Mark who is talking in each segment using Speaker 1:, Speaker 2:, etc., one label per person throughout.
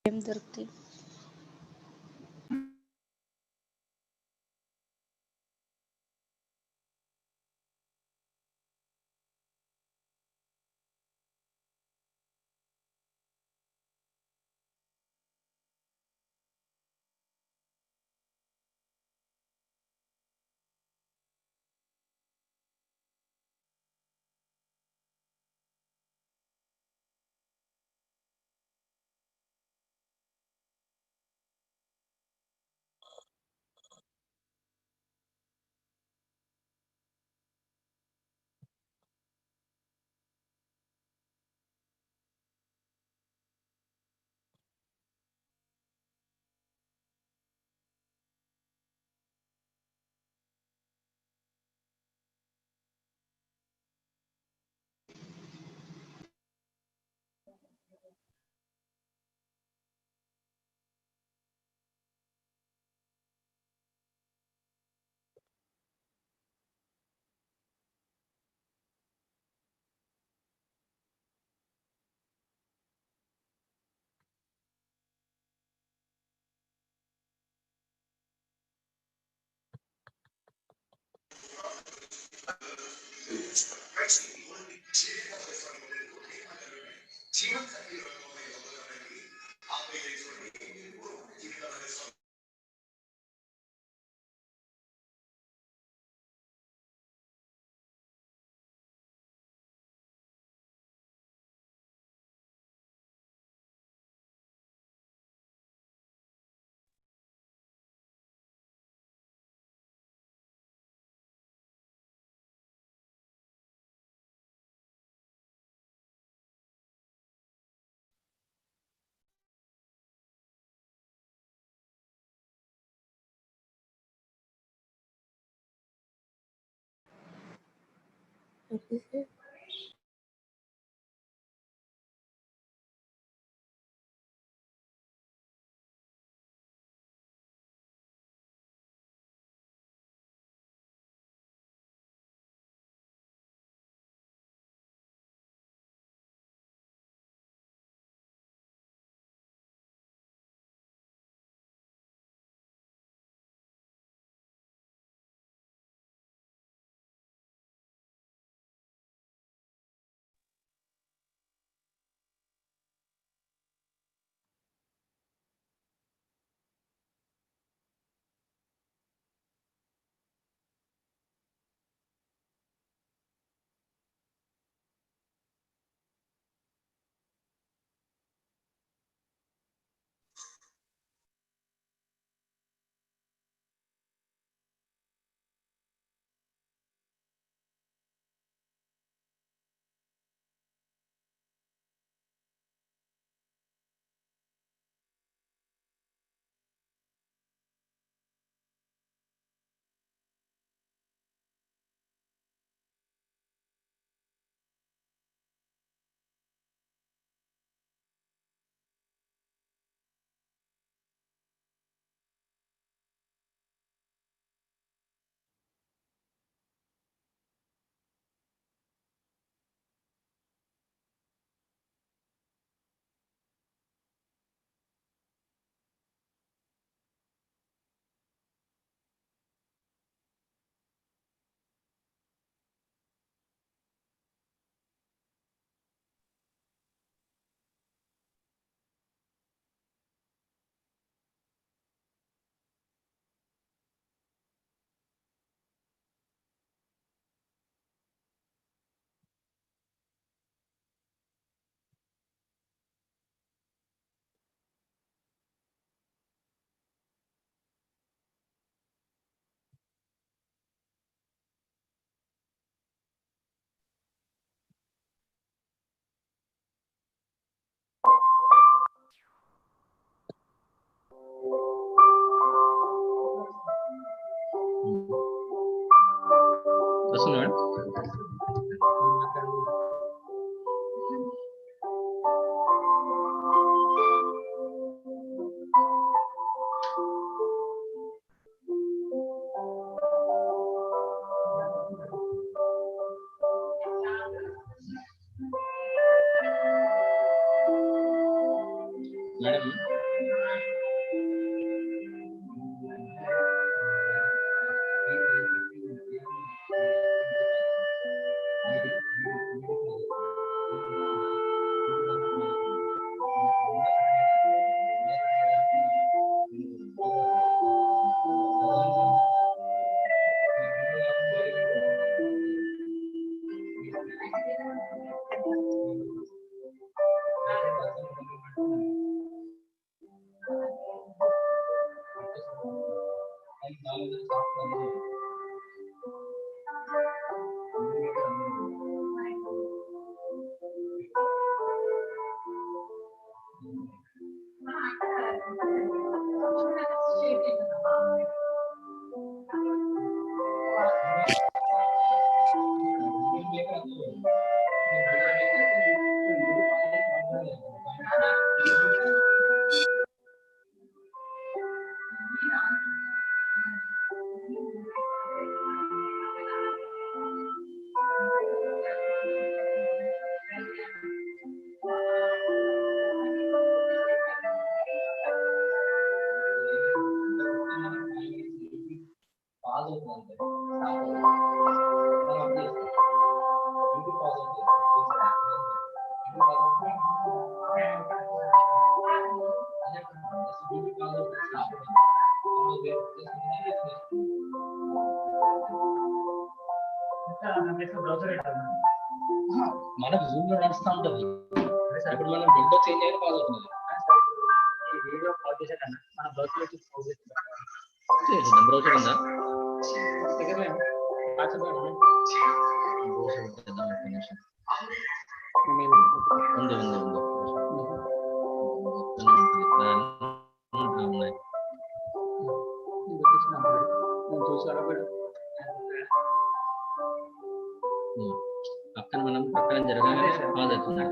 Speaker 1: ఏం దొరుకుతాయి?
Speaker 2: వస్తుంది మేడం. మేడం
Speaker 1: మనకు జూమ్ లో నడుస్తూ ఉంటుంది. ఇప్పుడు మనం విండో చేంజ్ అయినా పాస్ అవుతుంది. వీడియో కాల్ చేసేటన్నా మన బ్రౌజర్ బ్రౌజర్ ఉందా ఉంది ఉంది ఉంది పక్కన మనం పక్కన జరగానే పాజ్ అవుతుంది.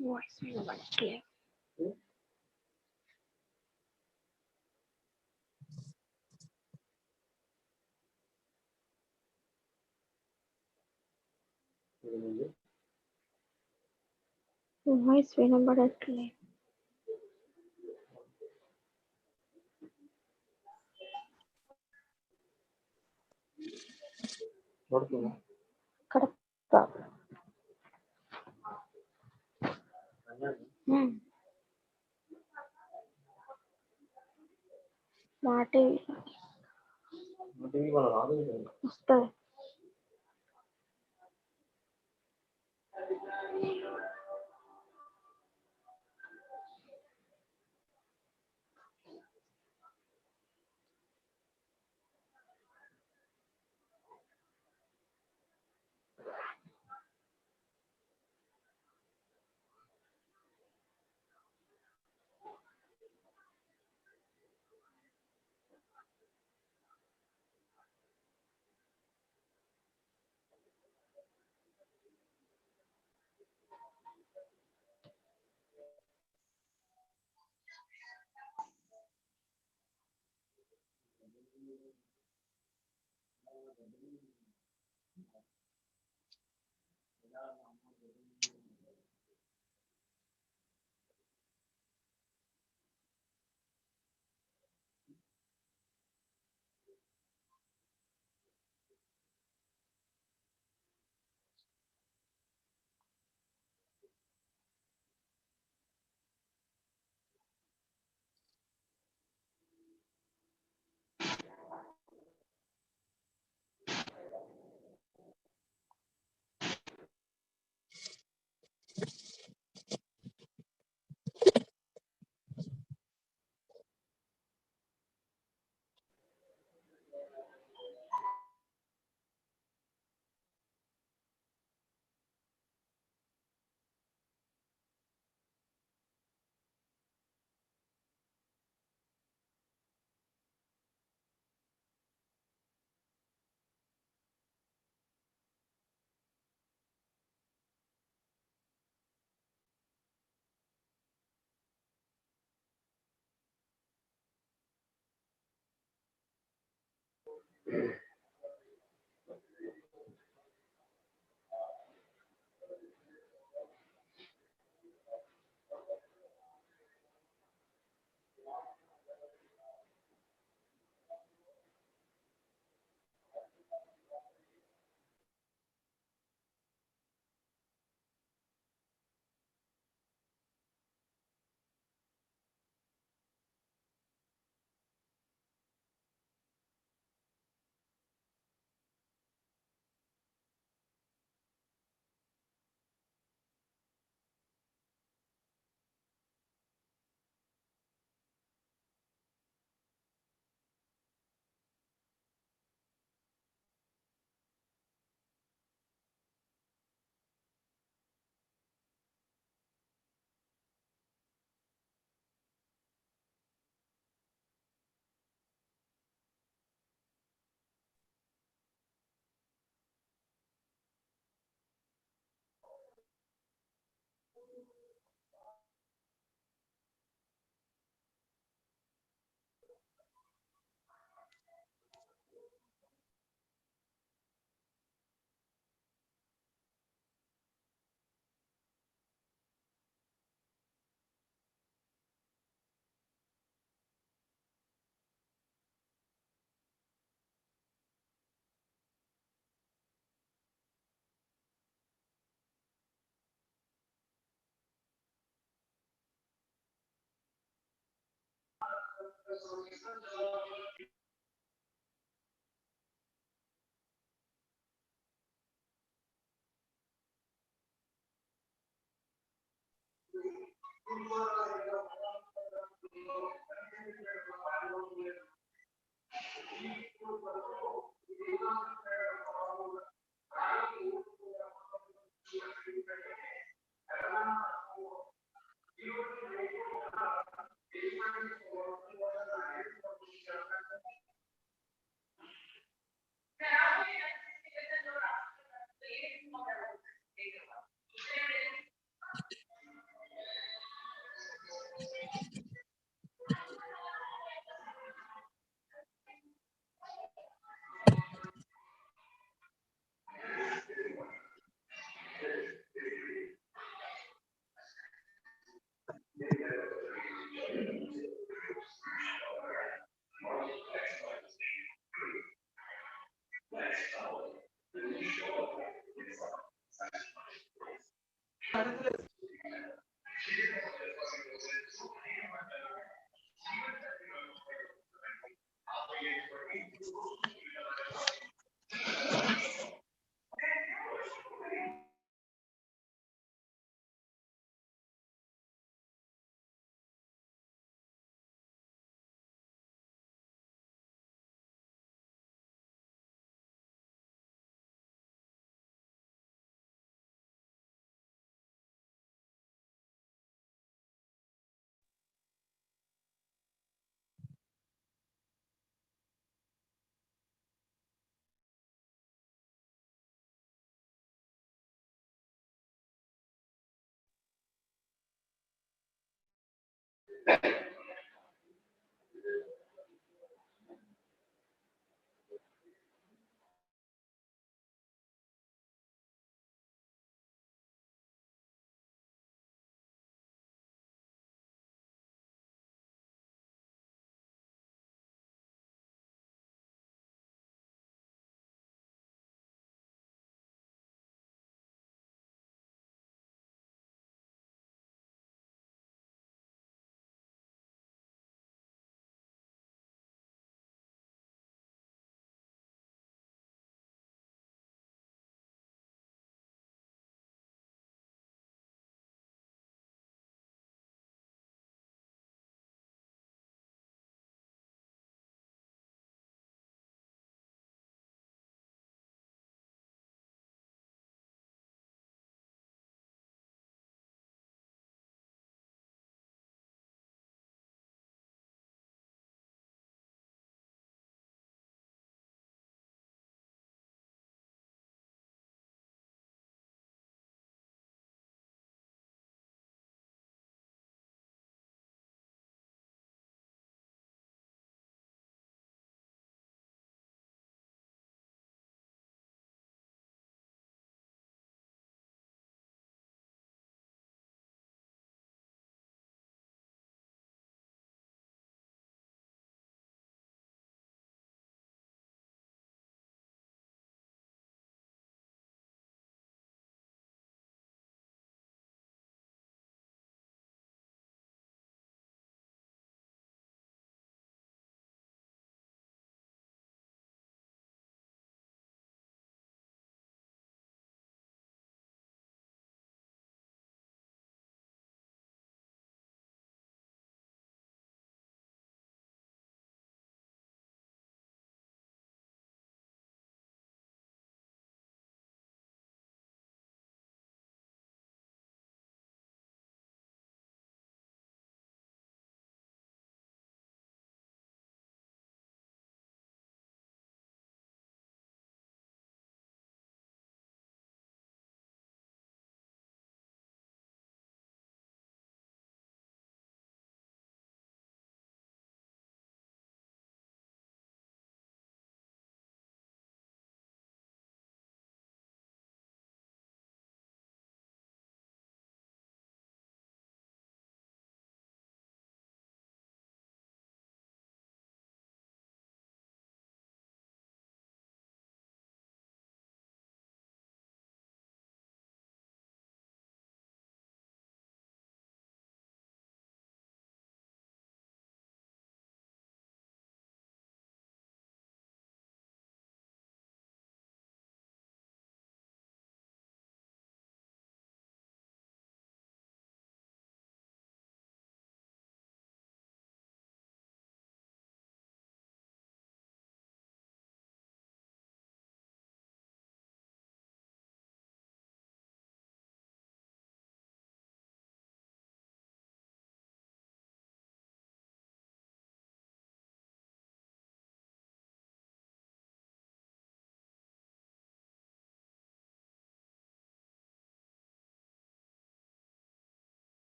Speaker 2: Voice will not clear. Voice will not clear. Kadapa. మాటే వస్తుంది.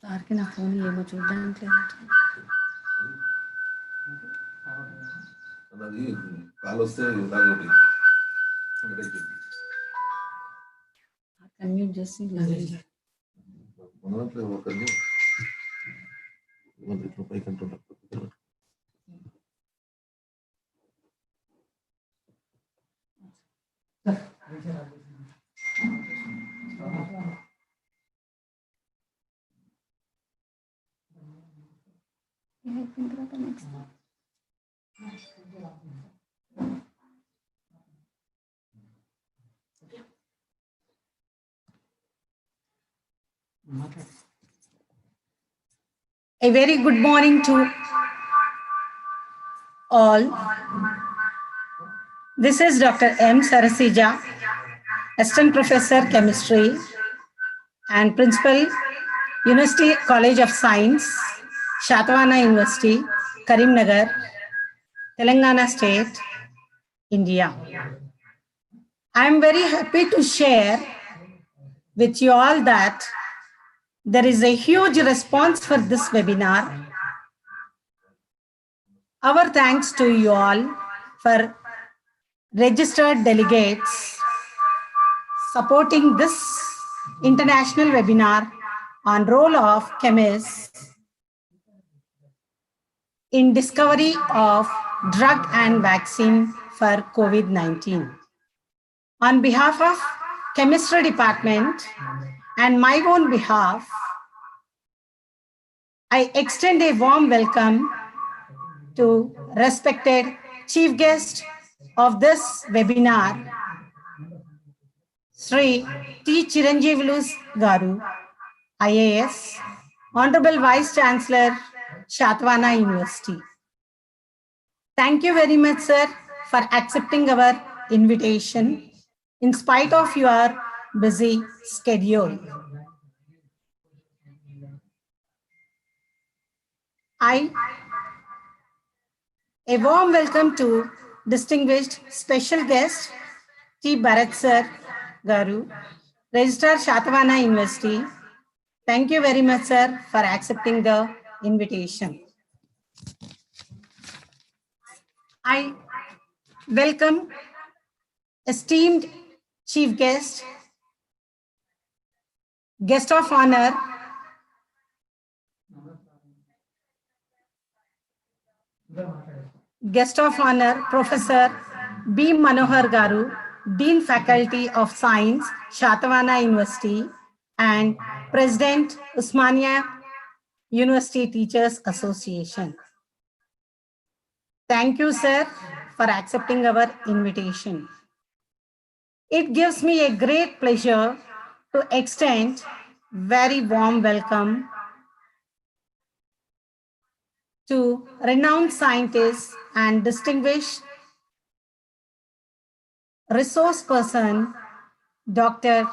Speaker 3: తారికి నా ఫోన్ ఏమో చూడడానికి లేదు.
Speaker 4: అది కాల్ వస్తే ఇలాగోటి
Speaker 3: అన్మ్యూట్ చేసి
Speaker 4: మన దాంట్లో ఒకరిని ఇట్లా పైకి అంటున్నారు.
Speaker 3: A very good morning to all. This is Dr. M. Sarasija, Assistant Professor Chemistry and Principal, University College of Science, Satavahana University, Karimnagar, Telangana State, India. I am very happy to share with you all that there is a huge response for this webinar. Our thanks to you all for registered delegates supporting this international webinar on role of chemists in discovery of drug and vaccine for COVID-19. On behalf of chemistry department and my own behalf, I extend a warm welcome to respected chief guest of this webinar, Sri T. Chiranjeevalu Garu, IAS, Honorable Vice Chancellor, Satavahana University. Thank you very much, sir, for accepting our invitation in spite of your busy schedule. A warm welcome to distinguished special guest, T. Bharat Sir Garu, Registrar Satavahana University. Thank you very much, sir, for accepting the invitation. I welcome esteemed chief guest of honor, Professor B. Manohar Garu, Dean Faculty of Science, Satavahana University, and President, Usmania University Teachers Association. Thank you, sir, for accepting our invitation. It gives me a great pleasure to extend very warm welcome to renowned scientists and distinguished resource person, Dr.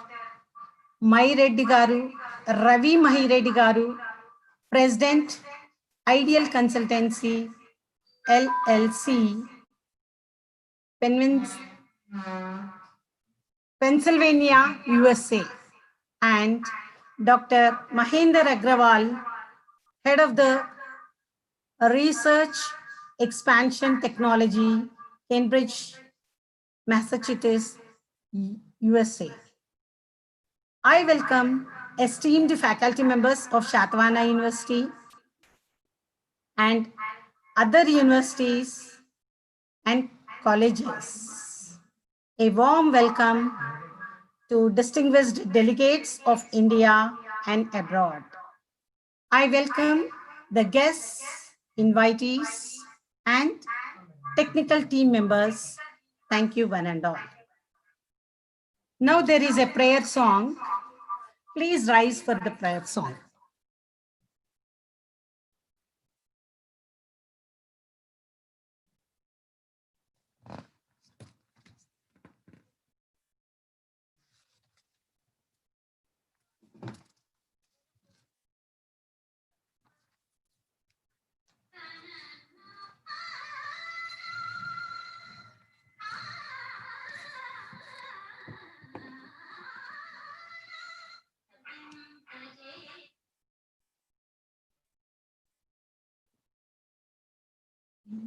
Speaker 3: Mahireddy Garu, Ravi Mahireddy Garu, President, Ideal Consultancy, LLC, Pennsylvania, USA, and Dr. Mahendra Agrawal, Head of the Research Expansion Technology, Cambridge, Massachusetts, USA. I welcome esteemed faculty members of Satavahana University and other universities and colleges. A warm welcome to distinguished delegates of India and abroad. I welcome the guests, invitees, and technical team members. Thank you, one and all. Now there is a prayer song. Please rise for the prayer song.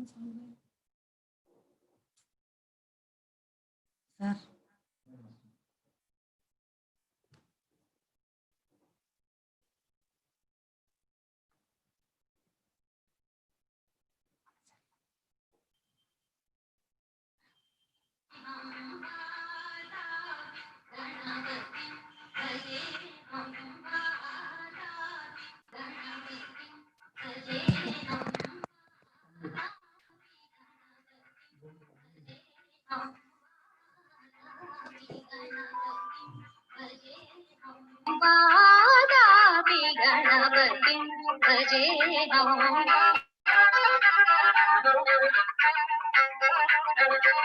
Speaker 3: Sir.
Speaker 5: गणपतिं भजेऽहं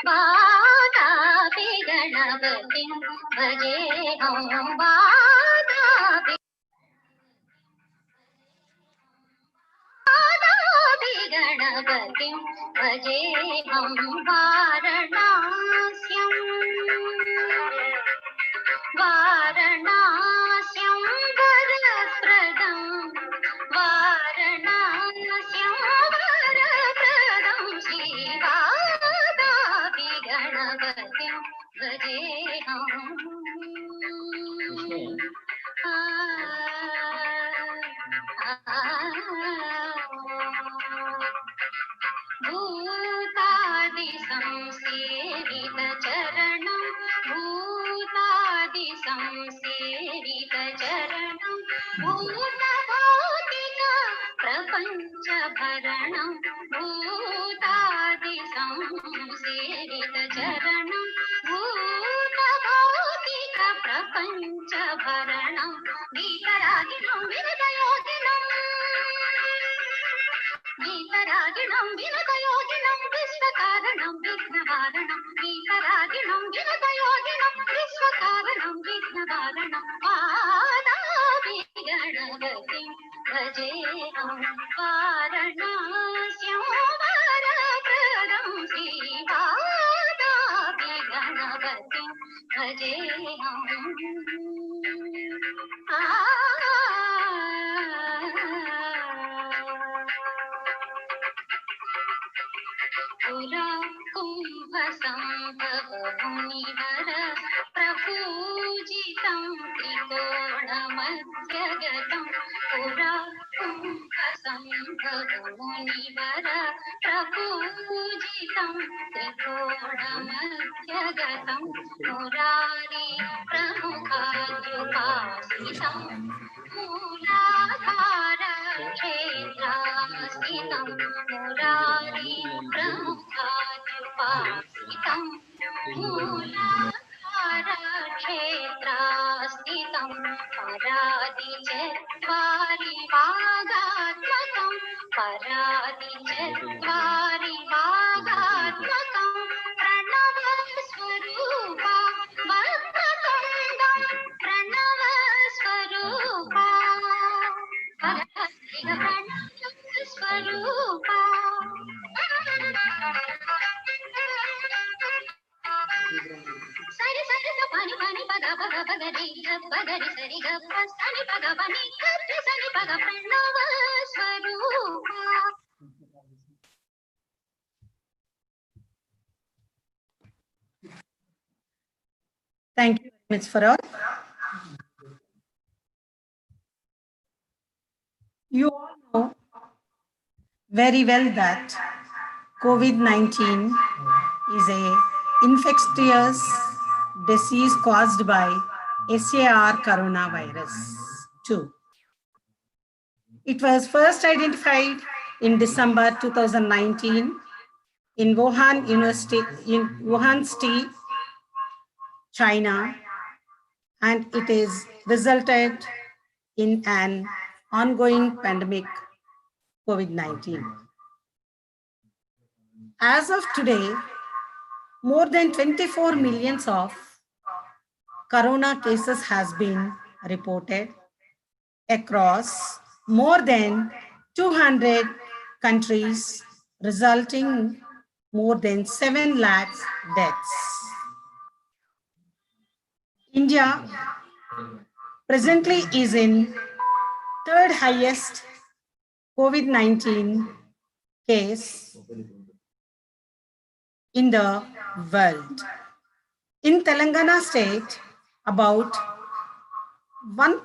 Speaker 5: वादापि गणपतिं भजेऽहं वादापि गणपतिं भजेऽहं वारणास्यम् वारणास्यं वरप्रदं वारणास्यं वरप्रदं श्रीवादापि गणपतिं भजेऽहम् भूतादिसंसेवितचरणं भूतादिसंसेवितचरणं भूतभौतिक प्रपञ्चभरणं भूतादिसंसेवितचरणं भूतभौतिक प्रपञ्चभरणं वीतरागिणं विरतयोगिनं वीतरागिणं विरतयोगिनं विश्वकारणं विघ्नवारणं वीतरागिणं विरतयोगिनं विश्वकारणं विघ्नवारणं वादापि गणपतिं भजेऽहं वारणास्यं वरप्रदं श्रीवादापि गणपतिं भजेऽहम् पुरा कुम्भसम्भवमुनिवर प्रपूजितं त्रिकोणमध्यगतं पुरा कुम्भसम्भवमुनिवर प्रपूजितं त्रिकोणमध्यगतं मुरारी प्रमुखाद्युपासितं मूलाधार क्षेत्रास्थितं मुरारी प्रमुखाद्युपासितं मूलाधार क्षेत्रास्थितं परादिचत्वारि वागात्मकं परादिचत्वारि वागात्मकं प्रणवस्वरूपा वक्रतुण्डं प्रणवस्वरूपा प्रणवस्वरूपा सरि सरि ग पनि पनि पग पग पग रि ग पगरि सरि ग प सनि पग पनि ग सनि पग प्रणव स्वरूपा.
Speaker 3: Thank you very much for all. You all know very well that COVID-19 is a infectious disease caused by SAR coronavirus 2. It was first identified in December 2019 in Wuhan City, China, and it is resulted in an ongoing pandemic, COVID-19. As of today, more than 24 millions of corona cases has been reported across more than 200 countries, resulting more than 7 lakhs deaths. India presently is in third highest COVID-19 case in the world. In Telangana state, about 1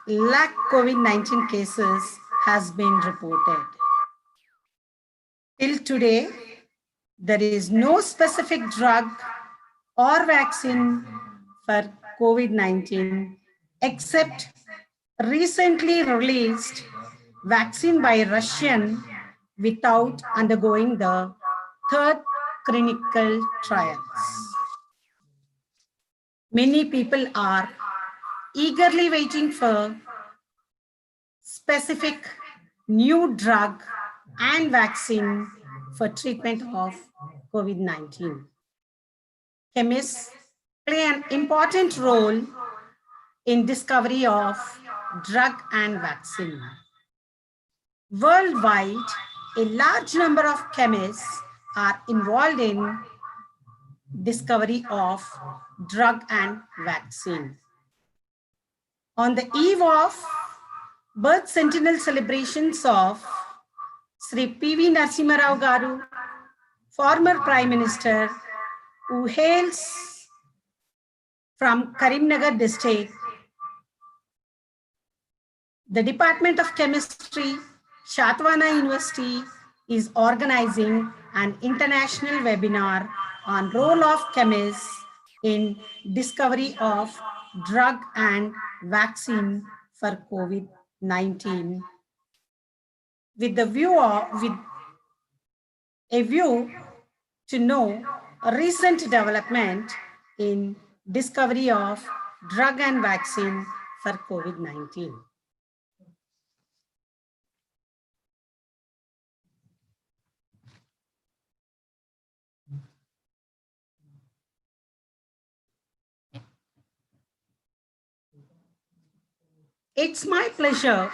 Speaker 3: lakh COVID-19 cases has been reported. Till today, there is no specific drug or vaccine for COVID-19 except recently released vaccine by Russian without undergoing the third clinical trials. Many people are eagerly waiting for specific new drug and vaccine for treatment of COVID-19. Chemists play an important role in discovery of drug and vaccine. Worldwide, a large number of chemists are involved in discovery of drug and vaccine. On the eve of birth centennial celebrations of Sri P.V. Narasimha Rao Garu, former Prime Minister who hails from Karimnagar district, the Department of Chemistry, Satavahana University is organizing an international webinar on role of chemists in discovery of drug and vaccine for COVID-19 with a view to know a recent development in discovery of drug and vaccine for COVID-19. It's my pleasure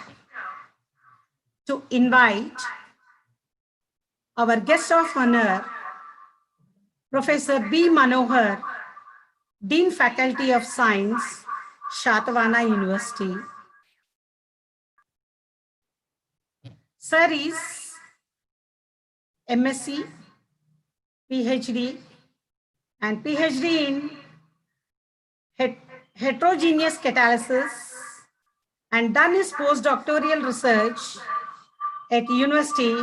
Speaker 3: to invite our guest of honor, Professor B. Manohar, Dean Faculty of Science, Satavahana University. Sir is MSc, PhD, and PhD in heterogeneous catalysis, and done his postdoctoral research at University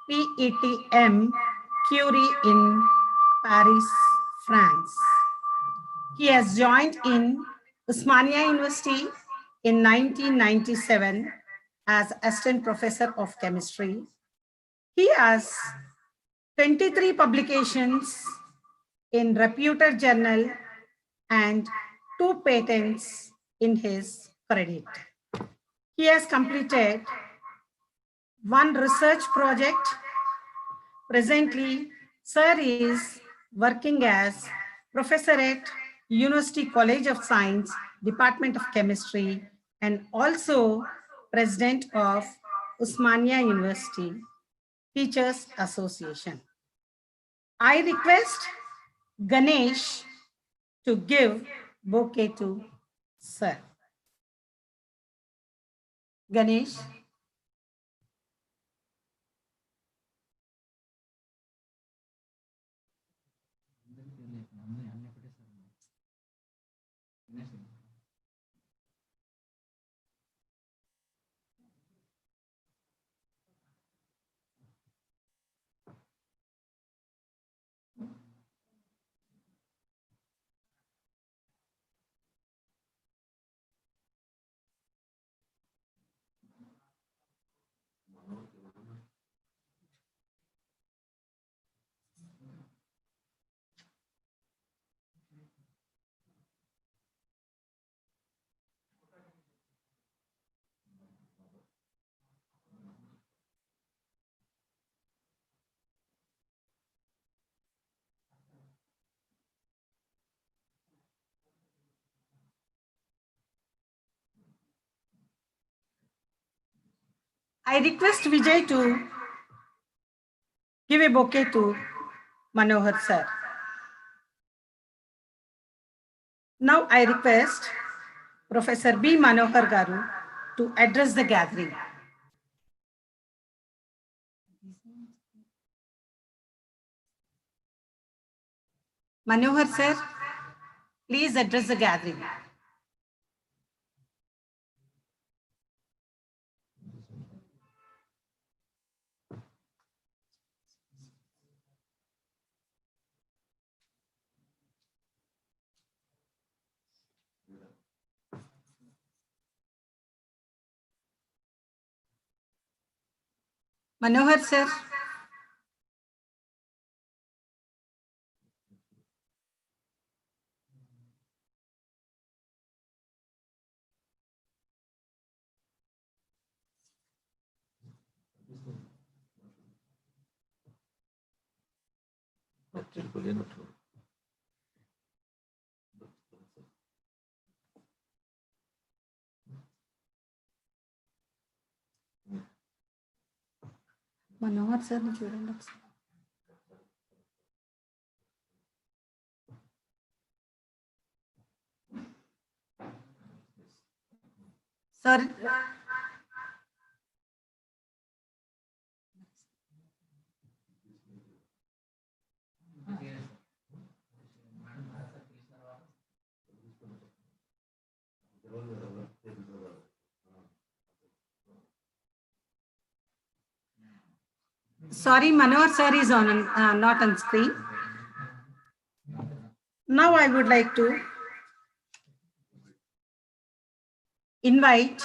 Speaker 3: PETM Curie in Paris, France. He has joined in Osmania University in 1997 as assistant professor of chemistry. He has 23 publications in reputed journal and 2 patents in his credit. He has completed 1 research project. Presently, Sir is working as professor at University College of Science, Department of Chemistry, and also president of Osmania University Teachers Association. I request Ganesh to give bouquet to Sir. Ganesh. I request Vijay to give a bouquet to Manohar sir. Now I request Professor B. Manohar Garu to address the gathering. Manohar sir, please address the gathering. Manohar sir. Manohar sir ని చూడండి ఒకసారి. Sir. Sorry, Manohar sir is on not on screen. Now I would like to invite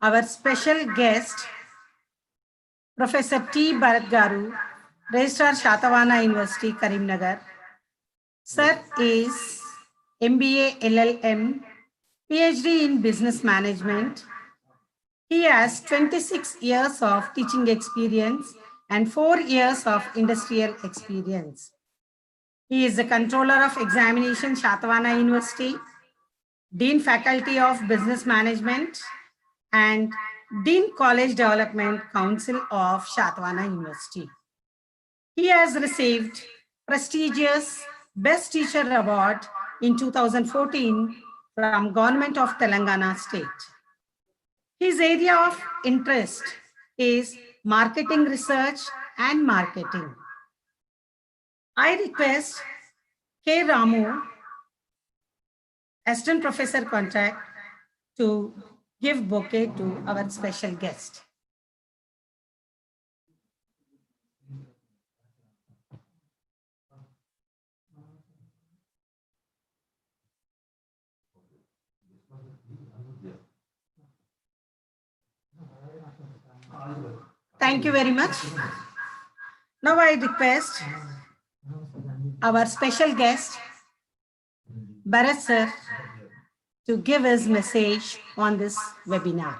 Speaker 3: our special guest, Professor T. Bharat Garu, Registrar Satavahana University, Karimnagar. Sir is MBA LLM, PhD in Business Management. He has 26 years of teaching experience and 4 years of industrial experience. He is the Controller of Examination, Satavahana University, Dean Faculty of Business Management, and Dean College Development Council of Satavahana University. He has received prestigious Best Teacher Award in 2014 from Government of Telanagana State. His area of interest is marketing research and marketing. I request K. Ramu, Assistant Professor Contract, to give bouquet to our special guest. Thank you very much. Now I request our special guest, Bharat sir, to give his message on this webinar.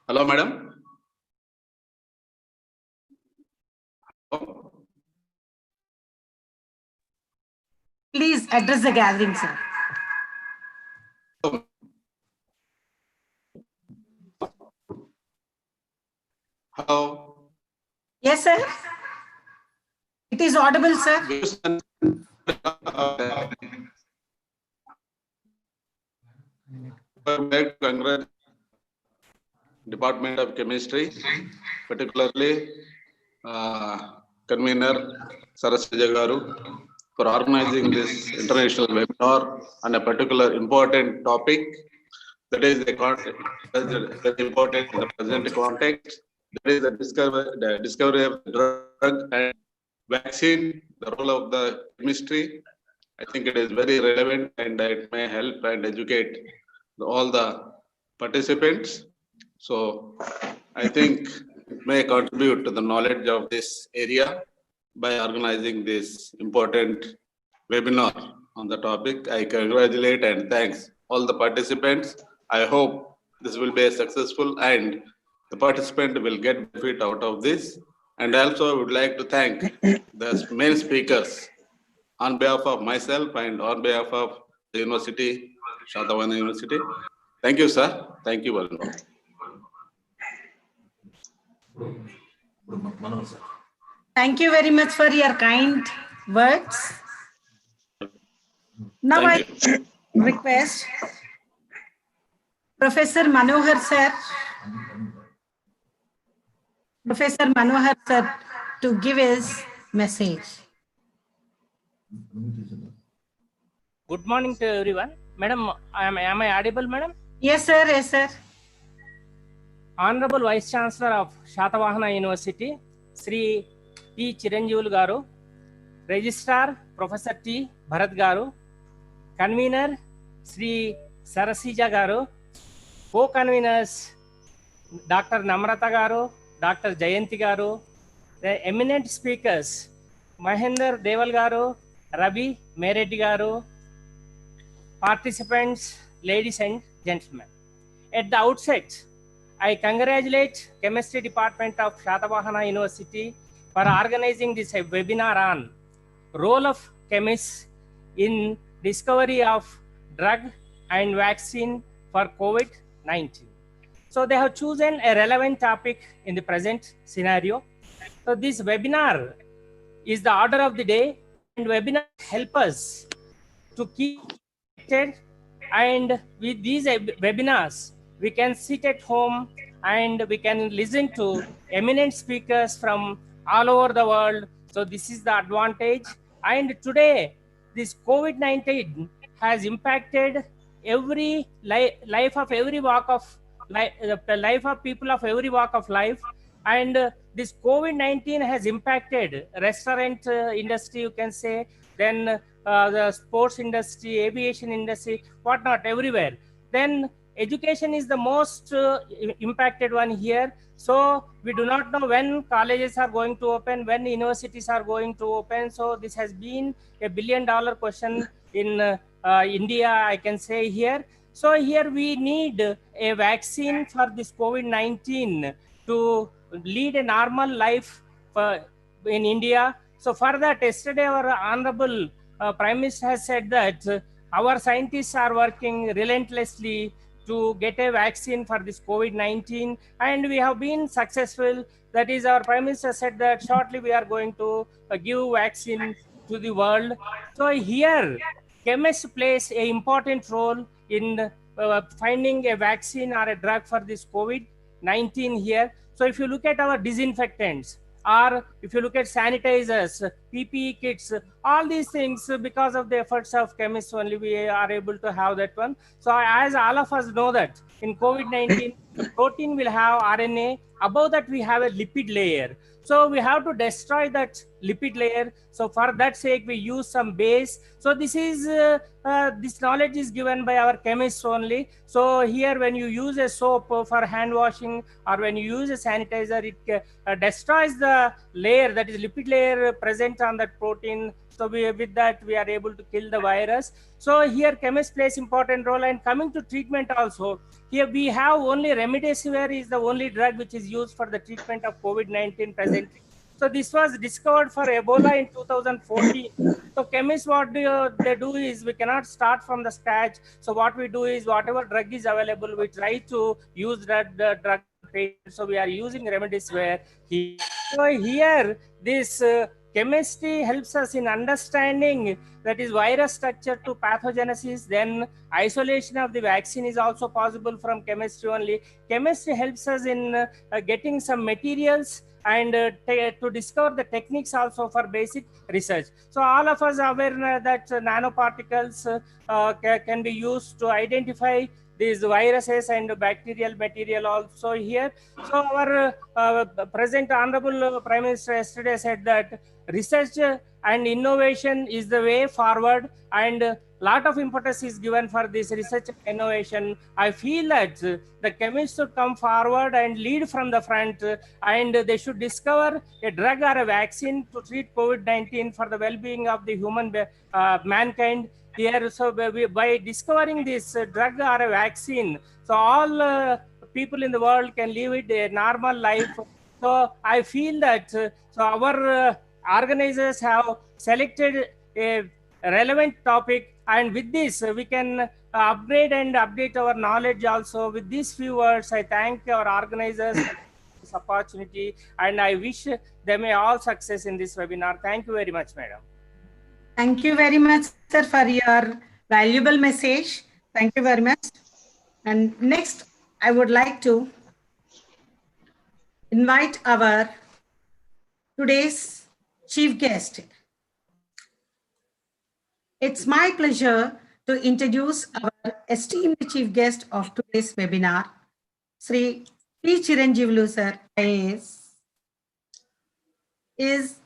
Speaker 6: Hello, madam.
Speaker 3: Please address the gathering, sir.
Speaker 6: Hello.
Speaker 3: Yes, sir. It is audible, sir.
Speaker 6: Congrats, Department of Chemistry, particularly convener Sarasija Garu, for organizing this international webinar on a particular important topic that is the context, very important in the present context. That is the discovery of drug and vaccine, the role of the chemistry. I think it is very relevant and it may help and educate all the participants. So I think may contribute to the knowledge of this area by organizing this important webinar on the topic. I congratulate and thanks all the participants. I hope this will be successful and the participant will get benefit out of this. And also I would like to thank the main speakers on behalf of myself and on behalf of the university, Satavahana University. Thank you, sir. Thank you very much.
Speaker 3: Thank you very much for your kind words. Now
Speaker 6: Thank
Speaker 3: I request Professor Manohar sir to give his message.
Speaker 7: Good morning to everyone. Madam, am I audible, madam?
Speaker 3: Yes, sir. Yes, sir.
Speaker 7: Honorable Vice Chancellor of Satavahana University, Sri T. Chiranjeevulu Garu, Registrar Professor T. Bharat Garu, Convener Sri Sarasija Garu, Co-Conveners Dr. Namrata Garu, Dr. Jayanti Garu, the eminent speakers Mahendra Deval Garu, Ravi Mereddi Garu, participants, ladies and gentlemen. At the outset, I congratulate Chemistry Department of Satavahana University for organizing this webinar on role of chemists in discovery of drug and vaccine for COVID-19. So they have chosen a relevant topic in the present scenario. So this webinar is the order of the day, and webinars help us to keep connected, and with these webinars we can sit at home and we can listen to eminent speakers from all over the world. So this is the advantage. And today this COVID-19 has impacted every life of every walk of life, the life of people of every walk of life. And this COVID-19 has impacted restaurant industry, you can say, then the sports industry, aviation industry, whatnot, everywhere. Then education is the most impacted one here. So we do not know when colleges are going to open, when universities are going to open. So this has been a $1 billion question in India, I can say here. So here we need a vaccine for this COVID-19 to lead a normal life in India. So for that, yesterday our Honorable Prime Minister has said that our scientists are working relentlessly to get a vaccine for this COVID-19, and we have been successful. That is, our Prime Minister said that shortly we are going to give vaccine to the world. So here, chemists plays an important role in finding a vaccine or a drug for this COVID-19 here. So if you look at our disinfectants, or if you look at sanitizers, PPE kits, all these things, because of the efforts of chemists only, we are able to have that one. So as all of us know that in COVID-19, the protein will have RNA. Above that, we have a lipid layer. So we have to destroy that lipid layer. So for that sake, we use some base. So this is this knowledge is given by our chemists only. So here, when you use a soap for hand washing, or when you use a sanitizer, it destroys the layer, that is lipid layer present on that protein. So with that, we are able to kill the virus. So here, chemist plays important role. And coming to treatment also, here we have only remdesivir is the only drug which is used for the treatment of COVID-19 presently. So this was discovered for Ebola in 2014. So chemists, what they do is, we cannot start from the scratch. So what we do is, whatever drug is available, we try to use that drug. So we are using remdesivir here. So here, this chemistry helps us in understanding, that is, virus structure to pathogenesis. Then isolation of the vaccine is also possible from chemistry only. Chemistry helps us in getting some materials and to discover the techniques also for basic research. So all of us are aware that nanoparticles can be used to identify these viruses and bacterial material also here. So our present honorable Prime Minister yesterday said that research and innovation is the way forward, and lot of importance is given for this research and innovation. I feel that the chemists should come forward and lead from the front, and they should discover a drug or a vaccine to treat COVID-19 for the well-being of the mankind here. So by discovering this drug or a vaccine, so all people in the world can live it a normal life. So I feel that so our organizers have selected a relevant topic, and with this we can upgrade and update our knowledge also. With these few words, I thank our organizers for this opportunity, and I wish them all success in this webinar. Thank you very much, madam.
Speaker 3: Thank you very much, sir, for your valuable message. Thank you very much. And next, I would like to invite our today's chief guest. It's my pleasure to introduce our esteemed chief guest of today's webinar, Sri P. Chiranjeevulu sir, IAS, is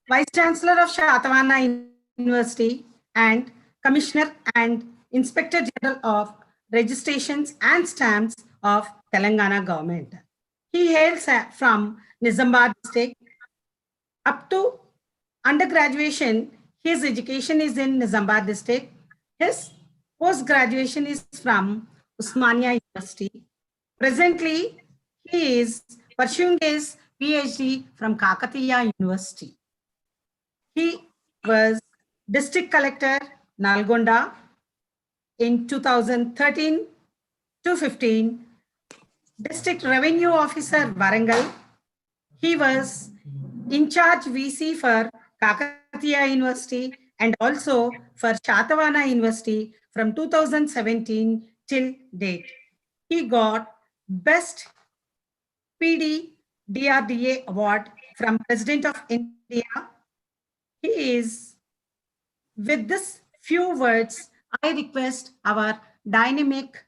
Speaker 3: Vice Chancellor of Satavahana University and Commissioner and Inspector General of Registrations and Stamps of Telangana government. He hails from Nizamabad district. Up to undergraduation, his education is in Nizamabad district. His post-graduation is from Osmania University. Presently, he is pursuing his PhD from Kakatiya University. He was District Collector, Nalgonda in 2013 to 15, District Revenue Officer, Warangal. He was in charge VC for Kakatiya University and also for Satavahana University from 2017 till date. He got Best PD DRDA Award from President of India. He is, with this few words, I request our dynamic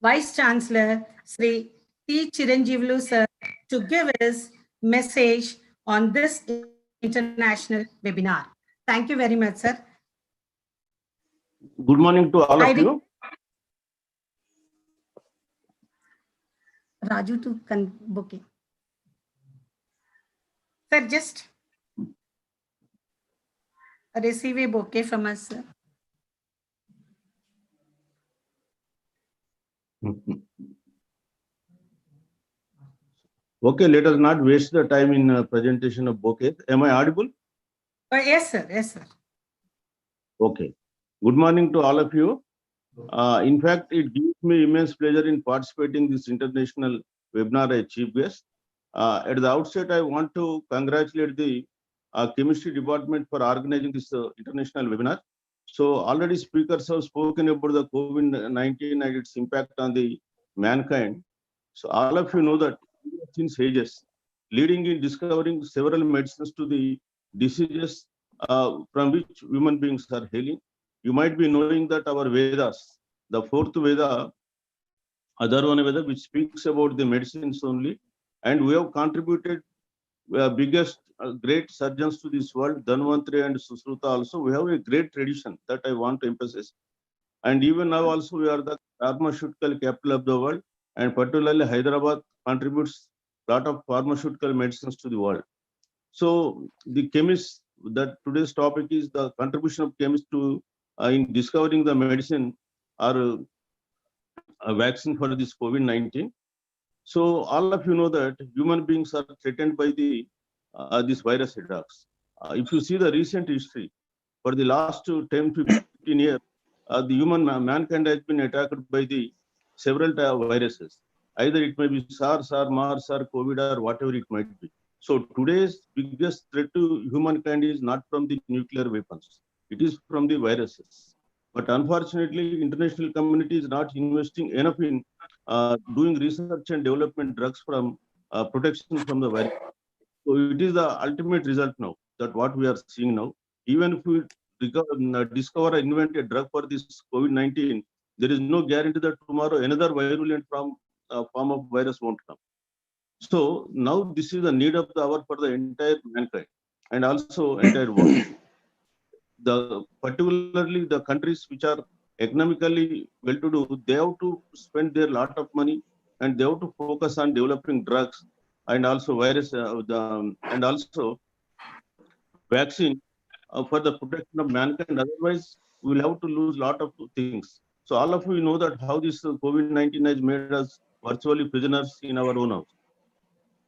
Speaker 3: Vice Chancellor, Sri P. Chiranjeevulu sir, to give his message on this international webinar. Thank you very much, sir.
Speaker 8: Good morning to all of you.
Speaker 3: Raju to booking. Sir, just receive a bouquet from us, sir.
Speaker 8: Okay, let us not waste the time in presentation of bouquet. Am I audible?
Speaker 3: Yes, sir. Yes, sir.
Speaker 8: Okay. Good morning to all of you. In fact, it gives me immense pleasure in participating in this international webinar as chief guest. At the outset, I want to congratulate the chemistry department for organizing this international webinar. So already speakers have spoken about the COVID-19 and its impact on the mankind. So all of you know that since ages, leading in discovering several medicines to the diseases from which human beings are healing. You might be knowing that our Vedas, the fourth Veda, Adharvana Veda, which speaks about the medicines only, and we have contributed biggest great surgeons to this world, Dhanvantri and Susruta also. We have a great tradition that I want to emphasize. And even now also we are the pharmaceutical capital of the world, and particularly Hyderabad contributes a lot of pharmaceutical medicines to the world. So the chemists, that today's topic is the contribution of chemists to in discovering the medicine or a vaccine for this COVID-19. So all of you know that human beings are threatened by the this virus attacks. If you see the recent history, for the last 10 to 15 years, the mankind has been attacked by the several viruses. Either it may be SARS or MERS or COVID or whatever it might be. So today's biggest threat to humankind is not from the nuclear weapons. It is from the viruses. But unfortunately, international community is not investing enough in doing research and development drugs from protection from the virus. So it is the ultimate result now that what we are seeing now. Even if we discover or invent a drug for this COVID-19, there is no guarantee that tomorrow another virulent form of virus won't come. So now this is the need of the hour for the entire mankind and also entire world. Particularly the countries which are economically well-to-do, they have to spend their lot of money and they have to focus on developing drugs and also virus and also vaccine for the protection of mankind. Otherwise, we will have to lose lot of things. So all of you know that how this COVID-19 has made us virtually prisoners in our own house.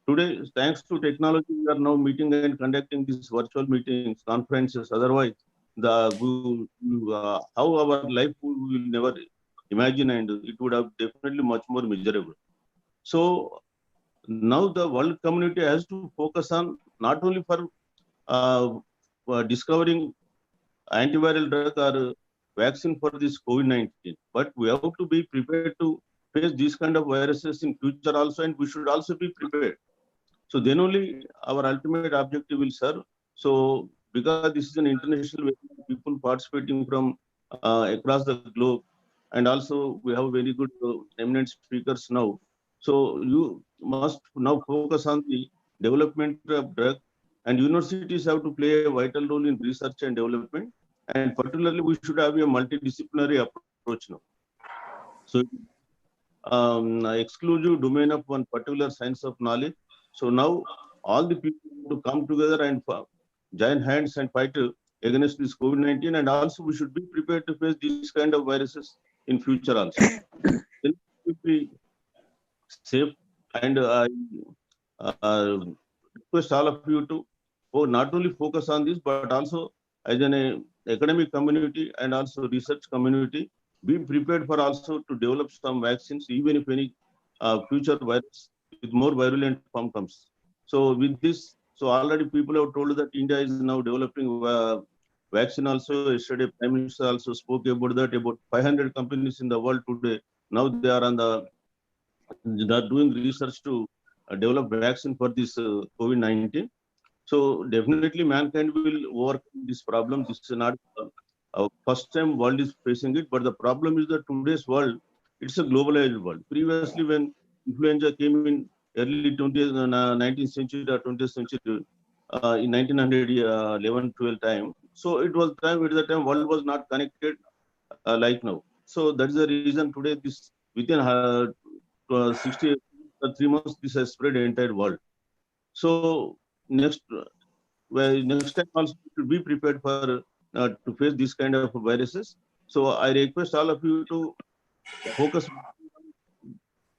Speaker 8: Today, thanks to technology, we are now meeting and conducting these virtual meetings, conferences. Otherwise, how our life we will never imagine, and it would have definitely much more miserable. So now the world community has to focus on not only for discovering antiviral drug or vaccine for this COVID-19, but we have to be prepared to face these kind of viruses in future also, and we should also be prepared. So then only our ultimate objective will serve. So because this is an international webinar, people participating from across the globe, and also we have very good eminent speakers now. So you must now focus on the development of drug, and universities have to play a vital role in research and development. And particularly, we should have a multidisciplinary approach now. So exclusive domain of one particular science of knowledge. So now all the people to come together and join hands and fight against this COVID-19, and also we should be prepared to face these kind of viruses in future also. Then we will be safe, and I request all of you to not only focus on this, but also as an academic community and also research community, be prepared for also to develop some vaccines, even if any future virus with more virulent form comes. So with this, so already people have told that India is now developing vaccine also. Yesterday, Prime Minister also spoke about that, about 500 companies in the world today. Now they are doing research to develop vaccine for this COVID-19. So definitely mankind will overcome this problem. This is not first time world is facing it, but the problem is that today's world, it's a globalized world. Previously, when influenza came in early 19th century or 20th century, in 1911, 12 time, so it was time at the time world was not connected like now. So that is the reason today this within 3 months this has spread the entire world. So next next time also to be prepared for to face this kind of viruses. So I request all of you to focus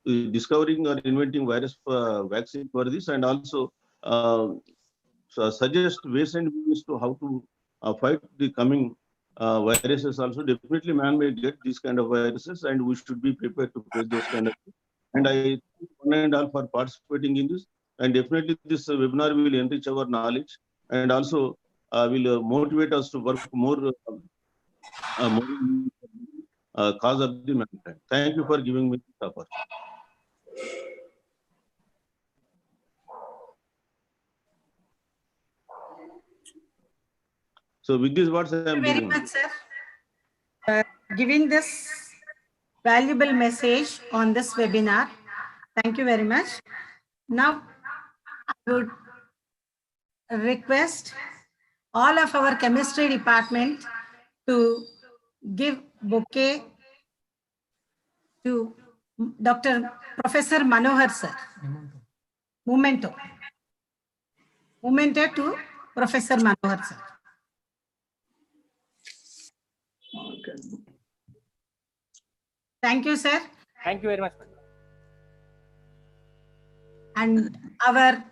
Speaker 8: discovering or inventing virus vaccine for this, and also suggest ways and means to how to fight the coming viruses. Also, definitely man may get these kind of viruses, and we should be prepared to face those kind of things. And I thank one and all for participating in this. And definitely this webinar will enrich our knowledge and also will motivate us to work more, cause of the mankind. Thank you for giving me this opportunity. So with these words, I am
Speaker 3: Thank you very
Speaker 8: giving.
Speaker 3: much, sir, for giving this valuable message on this webinar. Thank you very much. Now, I would request all of our chemistry department to give bouquet to Dr. Professor Manohar, sir. Memento. Memento to Professor Manohar, sir. Thank you, sir.
Speaker 7: Thank you very much.
Speaker 3: And our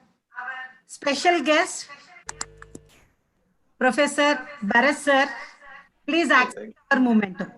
Speaker 3: special guest, Professor Bharat, sir, please accept our memento.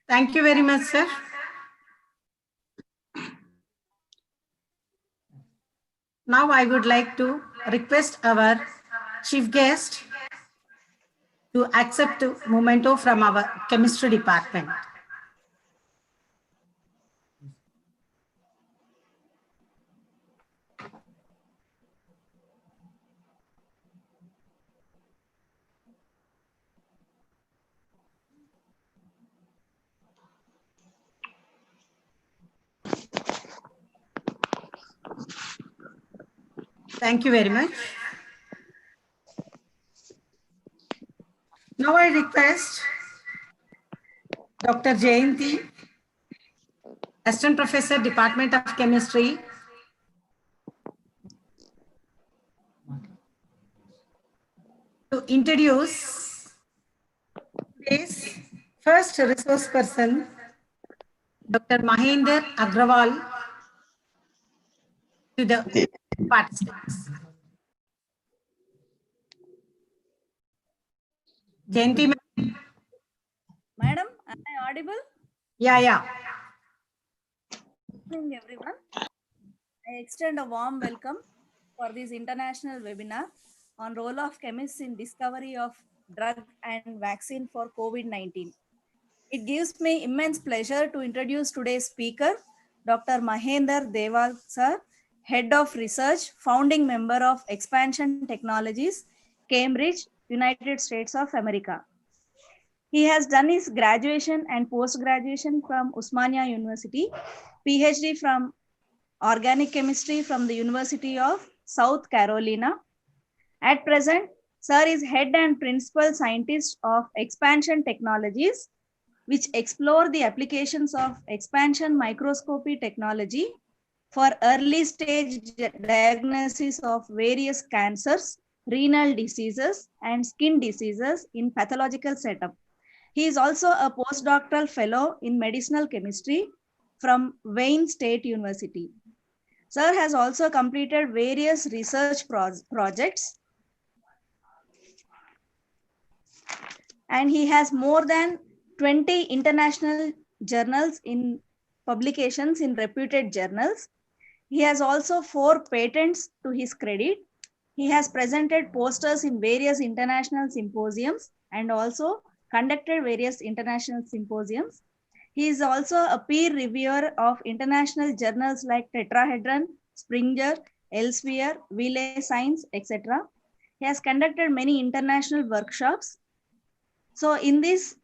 Speaker 3: Thank you very much, sir. Now I would like to request our chief guest to accept a memento from our chemistry department. Thank you very much. Now I request Dr. Jayanti, Assistant Professor, Department of Chemistry, to introduce today's first resource person, Dr. Mahendra Agrawal, to the participants. Jayanti,
Speaker 9: Madam, am I audible?
Speaker 3: yeah.
Speaker 9: Good evening, everyone. I extend a warm welcome for this international webinar on role of chemists in discovery of drug and vaccine for COVID-19. It gives me immense pleasure to introduce today's speaker, Dr. Mahendra Deval sir, Head of Research, founding member of Expansion Technologies, Cambridge, United States of America. He has done his graduation and post-graduation from Usmania University, PhD from Organic Chemistry from the University of South Carolina. At present, Sir is head and principal scientist of Expansion Technologies, which explore the applications of expansion microscopy technology for early stage diagnosis of various cancers, renal diseases, and skin diseases in pathological setup. He is also a postdoctoral fellow in medicinal chemistry from Wayne State University. Sir has also completed various research projects, and he has more than 20 international journals in publications in reputed journals. He has also 4 patents to his credit. He has presented posters in various international symposiums and also conducted various international symposiums. He is also a peer reviewer of international journals like Tetrahedron, Springer, Elsevier, Relay Science, etc. He has conducted many international workshops. So in this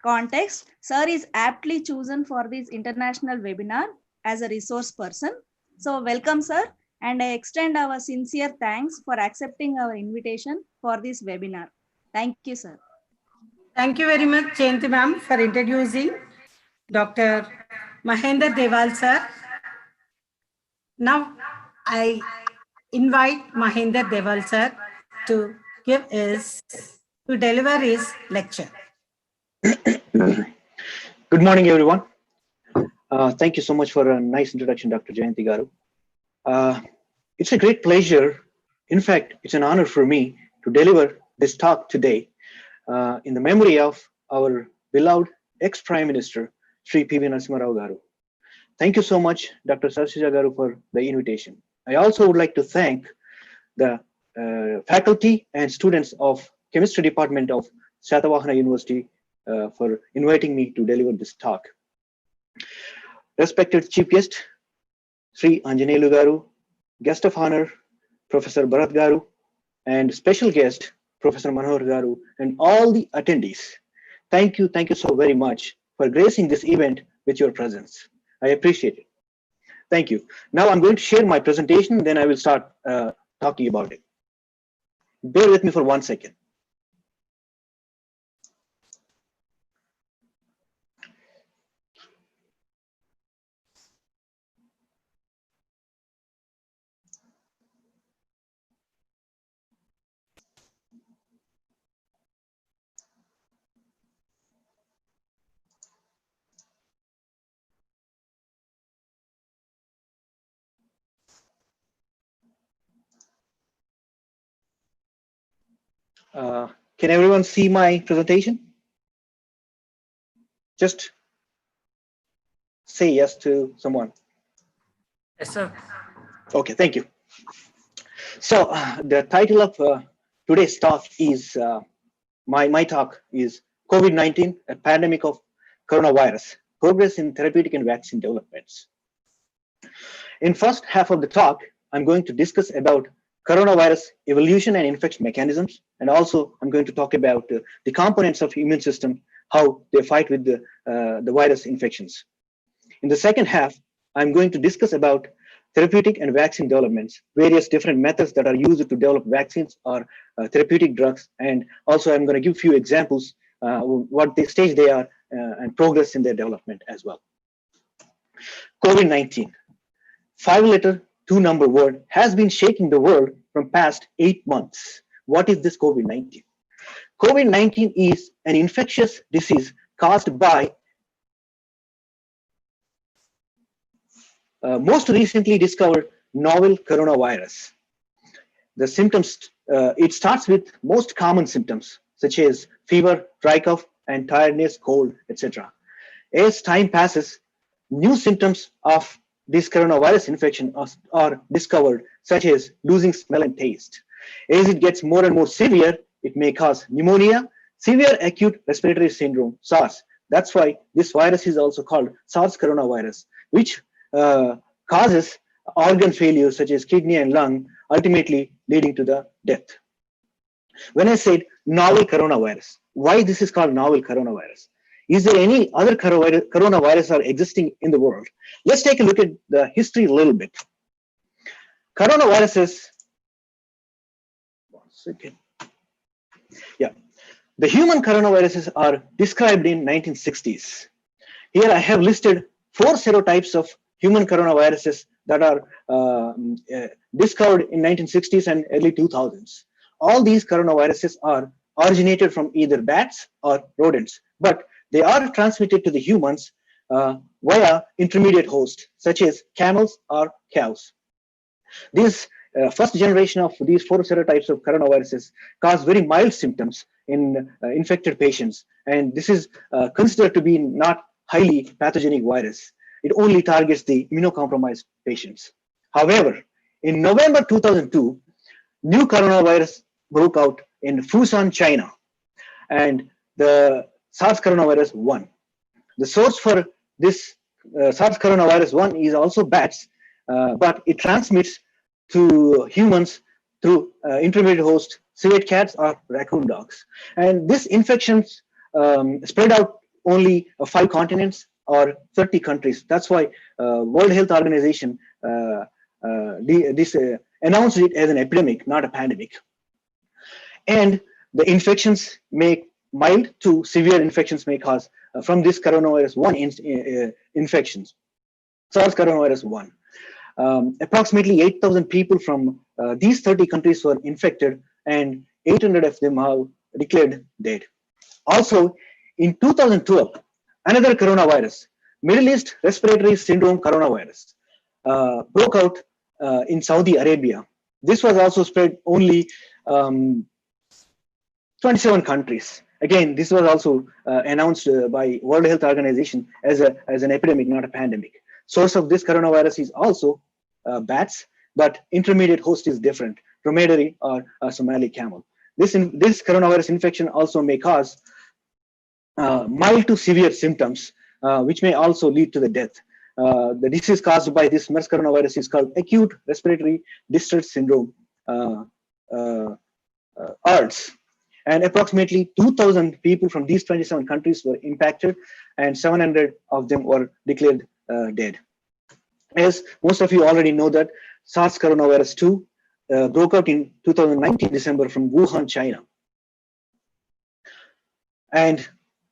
Speaker 9: context, Sir is aptly chosen for this international webinar as a resource person. So welcome, Sir, and I extend our sincere thanks for accepting our invitation for this webinar. Thank you, Sir.
Speaker 3: Thank you very much, Jayanti ma'am, for introducing Dr. Mahendra Deval sir. Now I invite Mahendra Deval sir to deliver his lecture.
Speaker 10: Good morning, everyone. Thank you so much for a nice introduction, Dr. Jayanti Garu. It's a great pleasure. In fact, it's an honor for me to deliver this talk today in the memory of our beloved ex-Prime Minister, Sri P.V. Narasimha Rao Garu. Thank you so much, Dr. Sarasija Garu, for the invitation. I also would like to thank the faculty and students of Chemistry Department of Satavahana University for inviting me to deliver this talk. Respected Chief Guest, Sri Anjaneyulu Garu, Guest of Honor, Professor Bharat Garu, and special guest, Professor Manohar Garu, and all the attendees. Thank you so very much for gracing this event with your presence. I appreciate it. Thank you. Now I'm going to share my presentation, then I will start talking about it. Bear with me for 1 second. Can everyone see my presentation? Just say yes to someone.
Speaker 7: Yes, sir.
Speaker 10: Okay, thank you. So the title of today's talk is, my talk is COVID-19, a pandemic of coronavirus, progress in therapeutic and vaccine developments. In first half of the talk, I'm going to discuss about coronavirus evolution and infection mechanisms, and also I'm going to talk about the components of immune system, how they fight with the virus infections. In the second half, I'm going to discuss about therapeutic and vaccine developments, various different methods that are used to develop vaccines or therapeutic drugs, and also I'm going to give few examples what the stage they are and progress in their development as well. COVID-19. 5-letter, 2-number word has been shaking the world from past 8 months. What is this COVID-19? COVID-19 is an infectious disease caused by most recently discovered novel coronavirus. The symptoms, it starts with most common symptoms such as fever, dry cough, and tiredness, cold, etc. As time passes, new symptoms of this coronavirus infection are discovered, such as losing smell and taste. As it gets more and more severe, it may cause pneumonia, severe acute respiratory syndrome, SARS. That's why this virus is also called SARS coronavirus, which causes organ failure such as kidney and lung, ultimately leading to the death. When I said novel coronavirus, why this is called novel coronavirus? Is there any other coronavirus are existing in the world? Let's take a look at the history a little bit. Coronaviruses, one second. Yeah, the human coronaviruses are described in 1960s. Here I have listed 4 serotypes of human coronaviruses that are discovered in 1960s and early 2000s. All these coronaviruses are originated from either bats or rodents, but they are transmitted to the humans via intermediate hosts, such as camels or cows. This first generation of these 4 serotypes of coronaviruses cause very mild symptoms in infected patients, and this is considered to be not highly pathogenic virus. It only targets the immunocompromised patients. However, in November 2002, new coronavirus broke out in Fujian, China, and the SARS coronavirus 1. The source for this SARS coronavirus 1 is also bats, but it transmits to humans through intermediate host civet cats or raccoon dogs. And this infection spread out only 5 continents or 30 countries. That's why World Health Organization announced it as an epidemic, not a pandemic. And the infections mild to severe infections may cause from this coronavirus 1 infections, SARS coronavirus 1. Approximately 8,000 people from these 30 countries were infected, and 800 of them have declared dead. Also, in 2012, another coronavirus, Middle East Respiratory Syndrome coronavirus, broke out in Saudi Arabia. This was also spread only 27 countries. Again, this was also announced by World Health Organization as an epidemic, not a pandemic. Source of this coronavirus is also bats, but intermediate host is different, dromedary or Somali camel. This coronavirus infection also may cause mild to severe symptoms, which may also lead to the death. The disease caused by this MERS coronavirus is called acute respiratory distress syndrome, ARDS. And approximately 2,000 people from these 27 countries were impacted, and 700 of them were declared dead. As most of you already know that SARS coronavirus 2 broke out in 2019 December from Wuhan, China. And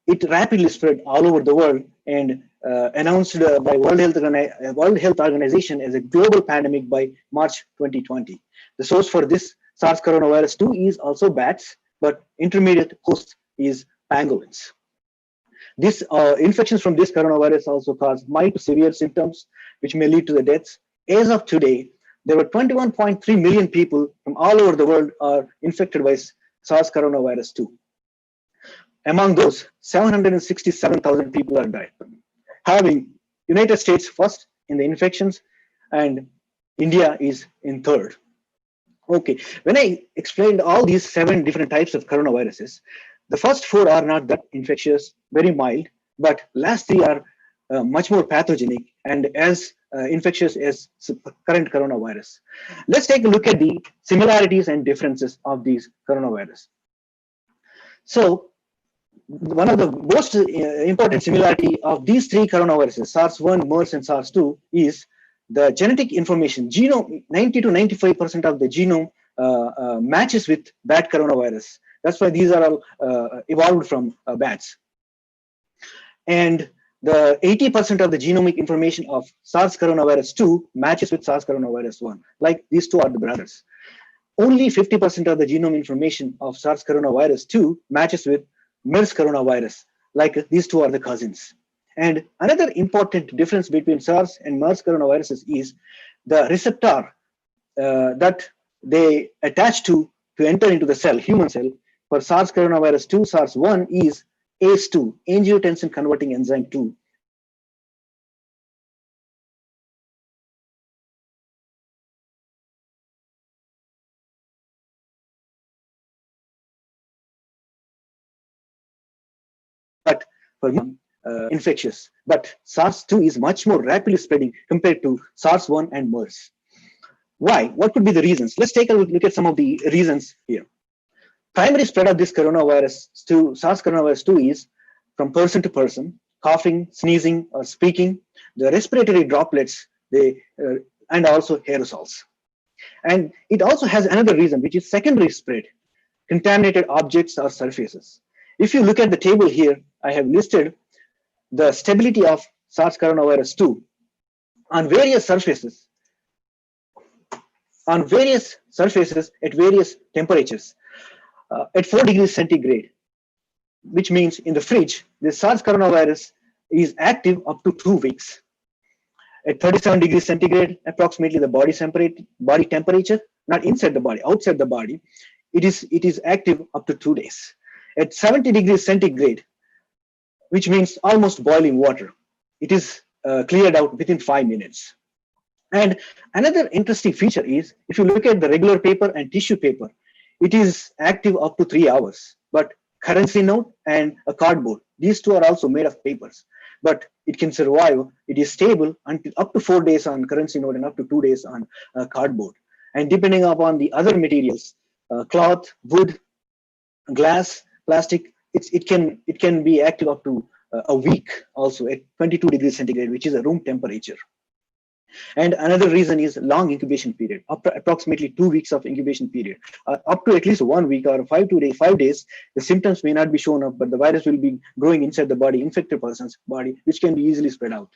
Speaker 10: it rapidly spread all over the world and announced by World Health Organization as a global pandemic by March 2020. The source for this SARS coronavirus 2 is also bats, but intermediate host is pangolins. This infections from this coronavirus also cause mild to severe symptoms, which may lead to the deaths. As of today, there were 21.3 million people from all over the world are infected by SARS coronavirus 2. Among those, 767,000 people are died, having United States first in the infections and India is in third. Okay, when I explained all these 7 different types of coronaviruses, the first 4 are not that infectious, very mild, but last 3 are much more pathogenic and as infectious as current coronavirus. Let's take a look at the similarities and differences of these coronavirus. So, one of the most important similarity of these 3 coronaviruses, SARS-1, MERS, and SARS-2, is the genetic information. Genome, 90 to 95% of the genome matches with bat coronavirus. That's why these are all evolved from bats. And the 80% of the genomic information of SARS coronavirus 2 matches with SARS coronavirus 1. Like these 2 are the brothers. Only 50% of the genome information of SARS coronavirus 2 matches with MERS coronavirus. Like these 2 are the cousins. And another important difference between SARS and MERS coronaviruses is the receptor that they attach to enter into the cell, human cell. For SARS coronavirus 2, SARS-1 is ACE2, angiotensin converting enzyme 2. But for infectious, but SARS-2 is much more rapidly spreading compared to SARS-1 and MERS. Why? What could be the reasons? Let's take a look at some of the reasons here. Primary spread of this coronavirus to SARS coronavirus 2 is from person to person, coughing, sneezing, or speaking, the respiratory droplets, and also aerosols. And it also has another reason, which is secondary spread, contaminated objects or surfaces. If you look at the table here, I have listed the stability of SARS coronavirus 2 on various surfaces at various temperatures. At 4 degrees centigrade, which means in the fridge, the SARS coronavirus is active up to 2 weeks. At 37 degrees centigrade, approximately the body temperature, not inside the body, outside the body, it is active up to 2 days. At 70 degrees centigrade, which means almost boiling water, it is cleared out within 5 minutes. And another interesting feature is, if you look at the regular paper and tissue paper, it is active up to 3 hours. But currency note and a cardboard, these 2 are also made of papers, but it can survive. It is stable until up to 4 days on currency note and up to 2 days on cardboard. And depending upon the other materials, cloth, wood, glass, plastic, it can be active up to a week also at 22 degrees centigrade, which is a room temperature. And another reason is long incubation period, approximately 2 weeks of incubation period, up to at least 1 week or 5 days. The symptoms may not be shown up, but the virus will be growing inside the body, infected person's body, which can be easily spread out.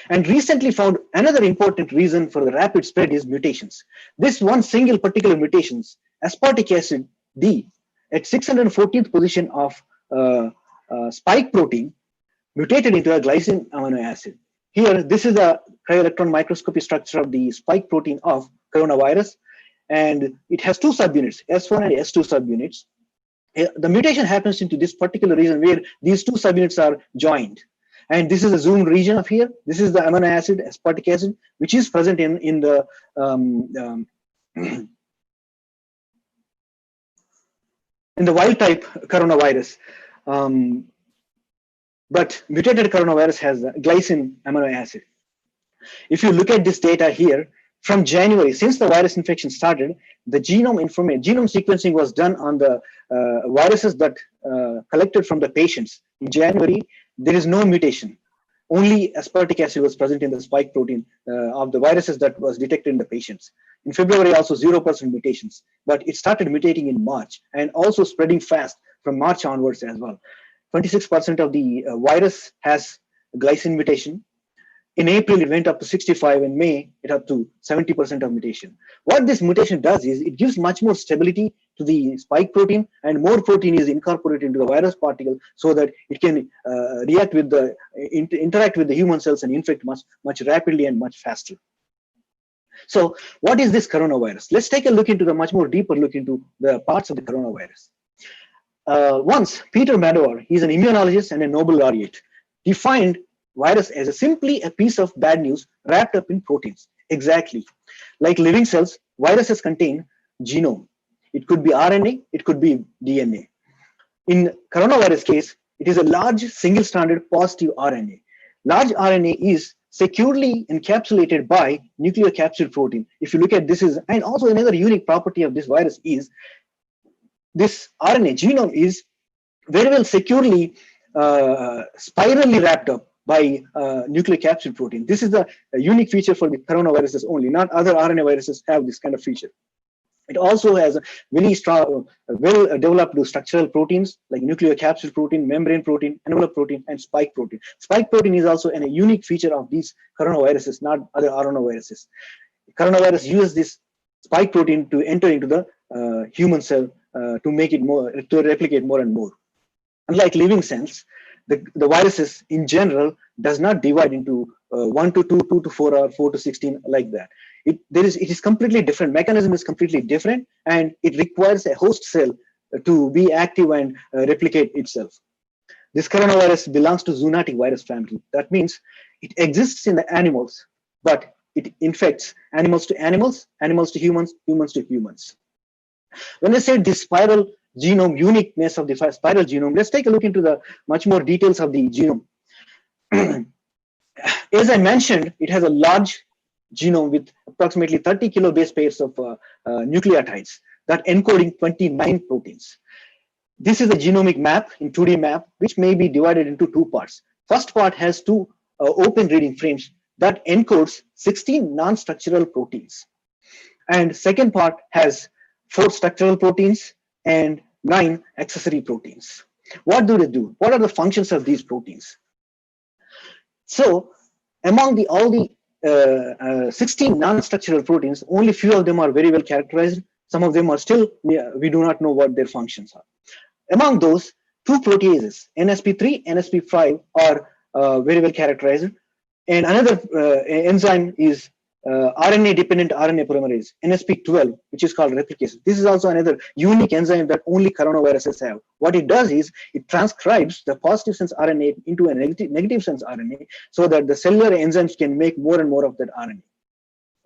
Speaker 10: And recently found another important reason for the rapid spread is mutations. This one single particular mutations, aspartic acid D, at 614th position of spike protein, mutated into a glycine amino acid. Here, this is a cryo-electron microscopy structure of the spike protein of coronavirus, and it has 2 subunits, S1 and S2 subunits. The mutation happens into this particular region where these 2 subunits are joined. And this is a zoomed region of here. This is the amino acid, aspartic acid, which is present in the wild type coronavirus. But mutated coronavirus has the glycine amino acid. If you look at this data here, from January, since the virus infection started, the genome sequencing was done on the viruses that collected from the patients. In January, there is no mutation. Only aspartic acid was present in the spike protein of the viruses that was detected in the patients. In February, also 0% mutations, but it started mutating in March and also spreading fast from March onwards as well. 26% of the virus has glycine mutation. In April, it went up to 65. In May, it up to 70% of mutation. What this mutation does is it gives much more stability to the spike protein, and more protein is incorporated into the virus particle so that it can interact with the human cells and infect much rapidly and much faster. So what is this coronavirus? Let's take a look into the much more deeper look into the parts of the coronavirus. Once Peter Madower, he's an immunologist and a Nobel laureate, defined virus as simply a piece of bad news wrapped up in proteins. Exactly. Like living cells, viruses contain genome. It could be RNA, it could be DNA. In coronavirus case, it is a large single-stranded positive RNA. Large RNA is securely encapsulated by nuclear capsid protein. If you look at this is, and also another unique property of this virus is this RNA genome is very well securely spirally wrapped up by nuclear capsid protein. This is a unique feature for the coronaviruses only. Not other RNA viruses have this kind of feature. It also has a very strong, well-developed structural proteins like nuclear capsid protein, membrane protein, envelope protein, and spike protein. Spike protein is also a unique feature of these coronaviruses, not other RNA-viruses. Coronavirus uses this spike protein to enter into the human cell to make it more, to replicate more and more. Unlike living cells, the viruses in general does not divide into 1 to 2, 2 to 4, or 4 to 16 like that. It is completely different. Mechanism is completely different, and it requires a host cell to be active and replicate itself. This coronavirus belongs to zoonotic virus family. That means it exists in the animals, but it infects animals to animals, animals to humans, humans to humans. When I say this spiral genome, uniqueness of the spiral genome, let's take a look into the much more details of the genome. As I mentioned, it has a large genome with approximately 30 kilo base pairs of nucleotides that encoding 29 proteins. This is a genomic map in 2D map, which may be divided into two parts. First part has two open reading frames that encodes 16 non-structural proteins. And second part has 4 structural proteins and 9 accessory proteins. What do they do? What are the functions of these proteins? So among all the 16 non-structural proteins, only few of them are very well characterized. Some of them are still, we do not know what their functions are. Among those, 2 proteases, NSP3, NSP5, are very well characterized. And another enzyme is RNA-dependent RNA polymerase, NSP12, which is called replicase. This is also another unique enzyme that only coronaviruses have. What it does is it transcribes the positive sense RNA into a negative sense RNA so that the cellular enzymes can make more and more of that RNA.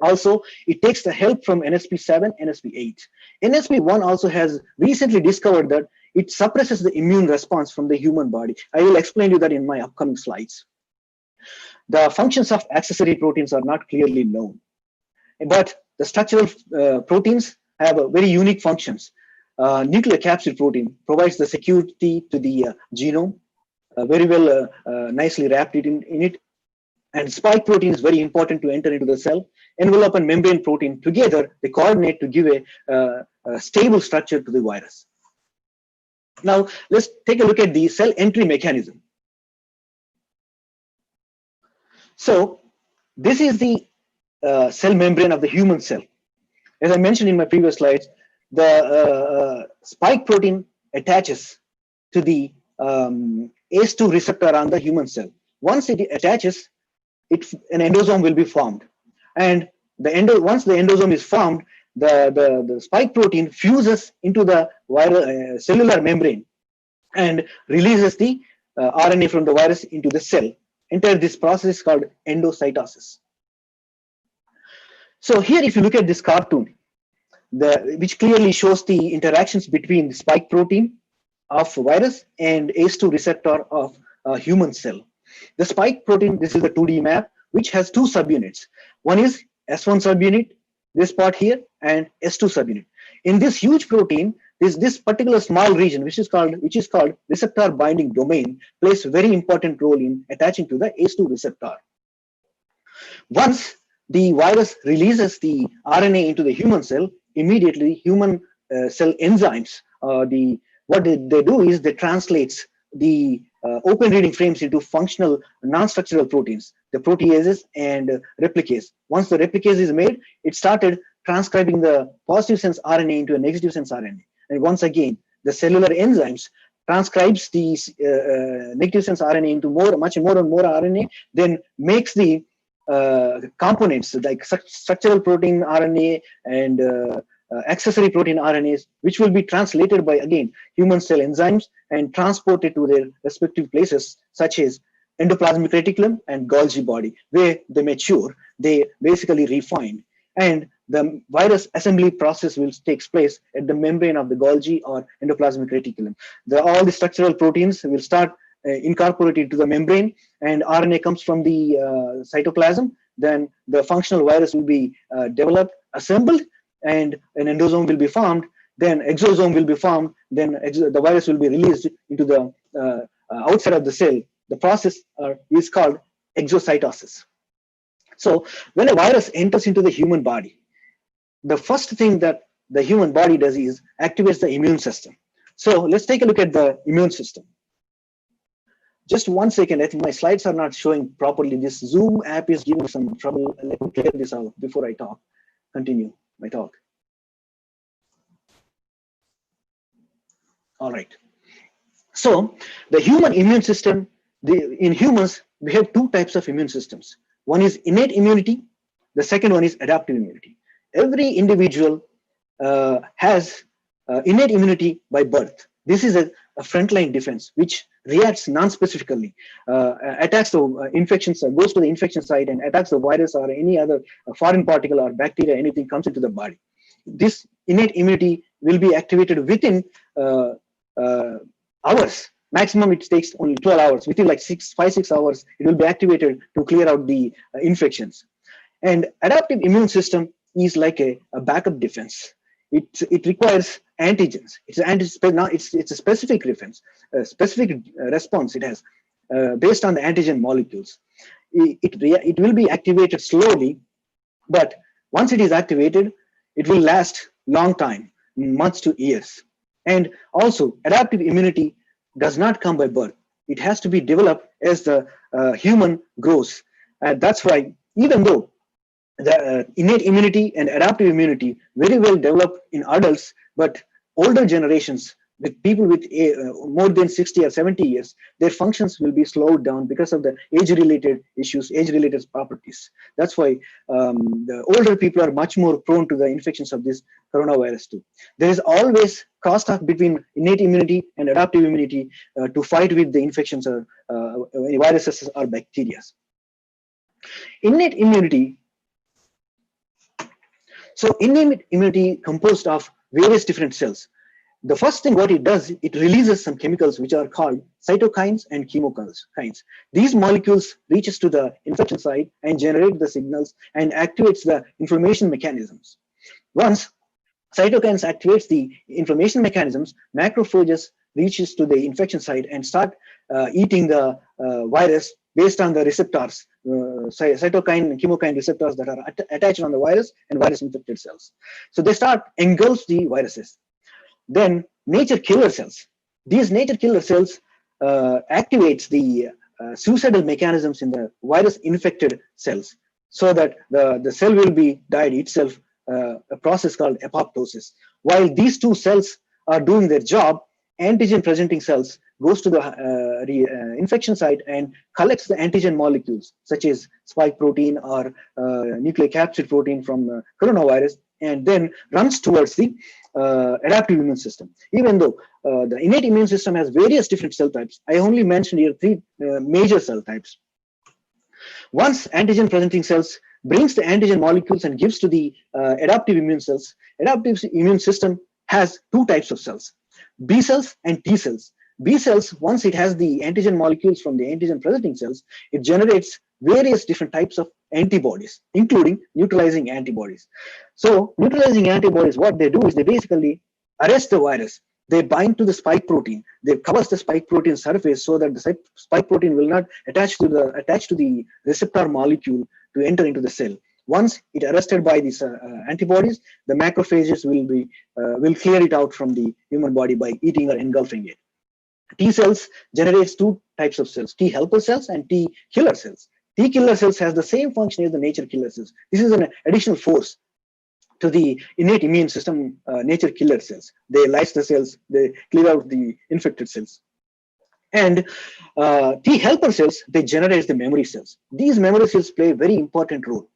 Speaker 10: Also, it takes the help from NSP7, NSP8. NSP1 also has recently discovered that it suppresses the immune response from the human body. I will explain you that in my upcoming slides. The functions of accessory proteins are not clearly known, but the structural proteins have very unique functions. Nuclear capsid protein provides the security to the genome, very well nicely wrapped in it. And spike protein is very important to enter into the cell. Envelope and membrane protein together, they coordinate to give a stable structure to the virus. Now, let's take a look at the cell entry mechanism. So this is the cell membrane of the human cell. As I mentioned in my previous slides, the spike protein attaches to the ACE2 receptor on the human cell. Once it attaches, an endosome will be formed. And once the endosome is formed, the spike protein fuses into the viral cellular membrane and releases the RNA from the virus into the cell. Entire this process is called endocytosis. So here, if you look at this cartoon, which clearly shows the interactions between the spike protein of virus and ACE2 receptor of a human cell. The spike protein, this is the 2D map, which has 2 subunits. One is S1 subunit, this part here, and S2 subunit. In this huge protein, this particular small region, which is called receptor binding domain, plays a very important role in attaching to the ACE2 receptor. Once the virus releases the RNA into the human cell, immediately human cell enzymes, what they do is they translate the open reading frames into functional non-structural proteins, the proteases and replicase. Once the replicase is made, it started transcribing the positive sense RNA into a negative sense RNA. And once again, the cellular enzymes transcribes these negative sense RNA into much more and more RNA, then makes the components like structural protein RNA and accessory protein RNAs, which will be translated by, again, human cell enzymes and transported to their respective places, such as endoplasmic reticulum and Golgi body. Where they mature, they basically refine, and the virus assembly process will takes place at the membrane of the Golgi or endoplasmic reticulum. All the structural proteins will start incorporated to the membrane, and RNA comes from the cytoplasm. Then the functional virus will be developed, assembled, and an endosome will be formed. Then exosome will be formed. Then the virus will be released into the outside of the cell. The process is called exocytosis. So when a virus enters into the human body, the first thing that the human body does is activates the immune system. So let's take a look at the immune system. Just 1 second, I think my slides are not showing properly. This Zoom app is giving some trouble. Let me clear this out before I continue my talk. All right. So the human immune system, in humans, we have two types of immune systems. One is innate immunity. The second one is adaptive immunity. Every individual has innate immunity by birth. This is a frontline defense which reacts non-specifically, attacks the infections, goes to the infection site and attacks the virus or any other foreign particle or bacteria, anything comes into the body. This innate immunity will be activated within hours. Maximum it takes only 12 hours. Within like 5-6 hours, it will be activated to clear out the infections. And adaptive immune system is like a backup defense. It requires antigens. It's a specific defense, a specific response it has based on the antigen molecules. It will be activated slowly, but once it is activated, it will last long time, months to years. And also, adaptive immunity does not come by birth. It has to be developed as the human grows. And that's why, even though the innate immunity and adaptive immunity very well developed in adults, but older generations, with people with more than 60 or 70 years, their functions will be slowed down because of the age-related issues, age-related properties. That's why the older people are much more prone to the infections of this coronavirus too. There is always crosstalk between innate immunity and adaptive immunity to fight with the infections or viruses or bacteria. Innate immunity. So innate immunity composed of various different cells. The first thing what it does, it releases some chemicals which are called cytokines and chemokines. These molecules reaches to the infection site and generate the signals and activates the inflammation mechanisms. Once cytokines activates the inflammation mechanisms, macrophages reaches to the infection site and start eating the virus based on the receptors, cytokine and chemokine receptors that are attached on the virus and virus infected cells. So they start engulf the viruses. Then nature killer cells. These nature killer cells activates the suicidal mechanisms in the virus infected cells, so that the cell will be died itself, a process called apoptosis. While these two cells are doing their job, antigen presenting cells goes to the infection site and collects the antigen molecules such as spike protein or nucleocapsid protein from coronavirus, and then runs towards the adaptive immune system. Even though the innate immune system has various different cell types, I only mentioned here 3 major cell types. Once antigen presenting cells brings the antigen molecules and gives to the adaptive immune cells, adaptive immune system has 2 types of cells, B cells and T cells. B cells, once it has the antigen molecules from the antigen presenting cells, it generates various different types of antibodies, including neutralizing antibodies. So neutralizing antibodies, what they do is they basically arrest the virus. They bind to the spike protein. They cover the spike protein surface so that the spike protein will not attach to the receptor molecule to enter into the cell. Once it arrested by these antibodies, the macrophages will clear it out from the human body by eating or engulfing it. T cells generates 2 types of cells, T helper cells and T killer cells. T killer cells has the same function as the nature killer cells. This is an additional force to the innate immune system, nature killer cells. They lyse the cells, they clear out the infected cells. And T helper cells, they generate the memory cells. These memory cells play a very important role.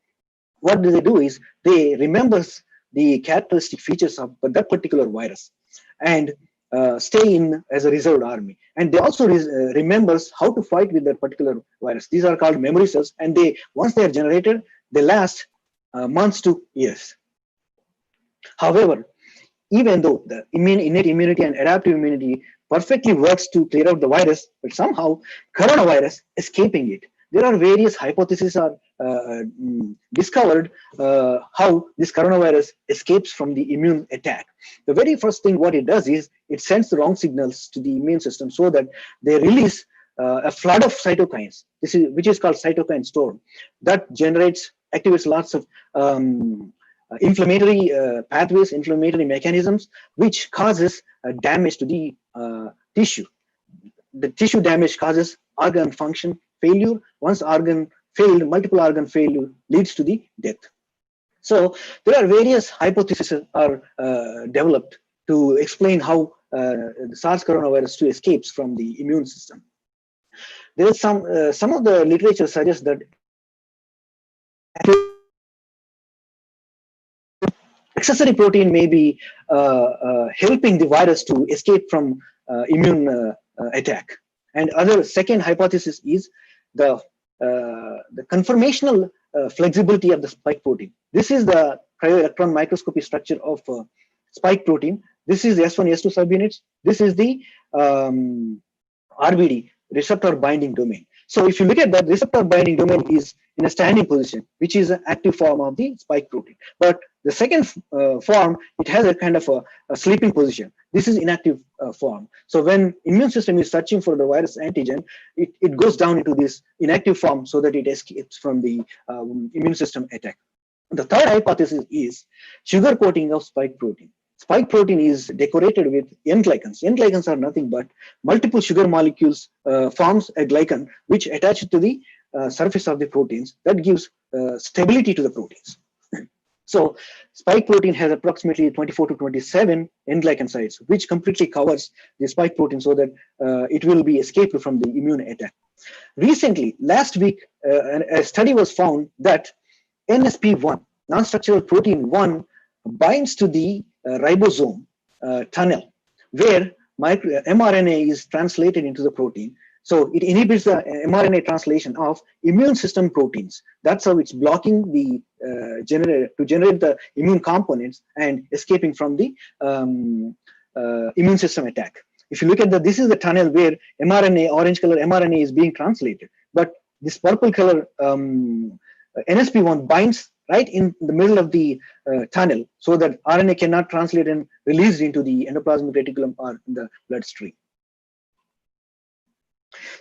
Speaker 10: What do? Is they remembers the characteristic features of that particular virus and stay in as a reserved army. And they also remembers how to fight with that particular virus. These are called memory cells, and they once they are generated, they last months to years. However, even though the innate immunity and adaptive immunity perfectly works to clear out the virus, but somehow coronavirus escaping it. There are various hypotheses are discovered how this coronavirus escapes from the immune attack. The very first thing what it does is it sends the wrong signals to the immune system so that they release a flood of cytokines, which is called cytokine storm, that activates lots of inflammatory pathways, inflammatory mechanisms, which causes damage to the tissue. The tissue damage causes organ function failure. Once organ failed, multiple organ failure leads to the death. So there are various hypotheses are developed to explain how the SARS coronavirus 2 escapes from the immune system. There is some of the literature suggests that accessory protein may be helping the virus to escape from immune attack. And other second hypothesis is the conformational flexibility of the spike protein. This is the cryo-electron microscopy structure of spike protein. This is S1, S2 subunits. This is the RBD, receptor binding domain. So if you look at that, receptor binding domain is in a standing position, which is an active form of the spike protein. But the second form, it has a kind of a sleeping position. This is inactive form. So when immune system is searching for the virus antigen, it goes down into this inactive form so that it escapes from the immune system attack. The third hypothesis is sugar coating of spike protein. Spike protein is decorated with N-glycans. N-glycans are nothing but multiple sugar molecules forms a glycan which attaches to the surface of the proteins that gives stability to the proteins. So spike protein has approximately 24 to 27 N-glycan sites, which completely covers the spike protein so that it will be escaped from the immune attack. Recently, last week, a study was found that NSP1, non-structural protein 1, binds to the ribosome tunnel where mRNA is translated into the protein. So it inhibits the mRNA translation of immune system proteins. That's how it's blocking the to generate the immune components and escaping from the immune system attack. If you look at this is the tunnel where mRNA, orange color mRNA is being translated, but this purple color NSP1 binds right in the middle of the tunnel so that RNA cannot translate and release into the endoplasmic reticulum or in the bloodstream.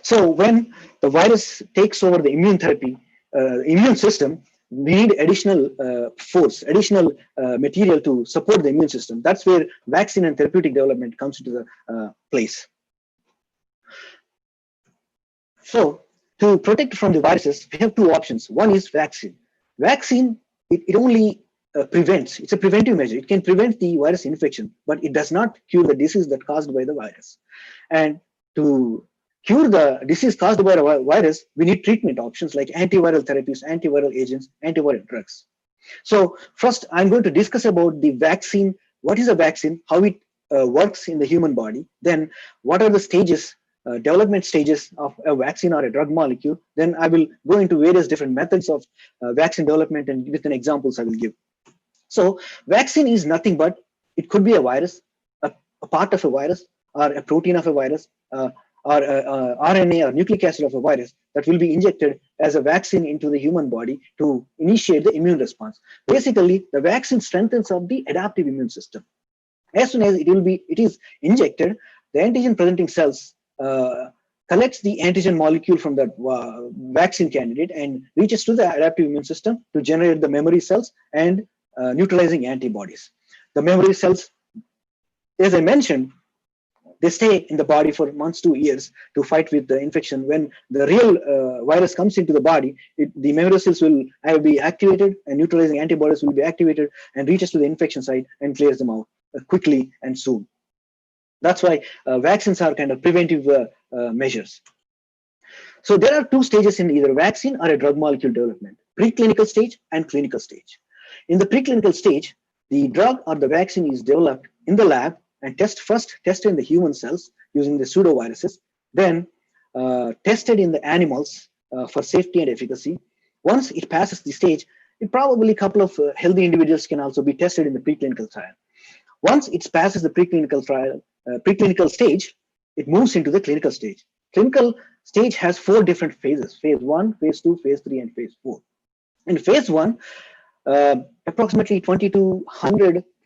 Speaker 10: So when the virus takes over the immune therapy, immune system, we need additional force, additional material to support the immune system. That's where vaccine and therapeutic development comes into the place. So to protect from the viruses, we have two options. One is vaccine. Vaccine, it only prevents, it's a preventive measure. It can prevent the virus infection, but it does not cure the disease that caused by the virus. And to cure the disease caused by a virus, we need treatment options like antiviral therapies, antiviral agents, antiviral drugs. So first, I'm going to discuss about the vaccine. What is a vaccine? How it works in the human body. Then what are the stages, development stages of a vaccine or a drug molecule. Then I will go into various different methods of vaccine development and with an examples I will give. So vaccine is nothing but, it could be a virus, a part of a virus, or a protein of a virus, or RNA or nucleic acid of a virus that will be injected as a vaccine into the human body to initiate the immune response. Basically, the vaccine strengthens of the adaptive immune system. As soon as it is injected, the antigen presenting cells collects the antigen molecule from the vaccine candidate and reaches to the adaptive immune system to generate the memory cells and neutralizing antibodies. The memory cells, as I mentioned, they stay in the body for months to years to fight with the infection. When the real virus comes into the body, the memory cells will be activated and neutralizing antibodies will be activated and reaches to the infection site and clears them out quickly and soon. That's why vaccines are kind of preventive measures. So there are two stages in either vaccine or a drug molecule development: preclinical stage and clinical stage. In the preclinical stage, the drug or the vaccine is developed in the lab and tested in the human cells using the pseudoviruses, then tested in the animals for safety and efficacy. Once it passes the stage, it probably a couple of healthy individuals can also be tested in the preclinical trial. Once it passes the preclinical stage, it moves into the clinical stage. Clinical stage has 4 different phases: phase 1, phase 2, phase 3, and phase 4. In phase 1, approximately 20 to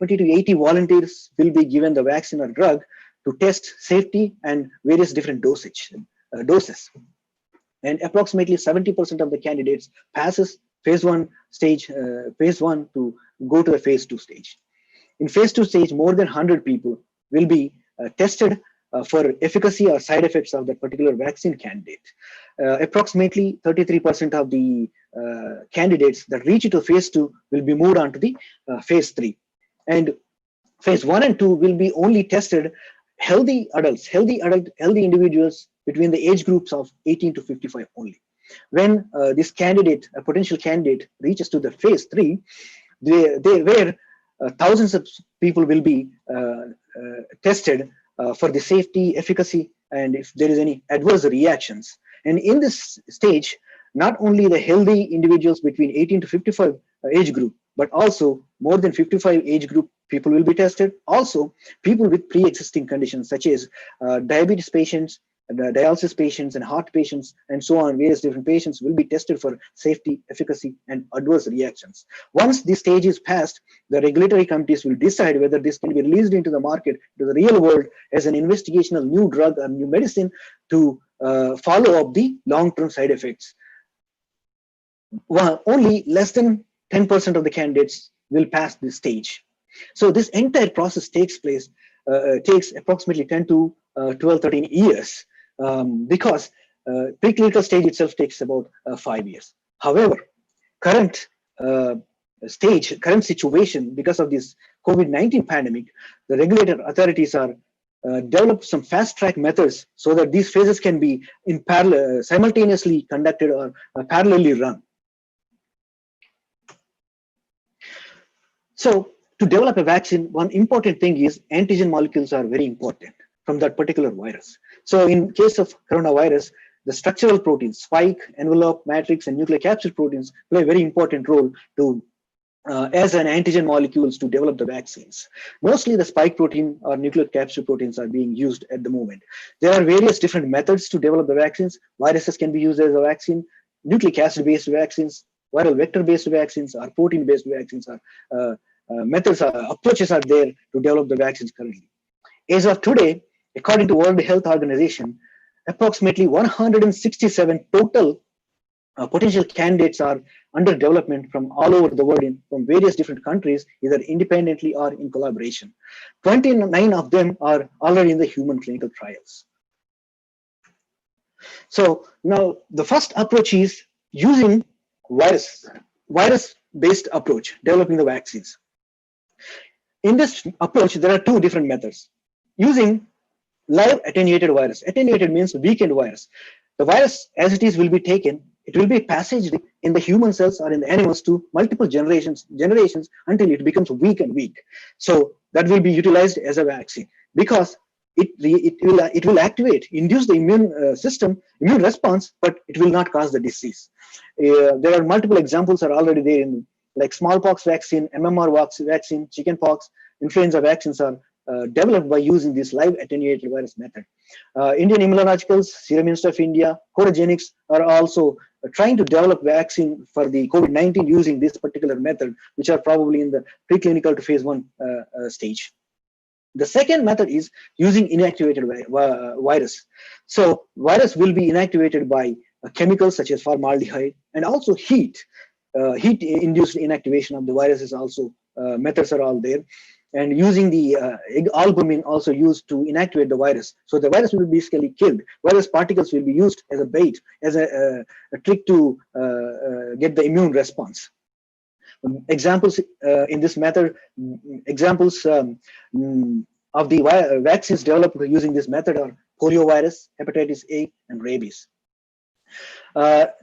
Speaker 10: 80 volunteers will be given the vaccine or drug to test safety and various different doses. And approximately 70% of the candidates passes phase 1 stage, phase 1 to go to the phase 2 stage. In phase 2 stage, more than 100 people will be tested for efficacy or side effects of that particular vaccine candidate. Approximately 33% of the candidates that reach to phase 2 will be moved on to the phase 3. And phase 1 and 2 will be only tested healthy adults, healthy individuals between the age groups of 18 to 55 only. When this candidate, a potential candidate, reaches to the phase 3, where thousands of people will be tested for the safety, efficacy, and if there is any adverse reactions. And in this stage, not only the healthy individuals between 18 to 55 age group, but also more than 55 age group people will be tested. Also, people with pre-existing conditions such as diabetes patients, dialysis patients, and heart patients, and so on, various different patients will be tested for safety, efficacy, and adverse reactions. Once this stage is passed, the regulatory committees will decide whether this can be released into the market, to the real world, as an investigational new drug or new medicine to follow up the long-term side effects. Well, only less than 10% of the candidates will pass this stage. So this entire process takes approximately 10 to 12, 13 years because preclinical stage itself takes about 5 years. However, current situation, because of this COVID-19 pandemic, the regulator authorities are developed some fast-track methods so that these phases can be in parallel, simultaneously conducted or parallelly run. So to develop a vaccine, one important thing is antigen molecules are very important from that particular virus. So in case of coronavirus, the structural proteins, spike, envelope, matrix, and nucleocapsid proteins play a very important role to as an antigen molecules to develop the vaccines. Mostly the spike protein or nucleocapsid proteins are being used at the moment. There are various different methods to develop the vaccines. Viruses can be used as a vaccine, nucleic acid-based vaccines, viral vector-based vaccines, or protein-based vaccines are approaches are there to develop the vaccines currently. As of today, according to World Health Organization, approximately 167 total potential candidates are under development from all over the world from various different countries, either independently or in collaboration. 29 of them are already in the human clinical trials. So now the first approach is using virus-based approach, developing the vaccines. In this approach, there are 2 different methods. Using live attenuated virus. Attenuated means weakened virus. The virus as it is will be taken, it will be passaged in the human cells or in the animals to multiple generations until it becomes weak and weak. So that will be utilized as a vaccine because it will activate, induce the immune response, but it will not cause the disease. There are multiple examples are already there in like smallpox vaccine, MMR vaccine, chickenpox, influenza vaccines are developed by using this live attenuated virus method. Indian Immunologicals, Serum Institute of India, Codagenics are also trying to develop vaccine for the COVID-19 using this particular method, which are probably in the preclinical to phase 1 stage. The second method is using inactivated virus. So virus will be inactivated by chemicals such as formaldehyde and also heat. Heat-induced inactivation of the virus is also methods are all there. And using the albumin also used to inactivate the virus. So the virus will be basically killed. Virus particles will be used as a bait, as a trick to get the immune response. Examples in this method, examples of the vaccines developed using this method are poliovirus, hepatitis A, and rabies.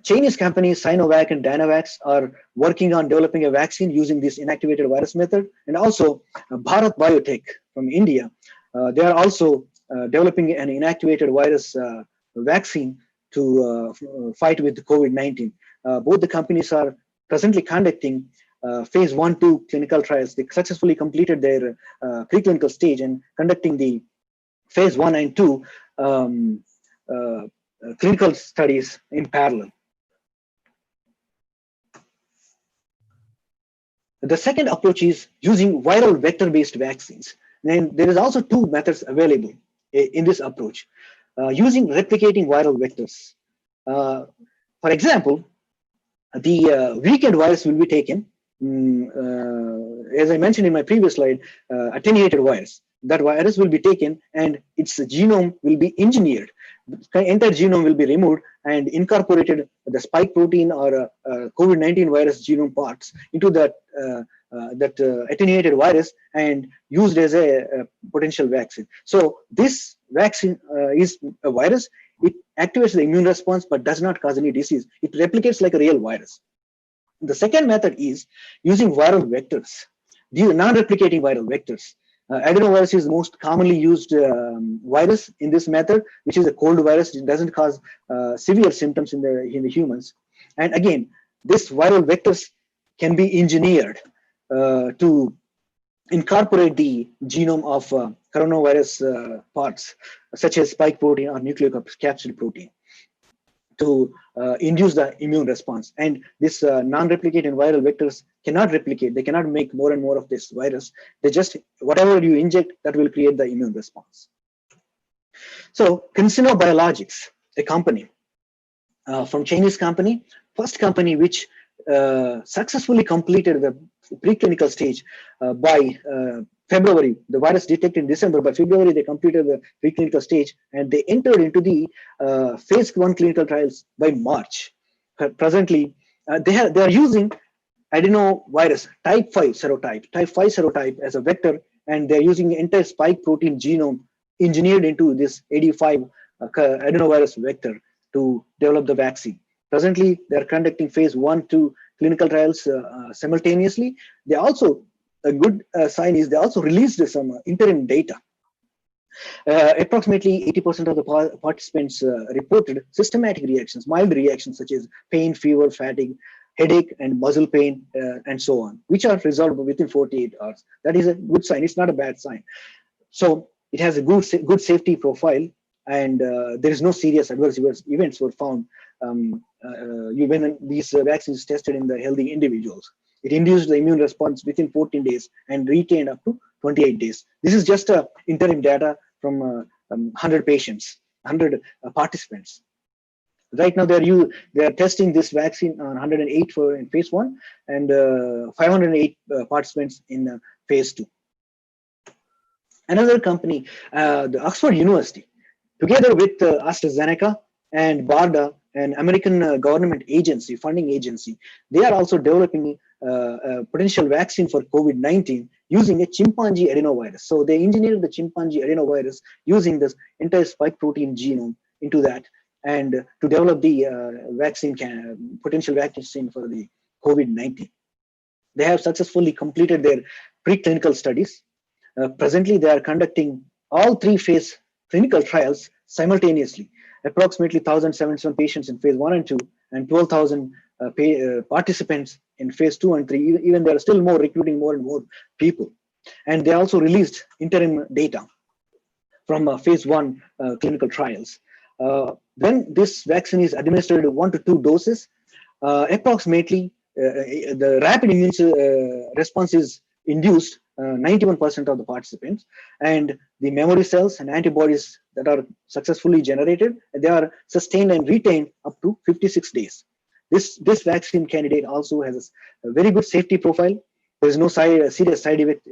Speaker 10: Chinese companies Sinovac and Dynavax are working on developing a vaccine using this inactivated virus method, and also Bharat Biotech from India. They are also developing an inactivated virus vaccine to fight with COVID-19. Both the companies are presently conducting phase 1-2 clinical trials. They successfully completed their preclinical stage and conducting the phase 1 and 2 clinical studies in parallel. The second approach is using viral vector-based vaccines. And there is also two methods available in this approach. Using replicating viral vectors. For example, the weakened virus will be taken, as I mentioned in my previous slide, attenuated virus. That virus will be taken and its genome will be engineered. The entire genome will be removed and incorporated the spike protein or COVID-19 virus genome parts into that attenuated virus and used as a potential vaccine. So this vaccine is a virus. It activates the immune response but does not cause any disease. It replicates like a real virus. The second method is using viral vectors, the non-replicating viral vectors. Adenovirus is the most commonly used virus in this method, which is a cold virus. It doesn't cause severe symptoms in the humans. And again, this viral vectors can be engineered to incorporate the genome of coronavirus parts, such as spike protein or nucleocapsid protein, to induce the immune response. And this non-replicating viral vectors cannot replicate. They cannot make more and more of this virus. They just, whatever you inject, that will create the immune response. So Cansino Biologics, a company from Chinese company, first company which successfully completed the preclinical stage by February. The virus detected in December. By February, they completed the preclinical stage and they entered into the phase 1 clinical trials by March. Presently, they are using adenovirus type 5 serotype as a vector, and they're using the entire spike protein genome engineered into this 85 adenovirus vector to develop the vaccine. Presently, they're conducting phase 1-2 clinical trials simultaneously. They also, a good sign is they also released some interim data. Approximately 80% of the participants reported systematic reactions, mild reactions such as pain, fever, fatigue, headache, and muscle pain, and so on, which are resolved within 48 hours. That is a good sign. It's not a bad sign. So it has a good safety profile, and there is no serious adverse events were found when these vaccines tested in the healthy individuals. It induced the immune response within 14 days and retained up to 28 days. This is just interim data from 100 patients, 100 participants. Right now, they are testing this vaccine on 108 in phase 1 and 508 participants in phase 2. Another company, the Oxford University, together with AstraZeneca and BARDA, an American government agency, funding agency, they are also developing a potential vaccine for COVID-19 using a chimpanzee adenovirus. So they engineered the chimpanzee adenovirus using this entire spike protein genome into that, and to develop the potential vaccine for the COVID-19. They have successfully completed their preclinical studies. Presently, they are conducting all 3 phase clinical trials simultaneously. Approximately 1,077 patients in phase 1 and 2, and 12,000 participants in phase 2 and 3. Even there are still more, recruiting more and more people. And they also released interim data from phase 1 clinical trials. When this vaccine is administered 1 to 2 doses, approximately the rapid immune response is induced 91% of the participants, and the memory cells and antibodies that are successfully generated, they are sustained and retained up to 56 days. This vaccine candidate also has a very good safety profile. There is no serious side effect,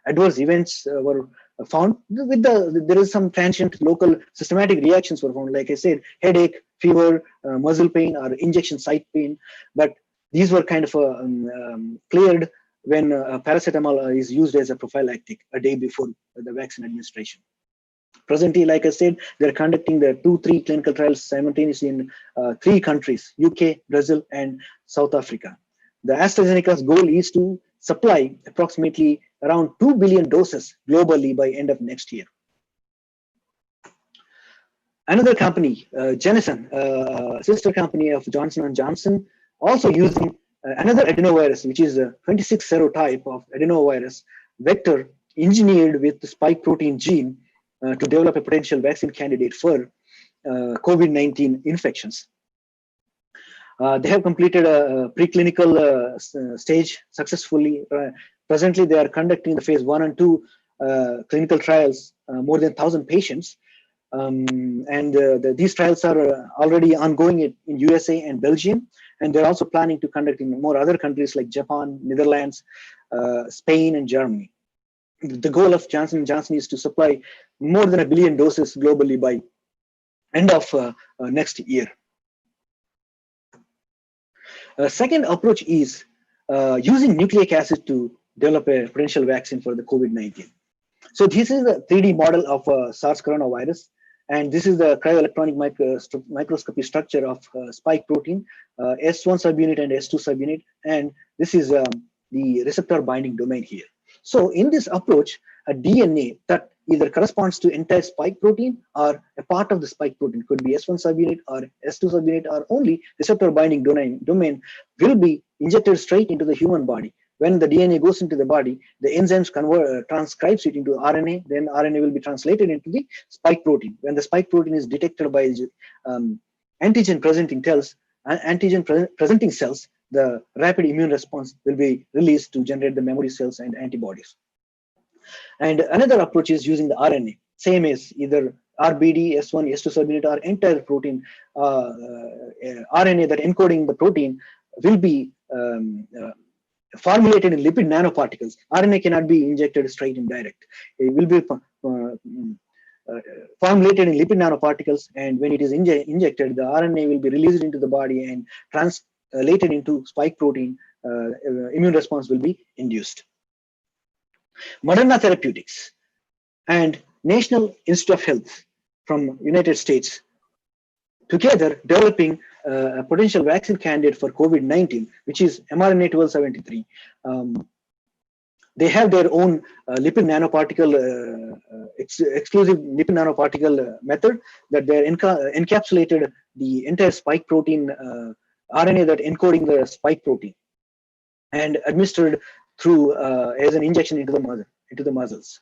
Speaker 10: adverse events were found. There is some transient local systematic reactions were found, like I said, headache, fever, muscle pain, or injection site pain, but these were kind of cleared when paracetamol is used as a prophylactic a day before the vaccine administration. Presently, like I said, they're conducting the 2-3 clinical trials simultaneously in 3 countries, UK, Brazil, and South Africa. The AstraZeneca's goal is to supply approximately around 2 billion doses globally by end of next year. Another company, Janssen, sister company of Johnson & Johnson, also using another adenovirus, which is a 26 serotype of adenovirus vector engineered with the spike protein gene to develop a potential vaccine candidate for COVID-19 infections. They have completed a preclinical stage successfully. Presently, they are conducting the phase 1 and 2 clinical trials, more than 1,000 patients. These trials are already ongoing in USA and Belgium, and they're also planning to conduct in more other countries like Japan, Netherlands, Spain, and Germany. The goal of Johnson & Johnson is to supply more than 1 billion doses globally by end of next year. Second approach is using nucleic acid to develop a potential vaccine for the COVID-19. So this is a 3D model of SARS coronavirus, and this is the cryo-electronic microscopy structure of spike protein, S1 subunit and S2 subunit, and this is the receptor binding domain here. So in this approach, a DNA that either corresponds to entire spike protein or a part of the spike protein, could be S1 subunit or S2 subunit or only receptor binding domain, will be injected straight into the human body. When the DNA goes into the body, the enzymes transcribes it into RNA, then RNA will be translated into the spike protein. When the spike protein is detected by antigen presenting cells, the rapid immune response will be released to generate the memory cells and antibodies. And another approach is using the RNA, same as either RBD, S1, S2 subunit, or entire protein. RNA that encoding the protein will be formulated in lipid nanoparticles. RNA cannot be injected straight and direct. It will be formulated in lipid nanoparticles, and when it is injected, the RNA will be released into the body and translated into spike protein. Immune response will be induced. Moderna Therapeutics and National Institute of Health from United States together developing a potential vaccine candidate for COVID-19, which is mRNA 1273. They have their own lipid nanoparticle, exclusive lipid nanoparticle method that they encapsulated the entire spike protein RNA that encoding the spike protein and administered through as an injection into the muscles.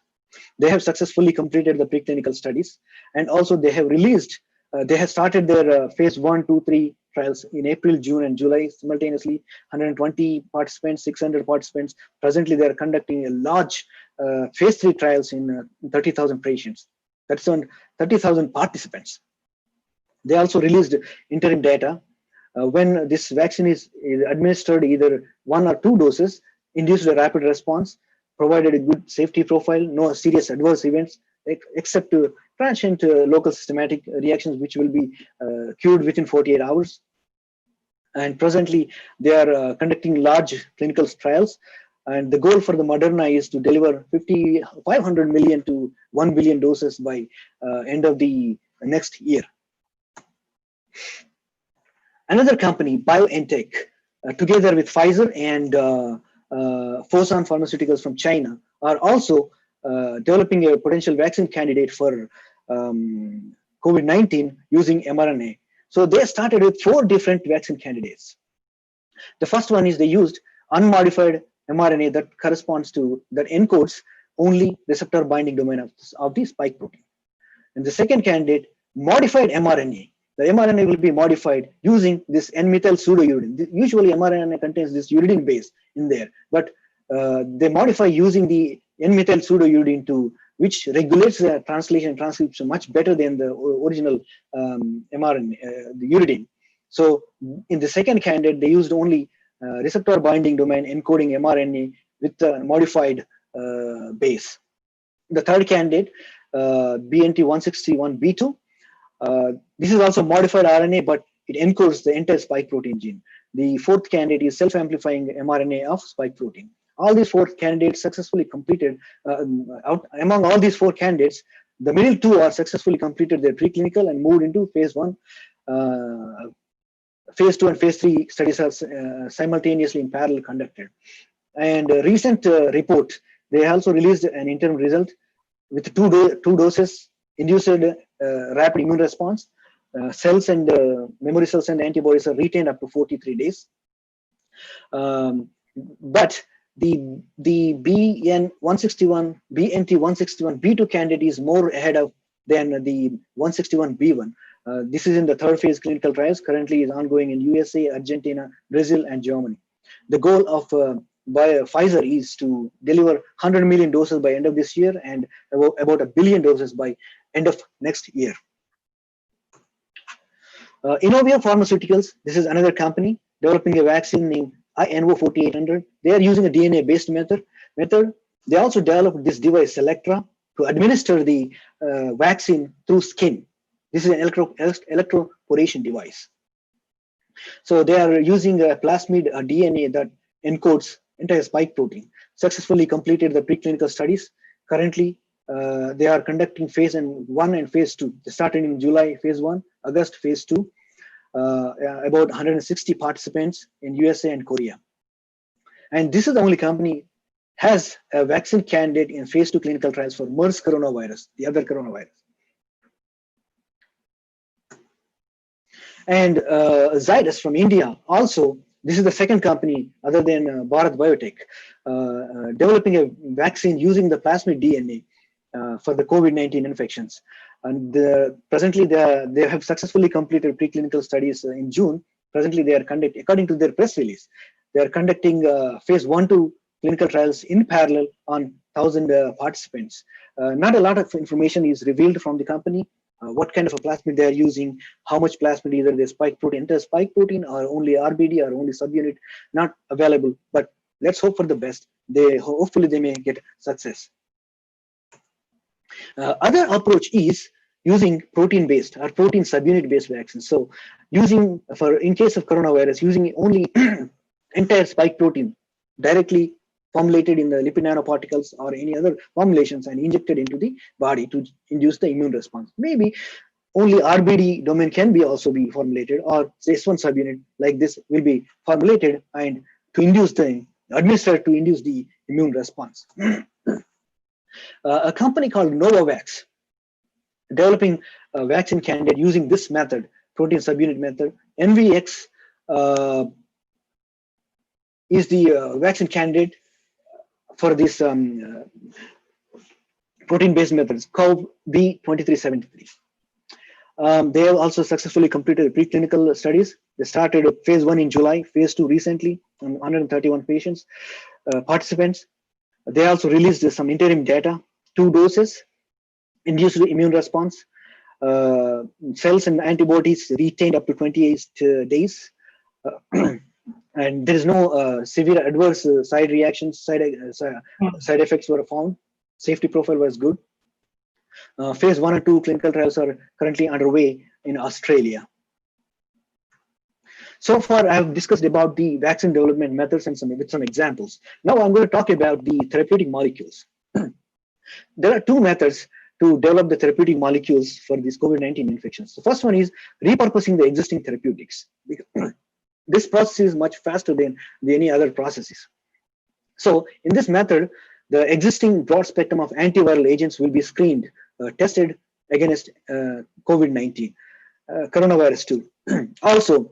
Speaker 10: They have successfully completed the preclinical studies, and also they have released. They have started their phase 1, 2, 3 trials in April, June, and July simultaneously. 120 participants, 600 participants. Presently, they are conducting a large phase 3 trials in 30,000 patients. That's on 30,000 participants. They also released interim data. When this vaccine is administered, either 1 or 2 doses, induced a rapid response, provided a good safety profile, no serious adverse events, except transient local systematic reactions, which will be cured within 48 hours. And presently, they are conducting large clinical trials. And the goal for the Moderna is to deliver 500 million to 1 billion doses by end of the next year. Another company, BioNTech, together with Pfizer and Fosun Pharmaceuticals from China, are also developing a potential vaccine candidate for COVID-19 using mRNA. So they started with 4 different vaccine candidates. The first one is they used unmodified mRNA that encodes only receptor binding domain of the spike protein. And the second candidate, modified mRNA. The mRNA will be modified using this N-methyl pseudouridine. Usually mRNA contains this uridine base in there, but they modify using the N-methyl pseudouridine which regulates the translation and transcription much better than the original mRNA, the uridine. So in the second candidate, they used only receptor binding domain encoding mRNA with a modified base. The third candidate, BNT161B2, this is also modified RNA, but it encodes the entire spike protein gene. The fourth candidate is self-amplifying mRNA of spike protein. All these 4 candidates successfully completed. Among all these 4 candidates, The middle two are successfully completed their preclinical and moved into phase 1. Phase 2 and phase 3 studies are simultaneously in parallel conducted. And a recent report, they also released an interim result with two doses, induced rapid immune response. Cells and memory cells and antibodies are retained up to 43 days. But the BNT161B2 candidate is more ahead of than the 161B1. This is in the third phase clinical trials, currently is ongoing in USA, Argentina, Brazil, and Germany. The goal of Pfizer is to deliver 100 million doses by end of this year and about 1 billion doses by end of next year. Innovia Pharmaceuticals, this is another company developing a vaccine named INO4800. They are using a DNA-based method. They also developed this device, Electra, to administer the vaccine through skin. This is an electroporation device. So they are using a plasmid DNA that encodes entire spike protein. Successfully completed the preclinical studies. Currently, they are conducting phase 1 and phase 2. They started in July, phase 1, August, phase 2. About 160 participants in USA and Korea. And this is the only company has a vaccine candidate in phase 2 clinical trials for MERS coronavirus, the other coronavirus. And Zydus from India also, this is the second company other than Bharat Biotech, developing a vaccine using the plasmid DNA for the COVID-19 infections. And presently they have successfully completed preclinical studies in June. Presently they are conducting, according to their press release, they are conducting phase 1-2 clinical trials in parallel on 1,000 participants. Not a lot of information is revealed from the company. What kind of a plasmid they are using, how much plasmid, either the spike protein, entire spike protein, or only RBD, or only subunit, not available. But let's hope for the best. Hopefully they may get success. Other approach is using protein-based or protein subunit-based vaccines. So using, in case of coronavirus, using only entire spike protein directly formulated in the lipid nanoparticles or any other formulations and injected into the body to induce the immune response. Maybe only RBD domain can be also be formulated, or S1 subunit like this will be formulated and to induce the administered to induce the immune response. A company called Novavax developing a vaccine candidate using this method, protein subunit method. NVX is the vaccine candidate for this protein-based methods, COV-B2373. They have also successfully completed preclinical studies. They started phase 1 in July, phase 2 recently on 131 patients, participants. They also released some interim data, 2 doses, induced immune response, cells and antibodies retained up to 28 days. And there is no severe adverse side reactions, side effects were found. Safety profile was good. Phase 1 and 2 clinical trials are currently underway in Australia. So far, I have discussed about the vaccine development methods and with some examples. Now I'm going to talk about the therapeutic molecules. There are 2 methods to develop the therapeutic molecules for these COVID-19 infections. The first one is repurposing the existing therapeutics. This process is much faster than any other processes. So in this method, the existing broad spectrum of antiviral agents will be screened, tested against COVID-19, coronavirus 2. Also,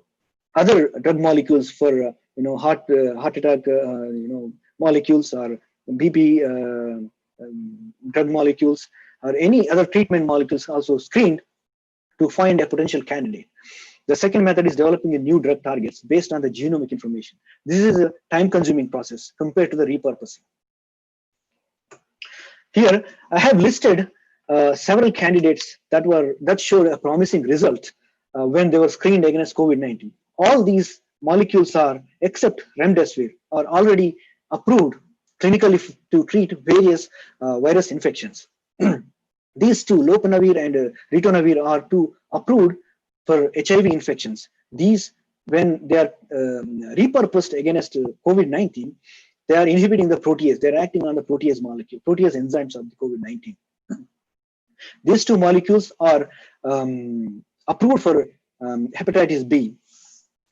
Speaker 10: other drug molecules for heart attack molecules, or BP drug molecules, or any other treatment molecules also screened to find a potential candidate. The second method is developing a new drug targets based on the genomic information. This is a time-consuming process compared to the repurposing. Here, I have listed several candidates that showed a promising result when they were screened against COVID-19. All these molecules are, except remdesivir, are already approved clinically to treat various virus infections. These 2, lopinavir and ritonavir, are 2 approved for HIV infections. These, when they are repurposed against COVID-19, they are inhibiting the protease. They are acting on the protease molecule, protease enzymes of the COVID-19. These two molecules are approved for hepatitis B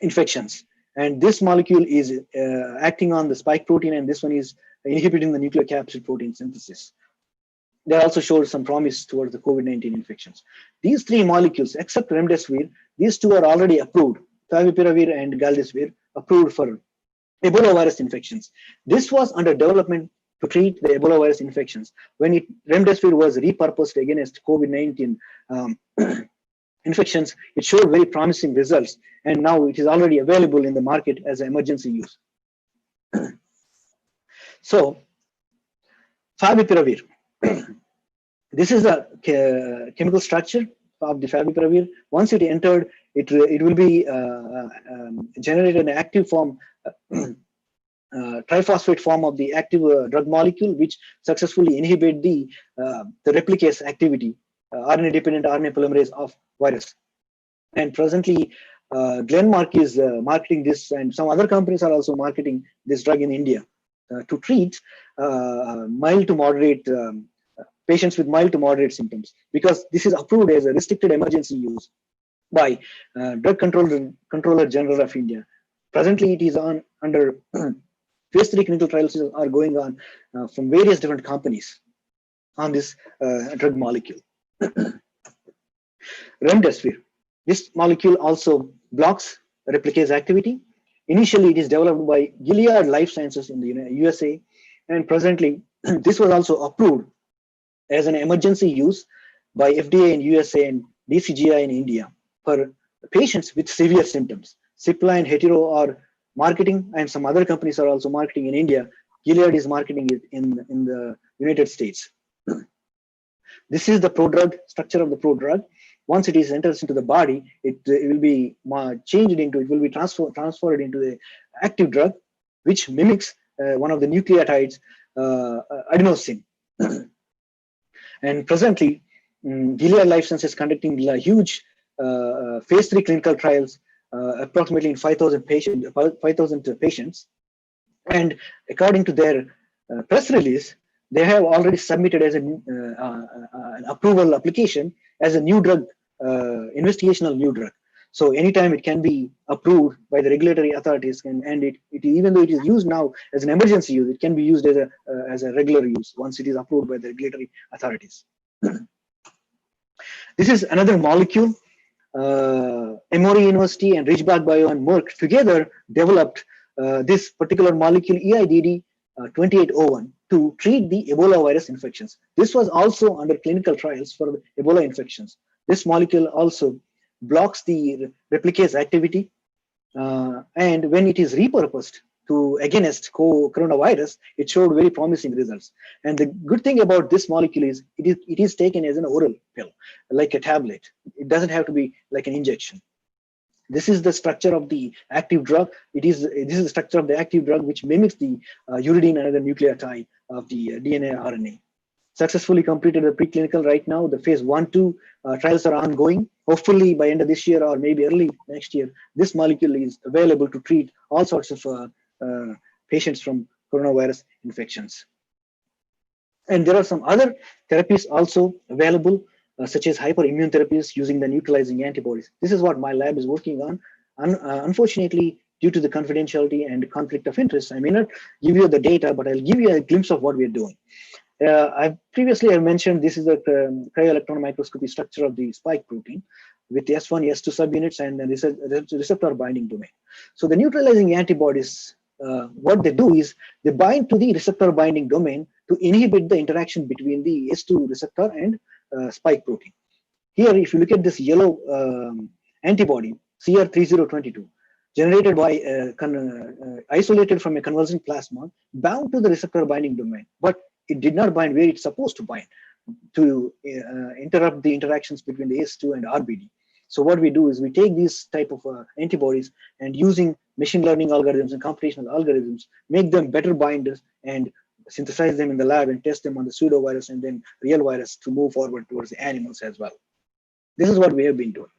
Speaker 10: infections. And this molecule is acting on the spike protein, and this one is inhibiting the nucleocapsid protein synthesis. They also showed some promise towards the COVID-19 infections. These three molecules, except remdesivir, these two are already approved, favipiravir and galidesivir, approved for Ebola virus infections. This was under development to treat the Ebola virus infections. When remdesivir was repurposed against COVID-19 infections, it showed very promising results, and now it is already available in the market as an emergency use. So, favipiravir. This is a chemical structure of the favipiravir. Once it entered, it will be generated an active form, triphosphate form of the active drug molecule, which successfully inhibit the replicase activity, RNA-dependent RNA polymerase of virus. And presently, Glenmark is marketing this, and some other companies are also marketing this drug in India to treat mild to moderate patients with mild to moderate symptoms, because this is approved as a restricted emergency use by Drug Controller General of India. Presently, it is under phase 3 clinical trials are going on from various different companies on this drug molecule. Remdesivir. This molecule also blocks replicase activity. Initially, it is developed by Gilead Life Sciences in the USA, and presently, this was also approved as an emergency use by FDA in USA and DCGI in India for patients with severe symptoms. Cipla and Hetero are marketing, and some other companies are also marketing in India. Gilead is marketing it in the United States. This is the prodrug, structure of the prodrug. Once it is enters into the body, it will be changed into, it will be transferred into the active drug, which mimics one of the nucleotides, adenosine. And presently, Gilead Life Sciences is conducting huge phase 3 clinical trials, approximately in 5,000 patients. And according to their press release, they have already submitted as an approval application as a new drug, investigational new drug. So anytime it can be approved by the regulatory authorities, and it even though it is used now as an emergency use, it can be used as a regular use once it is approved by the regulatory authorities. This is another molecule. Emory University and Ridgeback Bio and Merck together developed this particular molecule EIDD 2801 to treat the Ebola virus infections. This was also under clinical trials for the Ebola infections. This molecule also blocks the replicase activity, and when it is repurposed to against coronavirus, it showed very promising results. And the good thing about this molecule is it is taken as an oral pill, like a tablet. It doesn't have to be like an injection. This is the structure of the active drug. This is the structure of the active drug, which mimics the uridine and other nucleotide of the DNA RNA. Successfully completed the preclinical right now. The phase 1-2 trials are ongoing. Hopefully by end of this year or maybe early next year, this molecule is available to treat all sorts of patients from coronavirus infections. And there are some other therapies also available, such as hyperimmune therapies using the neutralizing antibodies. This is what my lab is working on. Unfortunately, due to the confidentiality and conflict of interest, I may not give you the data, but I'll give you a glimpse of what we're doing. I previously mentioned this is the cryo-electron microscopy structure of the spike protein with S1, S2 subunits and the receptor binding domain. So the neutralizing antibodies, what they do is they bind to the receptor binding domain to inhibit the interaction between the S2 receptor and spike protein. Here, if you look at this yellow antibody, CR3022, generated by isolated from a convergent plasma, bound to the receptor binding domain, but it did not bind where it's supposed to bind to interrupt the interactions between the S2 and RBD. So what we do is we take these type of antibodies and using machine learning algorithms and computational algorithms, make them better binders and synthesize them in the lab and test them on the pseudovirus and then real virus to move forward towards the animals as well. This is what we have been doing.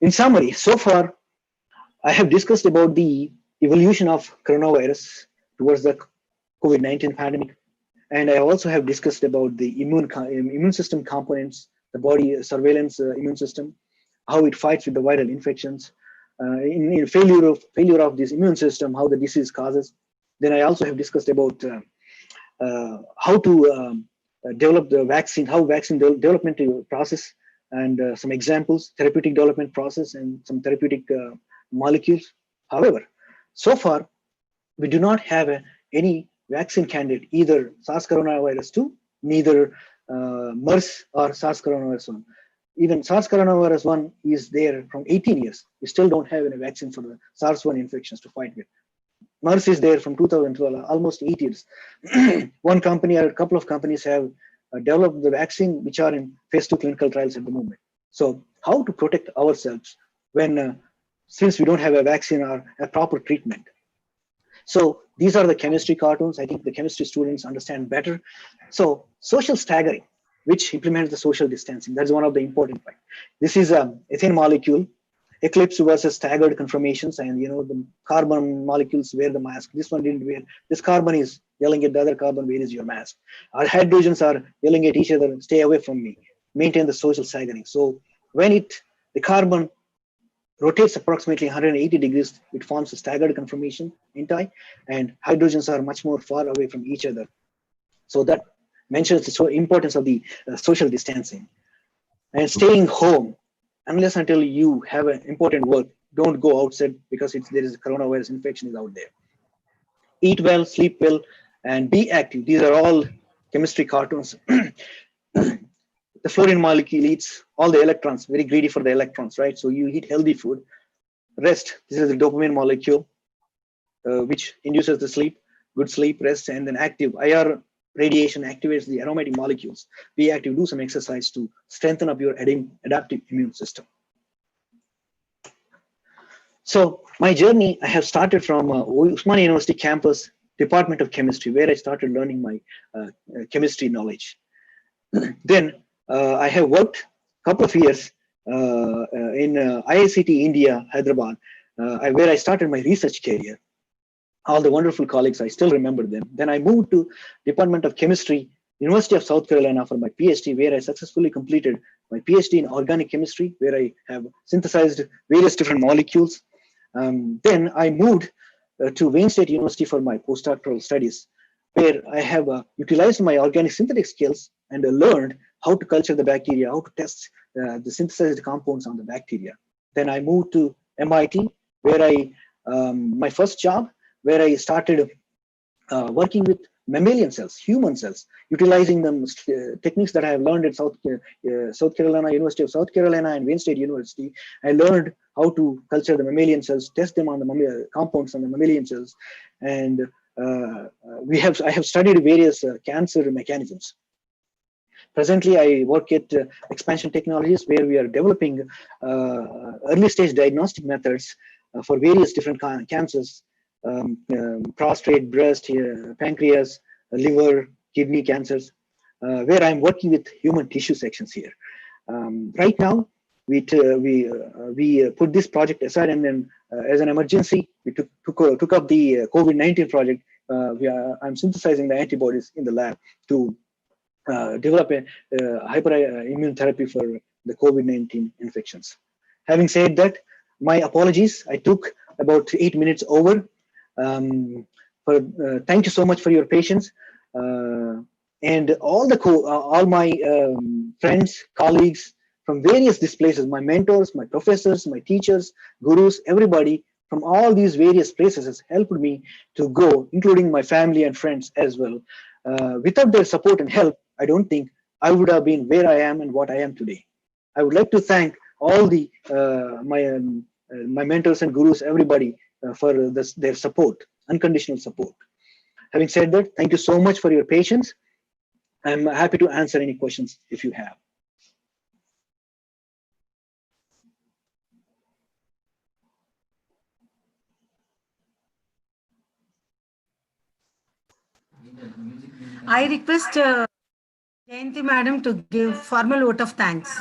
Speaker 10: In summary, so far, I have discussed about the evolution of coronavirus towards the COVID-19 pandemic, And I also have discussed about the immune system components, the body surveillance immune system, how it fights with the viral infections, in failure of this immune system, how the disease causes. Then I also have discussed about how to develop the vaccine, how vaccine development process, and some examples, therapeutic development process, and some therapeutic molecules. However, so far we do not have any vaccine candidate, either SARS coronavirus 2, neither MERS or SARS coronavirus 1. Even SARS coronavirus 1 is there from 18 years. We still don't have any vaccine for the SARS 1 infections to fight with. MERS is there from 2012, almost 8 years. One company or a couple of companies have developed the vaccine, which are in phase 2 clinical trials at the moment. So how to protect ourselves when, since we don't have a vaccine or a proper treatment? So these are the chemistry cartoons. I think the chemistry students understand better. So social staggering, which implements the social distancing. That's one of the important points. This is a ethane molecule, eclipse versus staggered conformations, and the carbon molecules wear the mask. This one didn't wear. This carbon is yelling at the other carbon, where is your mask? Our hydrogens are yelling at each other, stay away from me. Maintain the social staggering. So when the carbon rotates approximately 180 degrees, it forms a staggered conformation intai, and hydrogens are much more far away from each other. So that mentions the importance of the social distancing. And staying home, unless until you have an important work, don't go outside because there is a coronavirus infection is out there. Eat well, sleep well, and be active. These are all chemistry cartoons. The fluorine molecule eats all the electrons, very greedy for the electrons, right? So you eat healthy food. Rest, this is the dopamine molecule, which induces the sleep, good sleep, rest, and then active. IR radiation activates the aromatic molecules. Be active, do some exercise to strengthen up your adaptive immune system. So my journey, I have started from Usmania University campus, Department of Chemistry, where I started learning my chemistry knowledge. Then I have worked a couple of years in IICT India, Hyderabad, where I started my research career. All the wonderful colleagues, I still remember them. Then I moved to Department of Chemistry, University of South Carolina for my PhD, where I successfully completed my PhD in organic chemistry, where I have synthesized various different molecules. Then I moved to Wayne State University for my postdoctoral studies, where I have utilized my organic synthetic skills and learned how to culture the bacteria, how to test the synthesized compounds on the bacteria. Then I moved to MIT, where my first job, where I started working with mammalian cells, human cells, utilizing them techniques that I have learned at South Carolina, University of South Carolina, and Wayne State University. I learned how to culture the mammalian cells, test them on the compounds on the mammalian cells, and I have studied various cancer mechanisms. Presently, I work at Expansion Technologies, where we are developing early stage diagnostic methods for various different cancers, prostate, breast, pancreas, liver, kidney cancers, where I'm working with human tissue sections here. Right now, we put this project aside, and then as an emergency, we took up the COVID-19 project. I'm synthesizing the antibodies in the lab to develop a hyperimmune therapy for the COVID-19 infections. Having said that, my apologies. I took about 8 minutes over. Thank you so much for your patience. And all my friends, colleagues from various places, my mentors, my professors, my teachers, gurus, everybody from all these various places has helped me to grow, including my family and friends as well. Without their support and help, I don't think I would have been where I am and what I am today. I would like to thank all the my mentors and gurus, everybody, for their support, unconditional support. Having said that, thank you so much for your patience. I'm happy to answer any questions if you have.
Speaker 3: I request Jayanti Madam to give formal vote of thanks.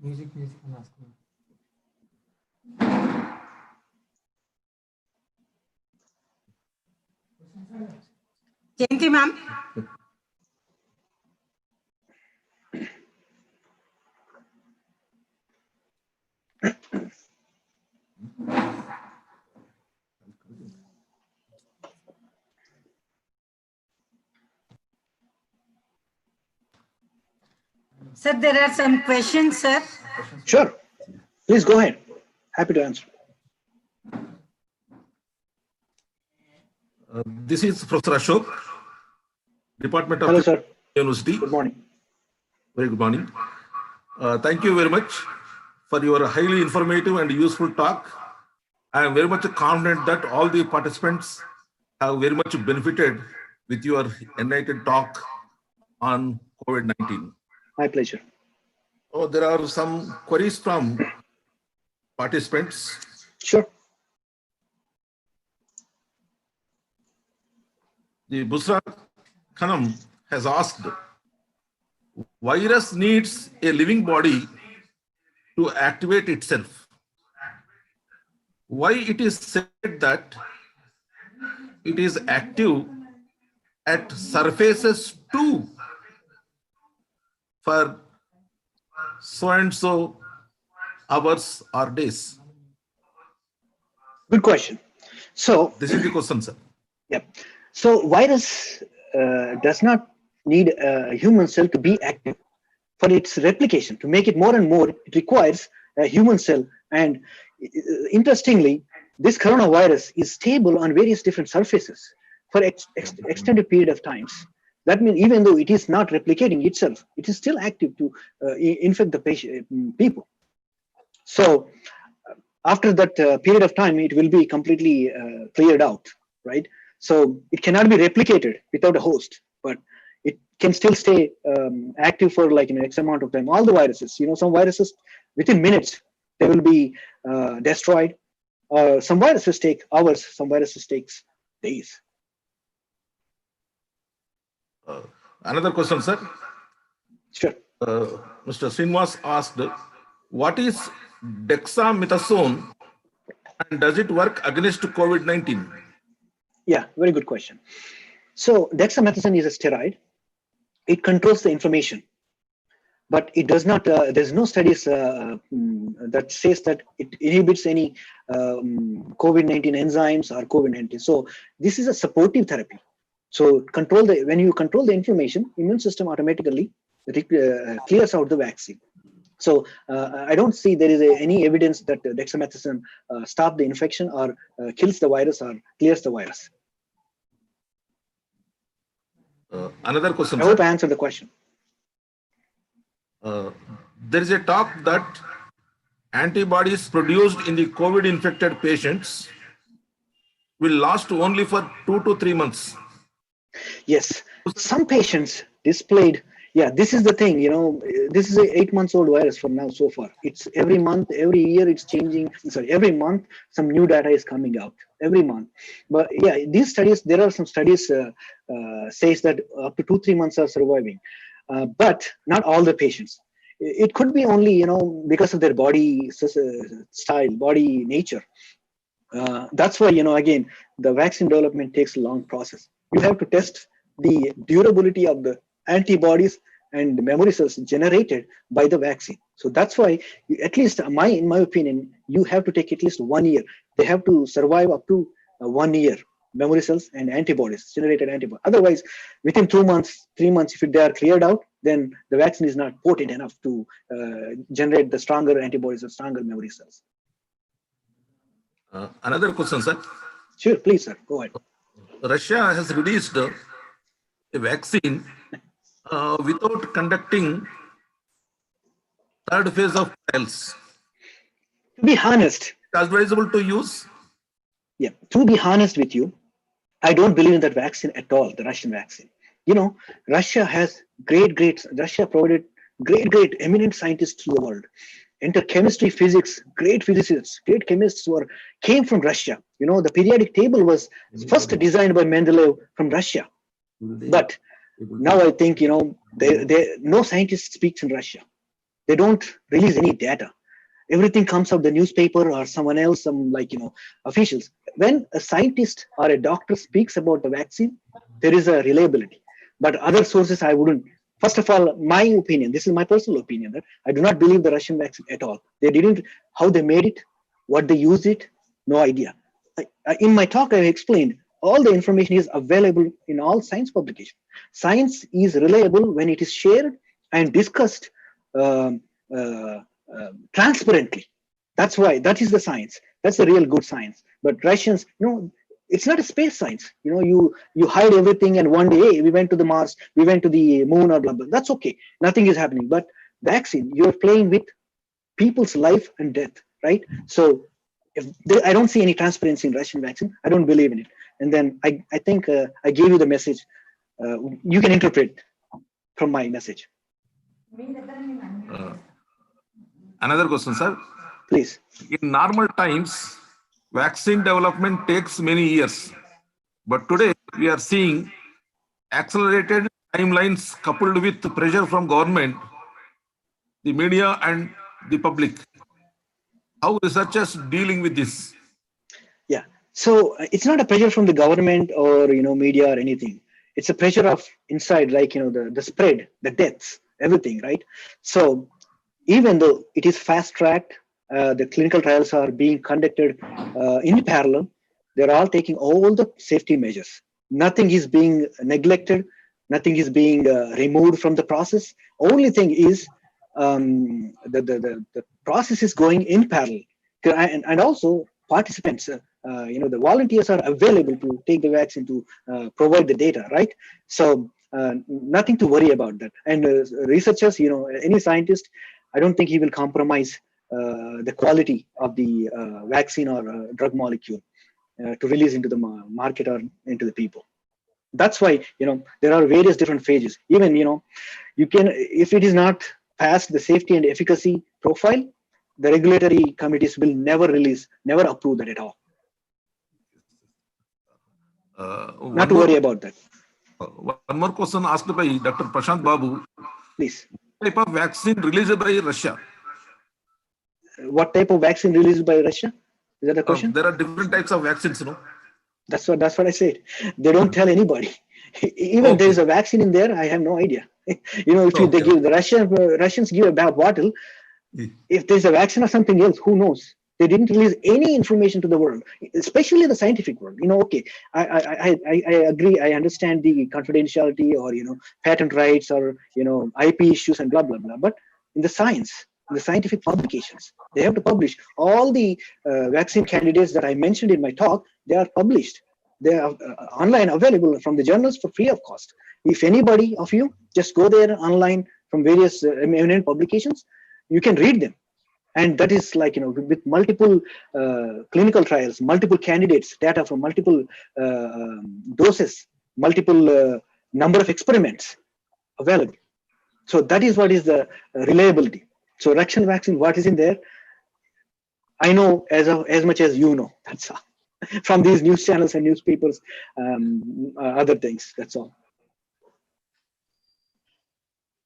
Speaker 1: Music and ask.
Speaker 3: Jayanti ma'am. Sir, there are some questions, sir.
Speaker 10: Sure. Please go ahead. Happy to answer.
Speaker 4: This is Professor Ashok, Department of
Speaker 10: Hello, sir.
Speaker 4: University.
Speaker 10: Good morning.
Speaker 4: Very good morning. Thank you very much for your highly informative and useful talk. I am very much confident that all the participants have very much benefited with your enlightened talk on COVID-19.
Speaker 10: My pleasure.
Speaker 4: Oh, there are some queries from participants.
Speaker 10: Sure.
Speaker 4: The Busra Khanam has asked, virus needs a living body to activate itself. Why it is said that it is active at surfaces too for so and so hours or days?
Speaker 10: Good question. So
Speaker 4: this is the question, sir.
Speaker 10: Yeah. So virus does not need a human cell to be active for its replication. To make it more and more, it requires a human cell. And interestingly, this coronavirus is stable on various different surfaces for extended period of times. That means even though it is not replicating itself, it is still active to infect the people. So after that period of time, it will be completely cleared out, right? So it cannot be replicated without a host, but it can still stay active for like X amount of time. All the viruses, some viruses within minutes, they will be destroyed. Some viruses take hours, some viruses takes days.
Speaker 4: Another question, sir.
Speaker 10: Sure.
Speaker 4: Mr. Srinivas asked, what is dexamethasone and does it work against COVID-19?
Speaker 10: Yeah, very good question. So dexamethasone is a steroid. It controls the inflammation, but it does not, there's no studies that says that it inhibits any COVID-19 enzymes or COVID-19. So this is a supportive therapy. So when you control the inflammation, immune system automatically clears out the vaccine. So I don't see there is any evidence that dexamethasone stops the infection or kills the virus or clears the virus.
Speaker 4: Another question.
Speaker 10: I hope I answered the question.
Speaker 4: There is a talk that antibodies produced in the COVID-infected patients will last only for 2 to 3 months.
Speaker 10: Yes, some patients displayed. Yeah, this is the thing, this is a 8 months old virus from now so far. It's every month, every year it's changing. Sorry, every month some new data is coming out every month. But yeah, these studies, there are some studies says that up to 2-3 months are surviving, but not all the patients. It could be only, because of their body style, body nature. That's why, again, the vaccine development takes a long process. You have to test the durability of the antibodies and memory cells generated by the vaccine. So that's why, at least in my opinion, you have to take at least 1 year. They have to survive up to 1 year, memory cells and antibodies, generated antibodies. Otherwise, within 2 months, 3 months, if they are cleared out, then the vaccine is not potent enough to generate the stronger antibodies or stronger memory cells.
Speaker 4: Another question, sir.
Speaker 10: Sure, please, sir. Go ahead.
Speaker 4: Russia has released a vaccine without conducting third phase of trials.
Speaker 10: To be honest,
Speaker 4: advisable to use?
Speaker 10: Yeah, to be honest with you, I don't believe in that vaccine at all, the Russian vaccine. Russia has Russia provided great eminent scientists to the world. Enter chemistry, physics, great physicists, great chemists came from Russia. The periodic table was first designed by Mendeleev from Russia. But now I think, no scientist speaks in Russia. They don't release any data. everything comes out the newspaper or someone else, some officials. When a scientist or a doctor speaks about the vaccine, there is a reliability. But other sources, I wouldn't. First of all, my opinion, this is my personal opinion, that I do not believe the Russian vaccine at all. They didn't, how they made it, what they used it, no idea. In my talk, I explained all the information is available in all science publications. Science is reliable when it is shared and discussed transparently. That's why, that is the science. That's the real good science. But Russians, it's not a space science. You hide everything, and one day, hey, we went to the Mars, we went to the moon, or blah blah. That's okay. Nothing is happening. But vaccine, you're playing with people's life and death, right? So I don't see any transparency in Russian vaccine. I don't believe in it. And then I think I gave you the message. You can interpret from my message.
Speaker 4: Another question, sir.
Speaker 10: Please.
Speaker 4: In normal times, vaccine development takes many years. But today we are seeing accelerated timelines coupled with pressure from government, the media and the public. How researchers dealing with this?
Speaker 10: Yeah. So it's not a pressure from the government or media or anything. It's a pressure of inside, like the spread, the deaths, everything, right? So even though it is fast tracked, the clinical trials are being conducted in parallel. They're all taking all the safety measures. Nothing is being neglected. Nothing is being removed from the process. Only thing is the process is going in parallel, and also participants, the volunteers are available to take the vaccine to provide the data, right? So nothing to worry about that. And researchers, any scientist, I don't think he will compromise the quality of the vaccine or drug molecule to release into the market or into the people. That's why, there are various different phases. Even, you can, if it is not past the safety and efficacy profile, the regulatory committees will never approve that at all. Not to worry about that.
Speaker 4: One more question asked by Dr. Prashant Babu.
Speaker 10: Please.
Speaker 4: What type of vaccine released by Russia?
Speaker 10: What type of vaccine released by Russia? Is that the question?
Speaker 4: There are different types of vaccines,
Speaker 10: That's what I said. They don't tell anybody. Even there is a vaccine in there, I have no idea. If they give the Russians give a bottle, if there's a vaccine or something else, who knows? They didn't release any information to the world, especially the scientific world. Okay, I agree. I understand the confidentiality or patent rights or IP issues and blah blah blah. But in the scientific publications, they have to publish all the vaccine candidates that I mentioned in my talk. They are published. They are online, available from the journals for free of cost. If anybody of you just go there online from various eminent publications, you can read them. And that is like, with multiple clinical trials, multiple candidates, data from multiple doses, multiple number of experiments available. So that is what is the reliability. So Russian vaccine, what is in there? I know as much as you know. That's all. From these news channels and newspapers, other things. That's all.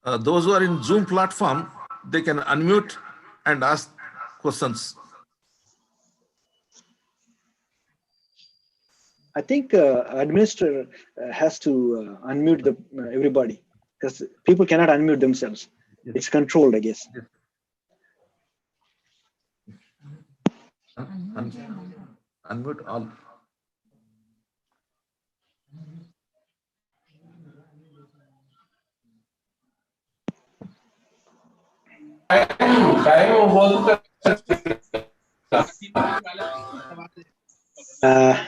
Speaker 4: Those who are in Zoom platform, they can unmute and ask questions.
Speaker 10: I think administrator has to unmute everybody, because people cannot unmute themselves. Yes. It's controlled, I guess. Yes.
Speaker 4: Unmute all.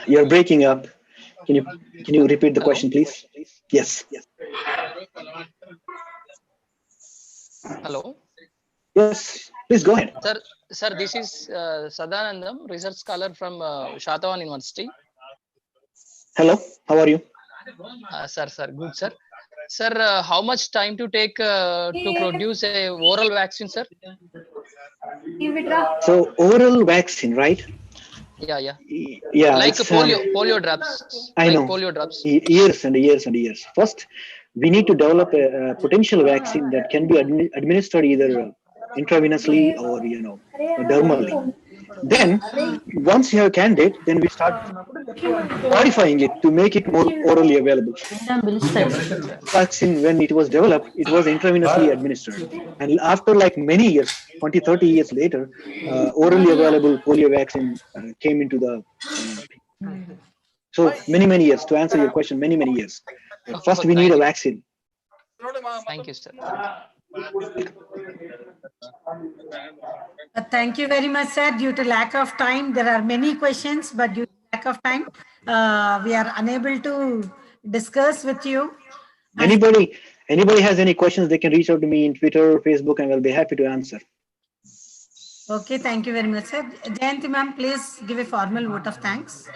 Speaker 10: You're breaking up. Can you repeat the question, please? Yes.
Speaker 11: Hello.
Speaker 10: Yes, please go ahead.
Speaker 11: Sir, this is Sadanandam, research scholar from Satavahana University.
Speaker 10: Hello, how are you?
Speaker 11: Sir, good, sir. Sir, how much time to take to produce a oral vaccine, sir?
Speaker 10: So oral vaccine, right?
Speaker 11: Yeah.
Speaker 10: Yeah.
Speaker 11: Like polio drops.
Speaker 10: I know.
Speaker 11: Polio drops.
Speaker 10: Years and years and years. First, we need to develop a potential vaccine that can be administered either intravenously or dermally. Then once you have a candidate, then we start modifying it to make it more orally available. Vaccine, when it was developed, it was intravenously administered. And after like many years, 20, 30 years later, orally available polio vaccine came into the so many years. To answer your question, many years. First, we need a vaccine.
Speaker 11: Thank you, sir.
Speaker 3: Thank you very much, sir. Due to lack of time, there are many questions, but due to lack of time, we are unable to discuss with you.
Speaker 10: Anybody has any questions, they can reach out to me in Twitter, Facebook, and I'll be happy to answer.
Speaker 3: Okay, thank you very much, sir. Jayanti ma'am, please give a formal vote of thanks.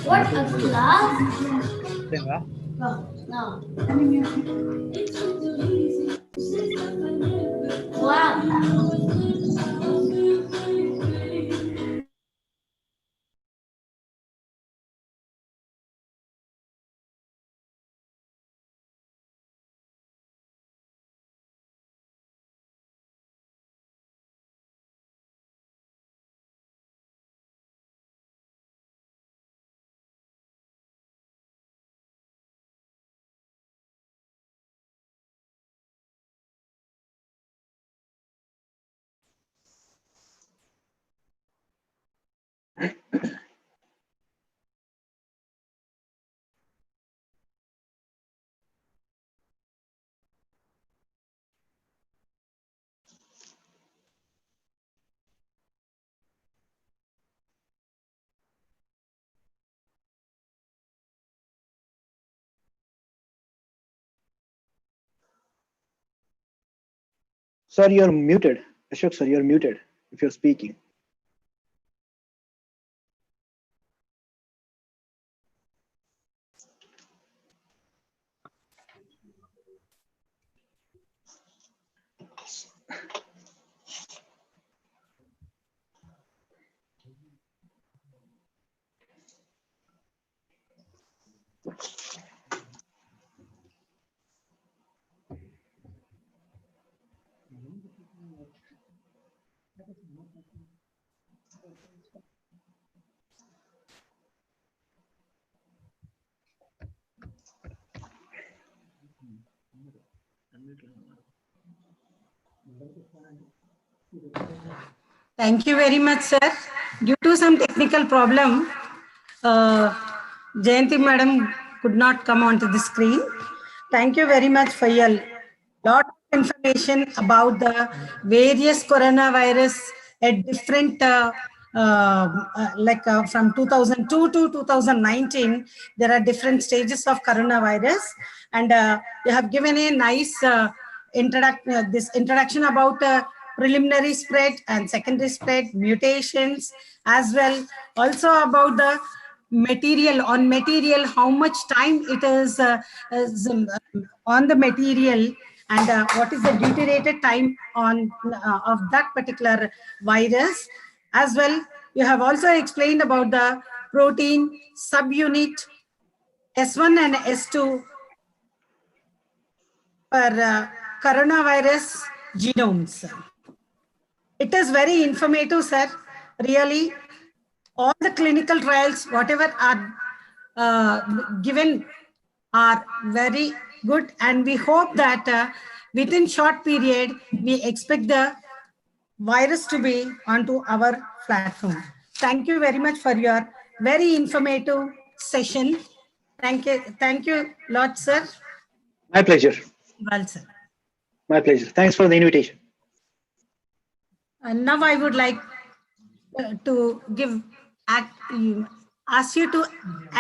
Speaker 2: What a class! No. Wow.
Speaker 10: Sir, you're muted. Ashok, sir, you're muted if you're speaking.
Speaker 3: Thank you very much, sir. Due to some technical problem, Jayanti madam could not come onto the screen. Thank you very much for your lot of information about the various coronavirus at different from 2002 to 2019, there are different stages of coronavirus, and you have given a nice this introduction about preliminary spread and secondary spread, mutations, as well also about the material, how much time it is on the material, and what is the deuterated time on of that particular virus. As well, you have also explained about the protein subunit S1 and S2 for coronavirus genomes. It is very informative, sir. Really, all the clinical trials, whatever are given, are very good, and we hope that within short period we expect the virus to be onto our platform. Thank you very much for your very informative session. Thank you lot, sir.
Speaker 10: My pleasure.
Speaker 3: Well, sir.
Speaker 10: My pleasure. Thanks for the invitation.
Speaker 3: And now I would like to ask you to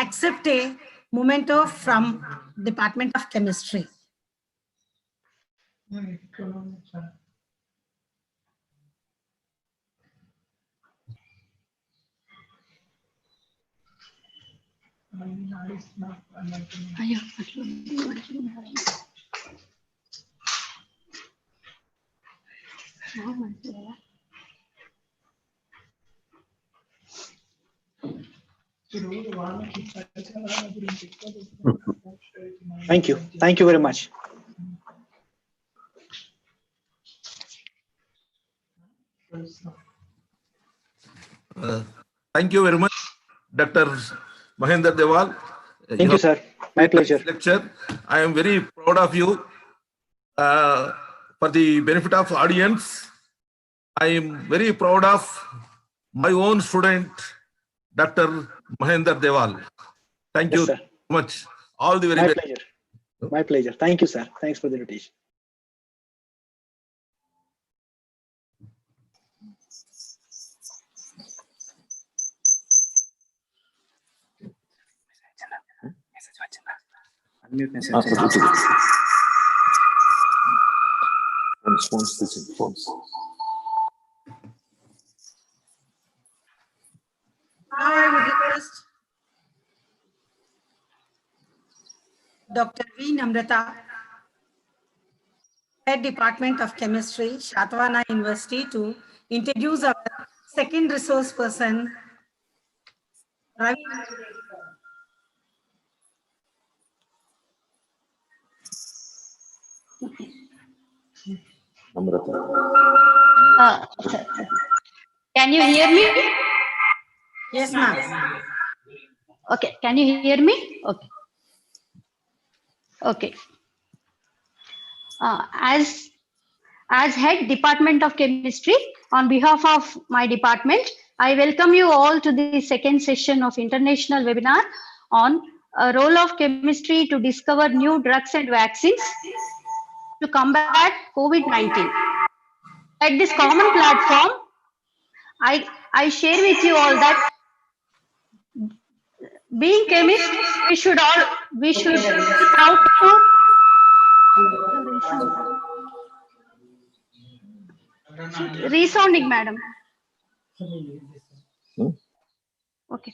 Speaker 3: accept a memento from Department of Chemistry.
Speaker 10: Thank you. Thank you very much.
Speaker 4: Thank you very much, Dr. Mahendra Dewal.
Speaker 10: Thank you, sir. My pleasure.
Speaker 4: Lecture. I am very proud of you. For the benefit of audience, I am very proud of my own student, Dr. Mahendra Dewal. Thank you
Speaker 10: Yes,
Speaker 4: so much. All the very
Speaker 10: My
Speaker 4: best.
Speaker 10: pleasure. My pleasure. Thank you, sir. Thanks for the invitation.
Speaker 3: Now I would request Dr. V. Namrata, Head Department of Chemistry, Satavahana University, to introduce our second resource person, Ravi.
Speaker 12: Can you hear me?
Speaker 3: Yes, ma'am.
Speaker 12: Okay, can you hear me? Okay. Okay. As Head Department of Chemistry, on behalf of my department, I welcome you all to the second session of international webinar on a role of chemistry to discover new drugs and vaccines to combat COVID-19. At this common platform, I share with you all that being chemists, we should be proud to resounding, madam. Okay.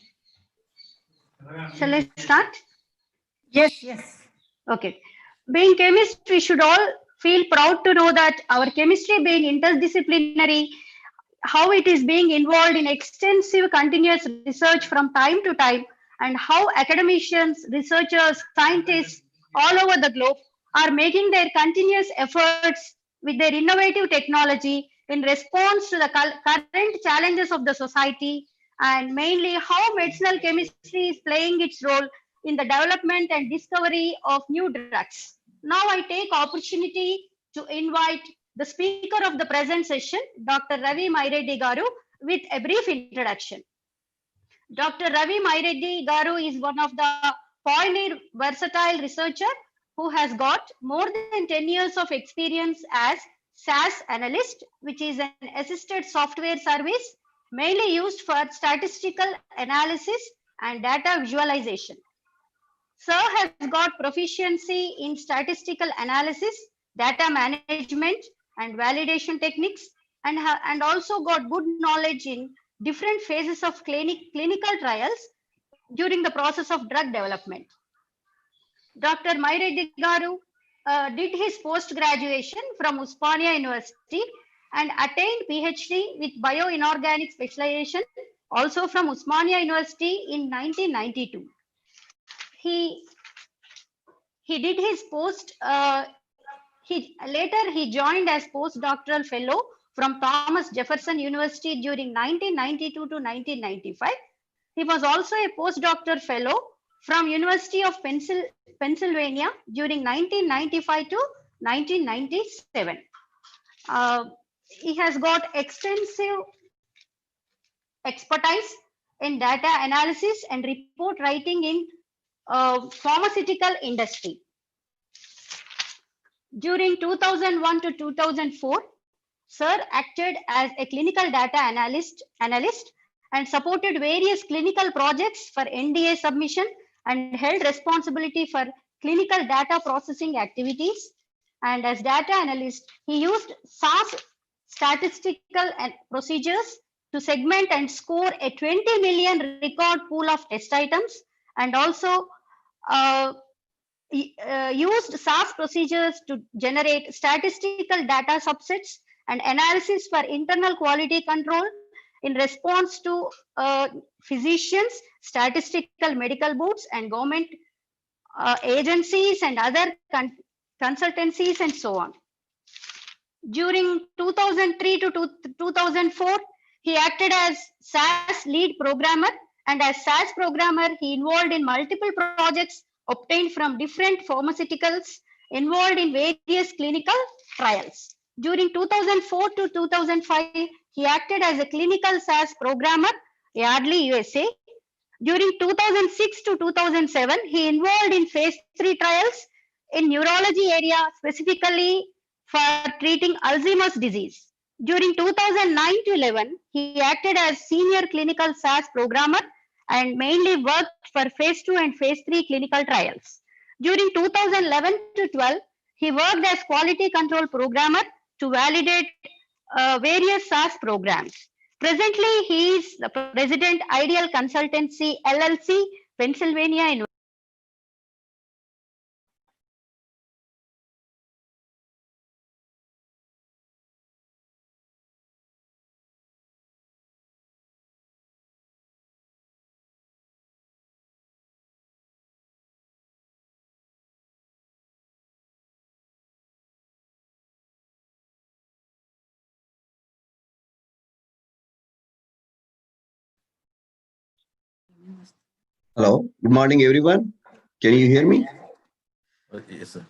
Speaker 12: Shall I start?
Speaker 3: Yes, yes.
Speaker 12: Okay. Being chemists, we should all feel proud to know that our chemistry being interdisciplinary, how it is being involved in extensive continuous research from time to time, and how academicians, researchers, scientists all over the globe are making their continuous efforts with their innovative technology in response to the current challenges of the society, and mainly how medicinal chemistry is playing its role in the development and discovery of new drugs. Now I take opportunity to invite the speaker of the present session, Dr. Ravi Maireddy Garu, with a brief introduction. Dr. Ravi Maireddy Garu is one of the pioneer versatile researcher who has got more than 10 years of experience as SAS analyst, which is an assisted software service mainly used for statistical analysis and data visualization. Sir has got proficiency in statistical analysis, data management, and validation techniques, and also got good knowledge in different phases of clinical trials during the process of drug development. Dr. Maireddy Garu did his post-graduation from Uspania University and attained PhD with bioinorganic specialization also from Usmania University in 1992. He did his later he joined as postdoctoral fellow from Thomas Jefferson University during 1992 to 1995. He was also a postdoctoral fellow from University of Pennsylvania during 1995 to 1997. He has got extensive expertise in data analysis and report writing in pharmaceutical industry. During 2001 to 2004, Sir acted as a clinical data analyst and supported various clinical projects for NDA submission and held responsibility for clinical data processing activities. And as data analyst, he used SAS statistical and procedures to segment and score a 20 million record pool of test items, and also used SAS procedures to generate statistical data subsets and analysis for internal quality control in response to physicians, statistical medical boards, and government agencies and other consultancies and so on. During 2003 to 2004, he acted as SAS lead programmer, and as SAS programmer, he involved in multiple projects obtained from different pharmaceuticals involved in various clinical trials. During 2004 to 2005, he acted as a clinical SAS programmer, Yardley, USA. During 2006 to 2007, he involved in phase 3 trials in neurology area, specifically for treating Alzheimer's disease. During 2009 to 11, he acted as senior clinical SAS programmer and mainly worked for phase 2 and phase 3 clinical trials. During 2011 to 12, he worked as quality control programmer to validate various SAS programs. Presently, he is the president, Ideal Consultancy LLC, Pennsylvania University.
Speaker 13: Hello, good morning, everyone. Can you hear me?
Speaker 4: Yes, sir.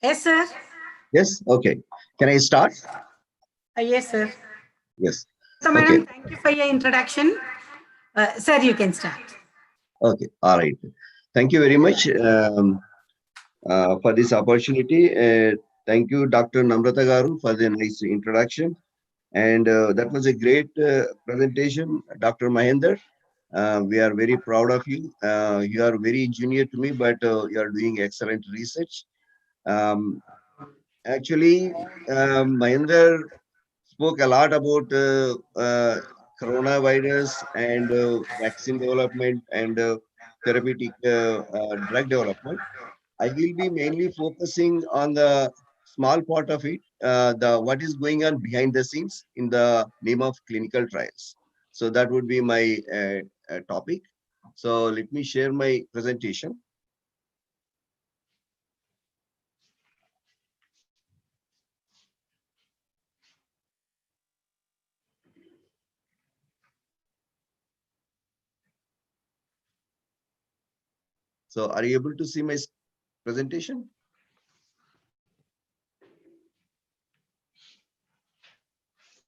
Speaker 3: Yes, sir.
Speaker 13: Yes, okay. Can I start?
Speaker 3: Yes, sir.
Speaker 13: Yes.
Speaker 3: So, madam, thank you for your introduction. Sir, you can start.
Speaker 13: Okay, all right. Thank you very much for this opportunity. Thank you, Dr. Namrata Garu, for the nice introduction. And that was a great presentation, Dr. Mahendra. We are very proud of you. You are very junior to me, but you are doing excellent research. Actually, Mahendra spoke a lot about coronavirus and vaccine development and therapeutic drug development. I will be mainly focusing on the small part of it, what is going on behind the scenes in the name of clinical trials. So that would be my topic. So let me share my presentation. So are you able to see my presentation?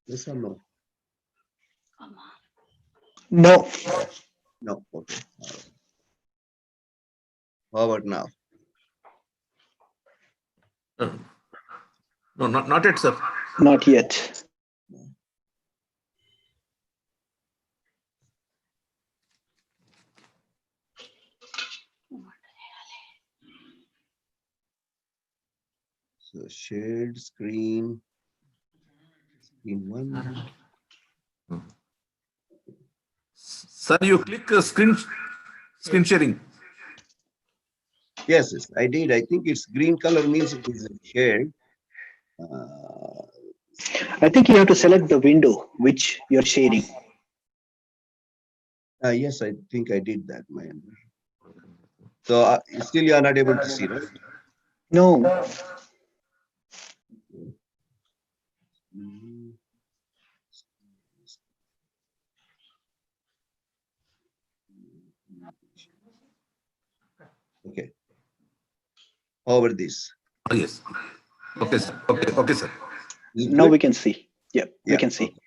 Speaker 13: Yes or no?
Speaker 10: No.
Speaker 13: No. Okay. How about now?
Speaker 4: No, not yet, sir.
Speaker 10: Not yet.
Speaker 13: So shared screen. Screen one.
Speaker 4: Sir, you click screen sharing.
Speaker 13: Yes, yes, I did. I think it's green color means it is shared.
Speaker 10: I think you have to select the window which you're sharing.
Speaker 13: Yes, I think I did that, Mahendra. So still you are not able to see, right?
Speaker 10: No.
Speaker 13: Okay. Over this.
Speaker 4: Yes. Okay, sir. Okay, okay, sir.
Speaker 13: Is it
Speaker 10: Now
Speaker 13: good?
Speaker 10: we can see. Yeah, we
Speaker 13: Yeah.
Speaker 10: can see.
Speaker 13: Okay.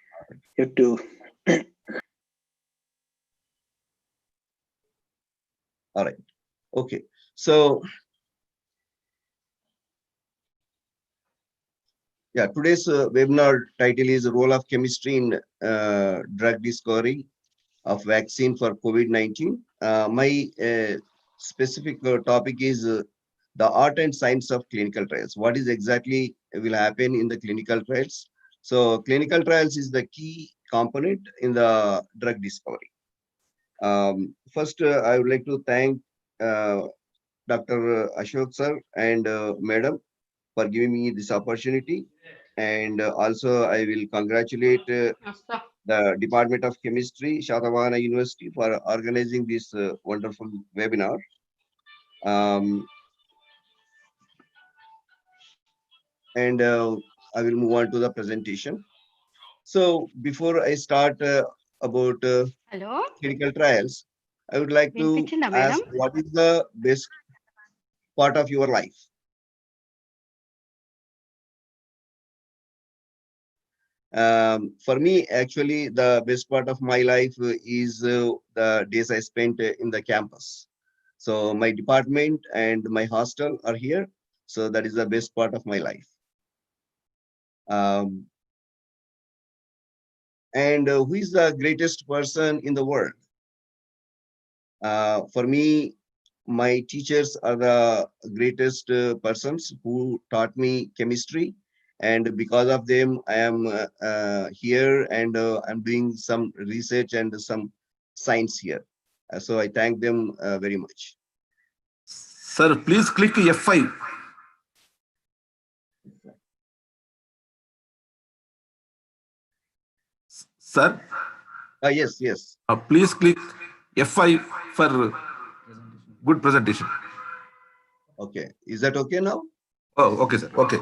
Speaker 10: You have to.
Speaker 13: All right. Okay. So yeah, today's webinar title is Role of Chemistry in Drug Discovery of Vaccine for COVID-19. My specific topic is the art and science of clinical trials. What is exactly will happen in the clinical trials? So clinical trials is the key component in the drug discovery. First, I would like to thank Dr. Ashok sir and Madam for giving me this opportunity. And also, I will congratulate the Department of Chemistry, Satavahana University, for organizing this wonderful webinar. And I will move on to the presentation. So before I start about
Speaker 12: Hello.
Speaker 13: clinical trials, I would like to
Speaker 12: Vinpichinda,
Speaker 13: ask
Speaker 12: madam.
Speaker 13: what is the best part of your life? For me, actually, the best part of my life is the days I spent in the campus. So my department and my hostel are here. So that is the best part of my life. And who is the greatest person in the world? For me, my teachers are the greatest persons who taught me chemistry. And because of them, I am here and I'm doing some research and some science here. So I thank them very much.
Speaker 4: Sir, please click F5. Sir?
Speaker 13: Yes, yes.
Speaker 4: Please click F5 for good presentation.
Speaker 13: Okay. Is that okay now?
Speaker 4: Oh, okay, sir. Okay.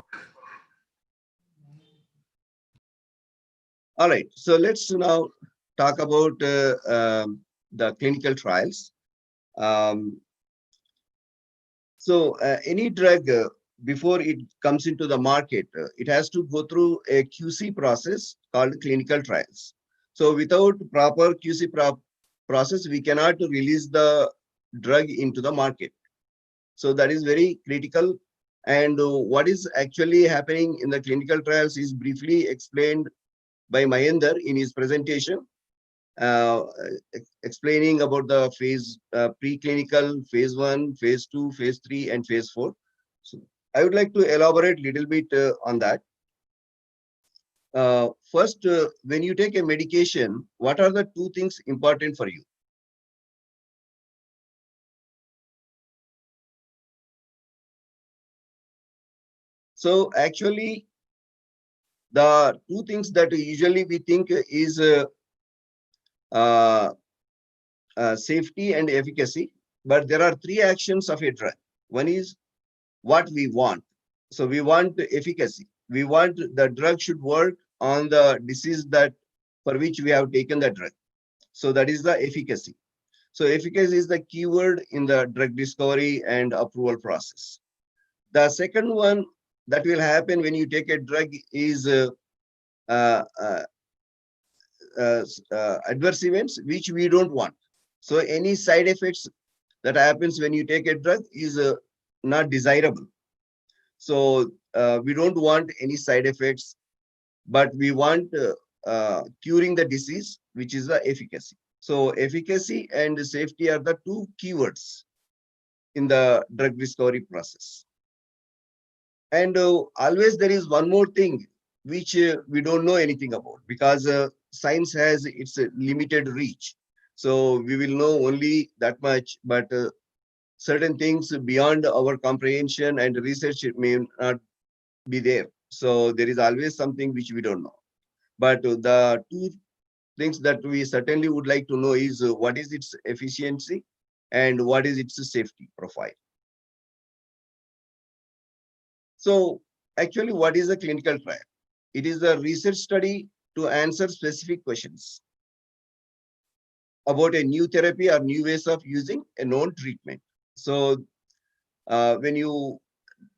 Speaker 13: All right. So let's now talk about the clinical trials. Any drug, before it comes into the market, it has to go through a QC process called clinical trials. So without proper QC process, we cannot release the drug into the market. So that is very critical. And what is actually happening in the clinical trials is briefly explained by Mahendra in his presentation, explaining about the phase preclinical, phase 1, phase 2, phase 3, and phase 4. So I would like to elaborate a little bit on that. First, when you take a medication, what are the two things important for you? So actually, the two things that usually we think is safety and efficacy, but there are three actions of a drug. One is what we want. So we want efficacy. We want the drug should work on the disease that for which we have taken the drug. So that is the efficacy. So efficacy is the keyword in the drug discovery and approval process. The second one that will happen when you take a drug is uh, uh, adverse events which we don't want. So any side effects that happens when you take a drug is not desirable. So we don't want any side effects, but we want curing the disease, which is the efficacy. So efficacy and safety are the two keywords in the drug discovery process. And always there is one more thing which we don't know anything about, because science has its limited reach. So we will know only that much, but certain things beyond our comprehension and research may not be there. So there is always something which we don't know. But the two things that we certainly would like to know is what is its efficiency and what is its safety profile. So actually, what is a clinical trial? It is a research study to answer specific questions about a new therapy or new ways of using a known treatment. So when you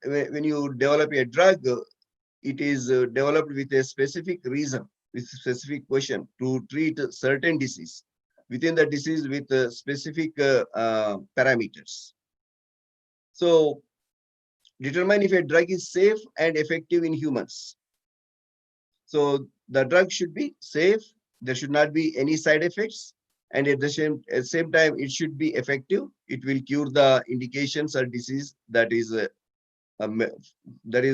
Speaker 13: develop a drug, it is developed with a specific reason, with a specific question to treat a certain disease within the disease with specific parameters. So determine if a drug is safe and effective in humans. So the drug should be safe. There should not be any side effects. And at the same time, it should be effective. It will cure the indications or disease that is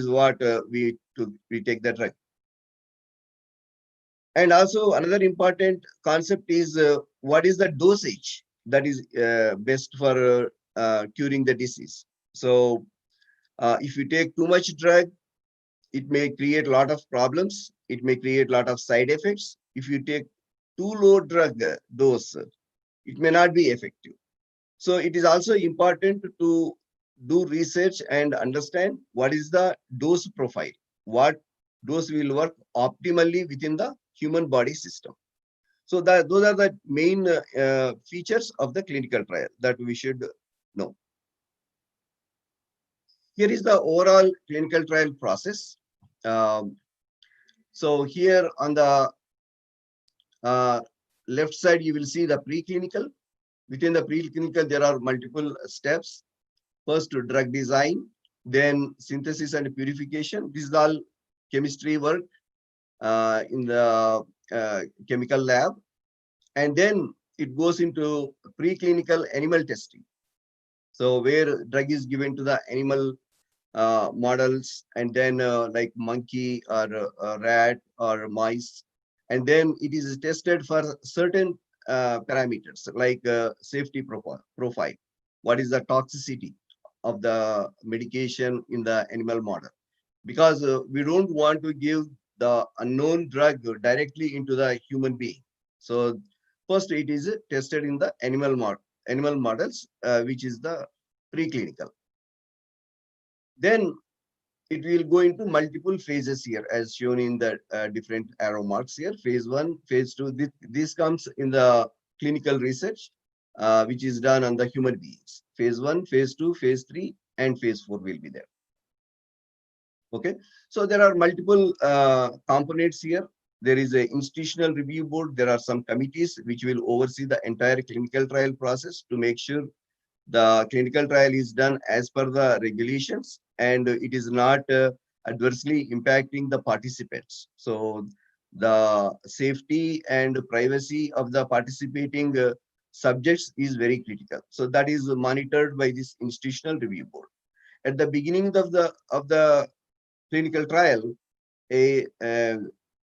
Speaker 13: what we take the drug. And also another important concept is what is the dosage that is best for curing the disease. So if you take too much drug, it may create a lot of problems. It may create a lot of side effects. If you take too low drug dose, it may not be effective. So it is also important to do research and understand what is the dose profile, what dose will work optimally within the human body system. So those are the main features of the clinical trial that we should know. Here is the overall clinical trial process. So here on the left side, you will see the preclinical. Within the preclinical, there are multiple steps. First, drug design, then synthesis and purification. This is all chemistry work in the chemical lab. And then it goes into preclinical animal testing. So where drug is given to the animal models, and then like monkey or rat or mice. And then it is tested for certain parameters like safety profile. What is the toxicity of the medication in the animal model? Because we don't want to give the unknown drug directly into the human being. So first it is tested in the animal models, which is the preclinical. Then it will go into multiple phases here, as shown in the different arrow marks here. Phase 1, phase 2. This comes in the clinical research, which is done on the human beings. Phase 1, phase 2, phase 3, and phase 4 will be there. Okay, so there are multiple components here. There is an institutional review board. There are some committees which will oversee the entire clinical trial process to make sure the clinical trial is done as per the regulations and it is not adversely impacting the participants. So the safety and privacy of the participating subjects is very critical. So that is monitored by this institutional review board. At the beginning of the clinical trial, a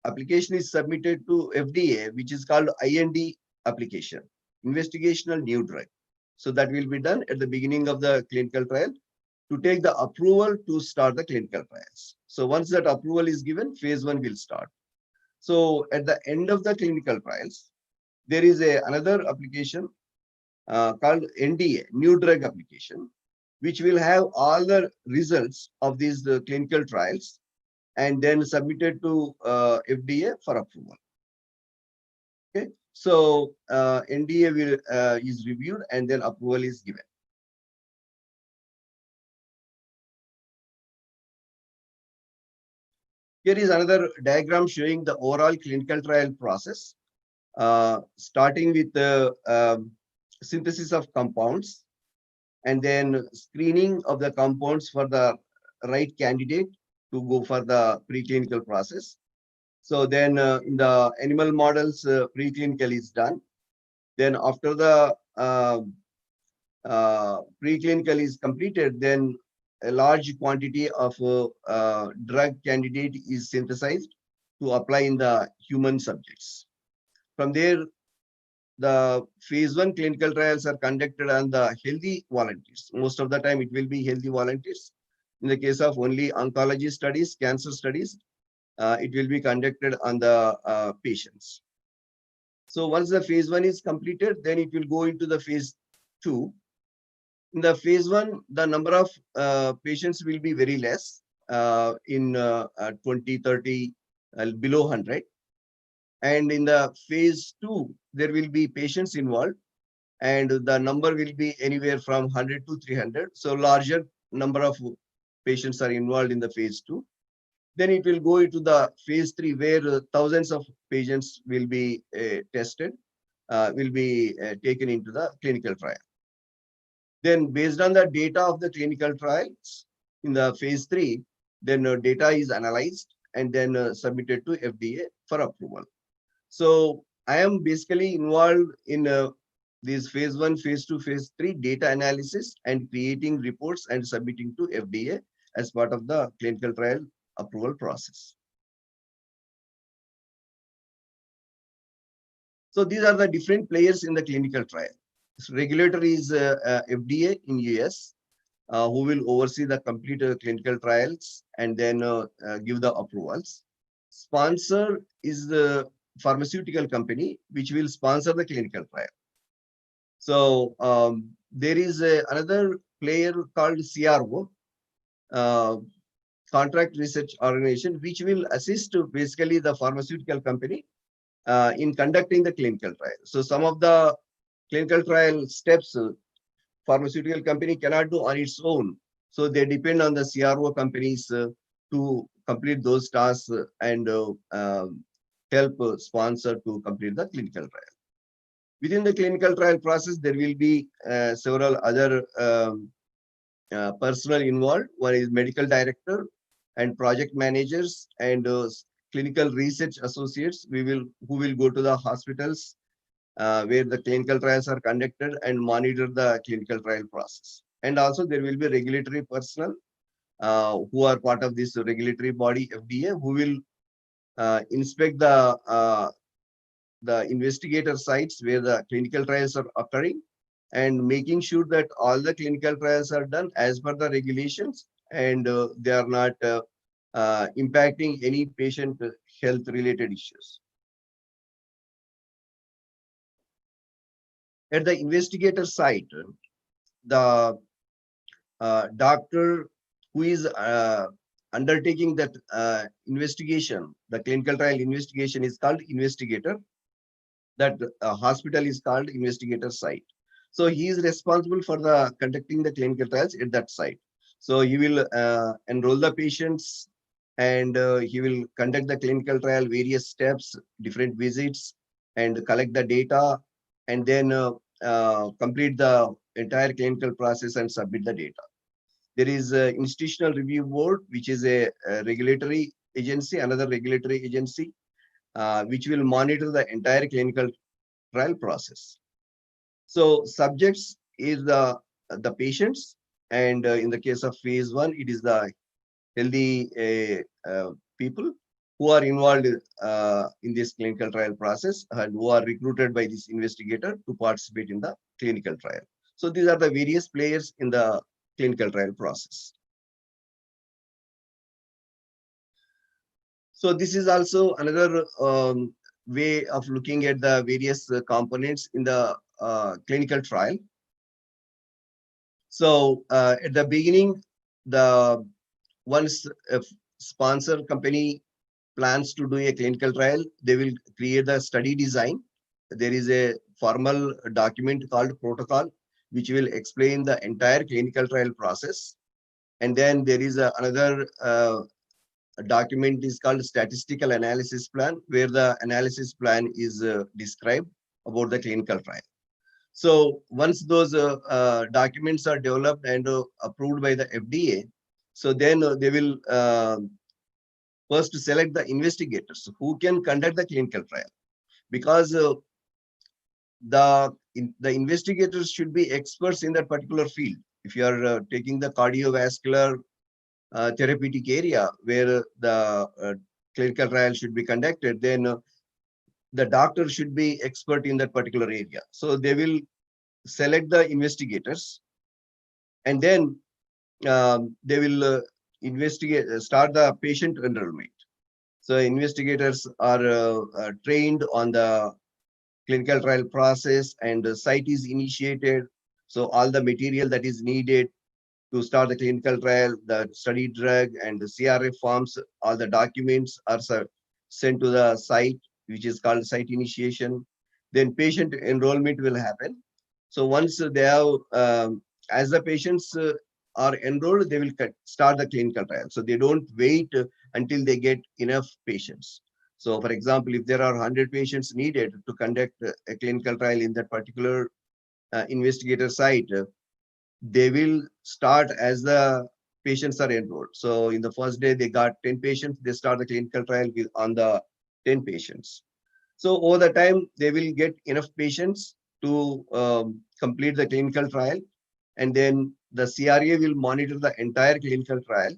Speaker 13: application is submitted to FDA, which is called IND application, investigational new drug. So that will be done at the beginning of the clinical trial to take the approval to start the clinical trials. So once that approval is given, phase 1 will start. So at the end of the clinical trials, there is another application called NDA, new drug application, which will have all the results of these clinical trials and then submitted to FDA for approval. Okay, so NDA is reviewed and then approval is given. Here is another diagram showing the overall clinical trial process, starting with the synthesis of compounds and then screening of the compounds for the right candidate to go for the preclinical process. So then in the animal models, preclinical is done. Then after the preclinical is completed, then a large quantity of drug candidate is synthesized to apply in the human subjects. From there, the phase 1 clinical trials are conducted on the healthy volunteers. Most of the time it will be healthy volunteers. In the case of only oncology studies, cancer studies, it will be conducted on the patients. So once the phase 1 is completed, then it will go into the phase 2. In the phase 1, the number of patients will be very less, in 20, 30, below 100. And in the phase 2, there will be patients involved, and the number will be anywhere from 100 to 300. So larger number of patients are involved in the phase 2. Then it will go into the phase 3, where thousands of patients will be tested, will be taken into the clinical trial. Then based on the data of the clinical trials in the phase 3, then data is analyzed and then submitted to FDA for approval. So I am basically involved in these phase 1, phase 2, phase 3 data analysis and creating reports and submitting to FDA as part of the clinical trial approval process. So these are the different players in the clinical trial. Regulator is FDA in US, who will oversee the complete clinical trials and then give the approvals. Sponsor is the pharmaceutical company which will sponsor the clinical trial. So there is another player called CRO, Contract Research Organization, which will assist basically the pharmaceutical company in conducting the clinical trial. So some of the clinical trial steps pharmaceutical company cannot do on its own. So they depend on the CRO companies to complete those tasks and help sponsor to complete the clinical trial. Within the clinical trial process, there will be several other personnel involved. One is medical director and project managers and clinical research associates who will go to the hospitals where the clinical trials are conducted and monitor the clinical trial process. And also there will be regulatory personnel who are part of this regulatory body FDA, who will inspect the investigator sites where the clinical trials are occurring and making sure that all the clinical trials are done as per the regulations and they are not impacting any patient health related issues. At the investigator site, the doctor who is undertaking that investigation, the clinical trial investigation, is called investigator. That hospital is called investigator site. So he is responsible for the conducting the clinical trials at that site. So he will enroll the patients and he will conduct the clinical trial, various steps, different visits, and collect the data, and then complete the entire clinical process and submit the data. There is an institutional review board, which is a regulatory agency, another regulatory agency, which will monitor the entire clinical trial process. So subjects is the patients, and in the case of phase 1, it is the healthy people who are involved in this clinical trial process and who are recruited by this investigator to participate in the clinical trial. So these are the various players in the clinical trial process. So this is also another way of looking at the various components in the clinical trial. So at the beginning, once a sponsor company plans to do a clinical trial, they will create the study design. There is a formal document called protocol, which will explain the entire clinical trial process. And then there is another document is called statistical analysis plan, where the analysis plan is described about the clinical trial. So once those documents are developed and approved by the FDA, so then they will first select the investigators who can conduct the clinical trial, because the investigators should be experts in that particular field. If you are taking the cardiovascular therapeutic area where the clinical trial should be conducted, then the doctor should be expert in that particular area. So they will select the investigators, and then they will start the patient enrollment. So investigators are trained on the clinical trial process, and the site is initiated. So all the material that is needed to start the clinical trial, the study drug and the CRF forms, all the documents are sent to the site, which is called site initiation. Then patient enrollment will happen. So once they have, as the patients are enrolled, they will start the clinical trial. So they don't wait until they get enough patients. So for example, if there are 100 patients needed to conduct a clinical trial in that particular investigator site, they will start as the patients are enrolled. So in the first day, they got 10 patients, they start the clinical trial on the 10 patients. So over the time, they will get enough patients to complete the clinical trial. And then the CRA will monitor the entire clinical trial.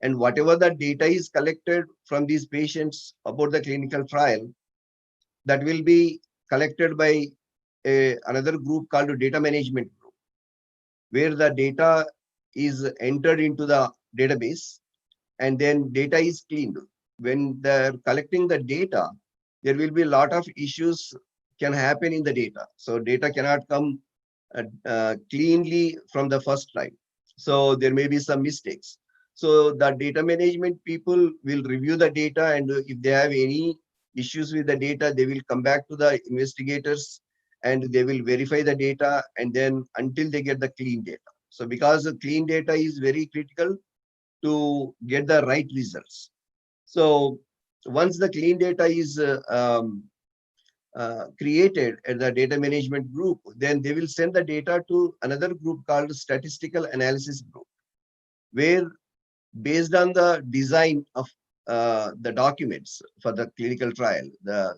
Speaker 13: And whatever the data is collected from these patients about the clinical trial, that will be collected by another group called data management group, where the data is entered into the database and then data is cleaned. When they're collecting the data, there will be a lot of issues can happen in the data. So data cannot come cleanly from the first time. So there may be some mistakes. So the data management people will review the data, and if they have any issues with the data, they will come back to the investigators and they will verify the data, and then until they get the clean data. So because the clean data is very critical to get the right results. So once the clean data is created at the data management group, then they will send the data to another group called statistical analysis group, where based on the design of the documents for the clinical trial,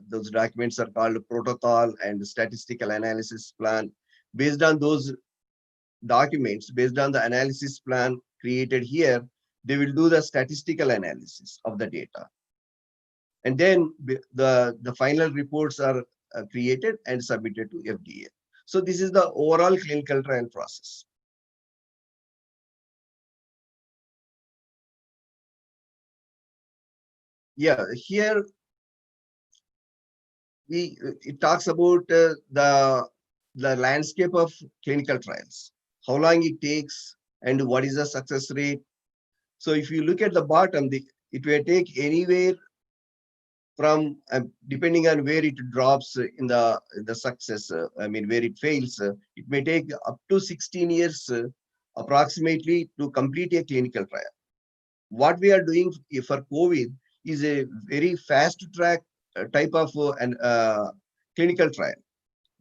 Speaker 13: those documents are called protocol and statistical analysis plan. Based on those documents, based on the analysis plan created here, they will do the statistical analysis of the data. And then the final reports are created and submitted to FDA. So this is the overall clinical trial process. Yeah, here it talks about the landscape of clinical trials, how long it takes, and what is the success rate. So if you look at the bottom, it will take anywhere from depending on where it drops in the success, I mean where it fails, it may take up to 16 years approximately to complete a clinical trial. What we are doing for COVID is a very fast track type of clinical trial.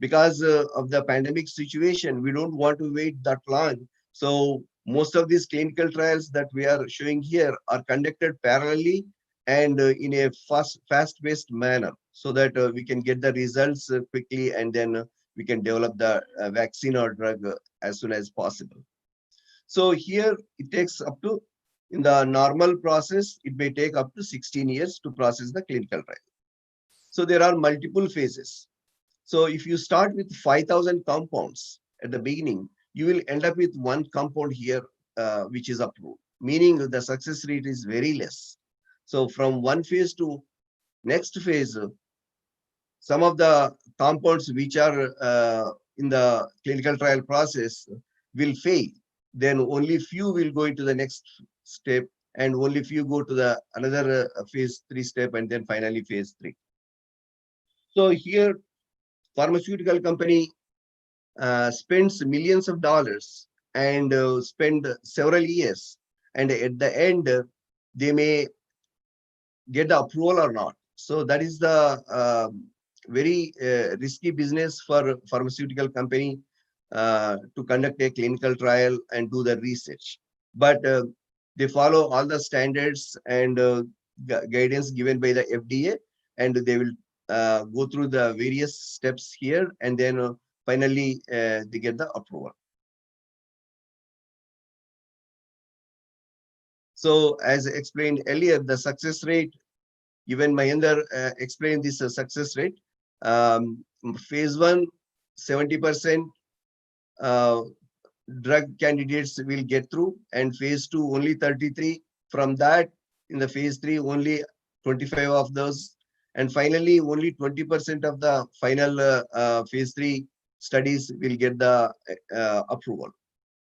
Speaker 13: Because of the pandemic situation, we don't want to wait that long. So most of these clinical trials that we are showing here are conducted parallelly and in a fast-paced manner, so that we can get the results quickly, and then we can develop the vaccine or drug as soon as possible. So here it takes up to, in the normal process, it may take up to 16 years to process the clinical trial. So there are multiple phases. So if you start with 5,000 compounds at the beginning, you will end up with one compound here, which is approved, meaning the success rate is very less. So from one phase to next phase, some of the compounds which are in the clinical trial process will fail. Then only few will go into the next step, and only few go to the another phase 3 step, and then finally phase 3. So here, pharmaceutical company spends millions of dollars and spend several years, and at the end they may get the approval or not. So that is the very risky business for pharmaceutical company to conduct a clinical trial and do the research. But they follow all the standards and guidance given by the FDA, and they will go through the various steps here, and then finally they get the approval. So as explained earlier, the success rate, even Mahendra explained this success rate. Phase 1, 70% drug candidates will get through, and phase 2 only 33. From that, in the phase 3, only 25 of those, And finally, only 20% of the final phase 3 studies will get the approval.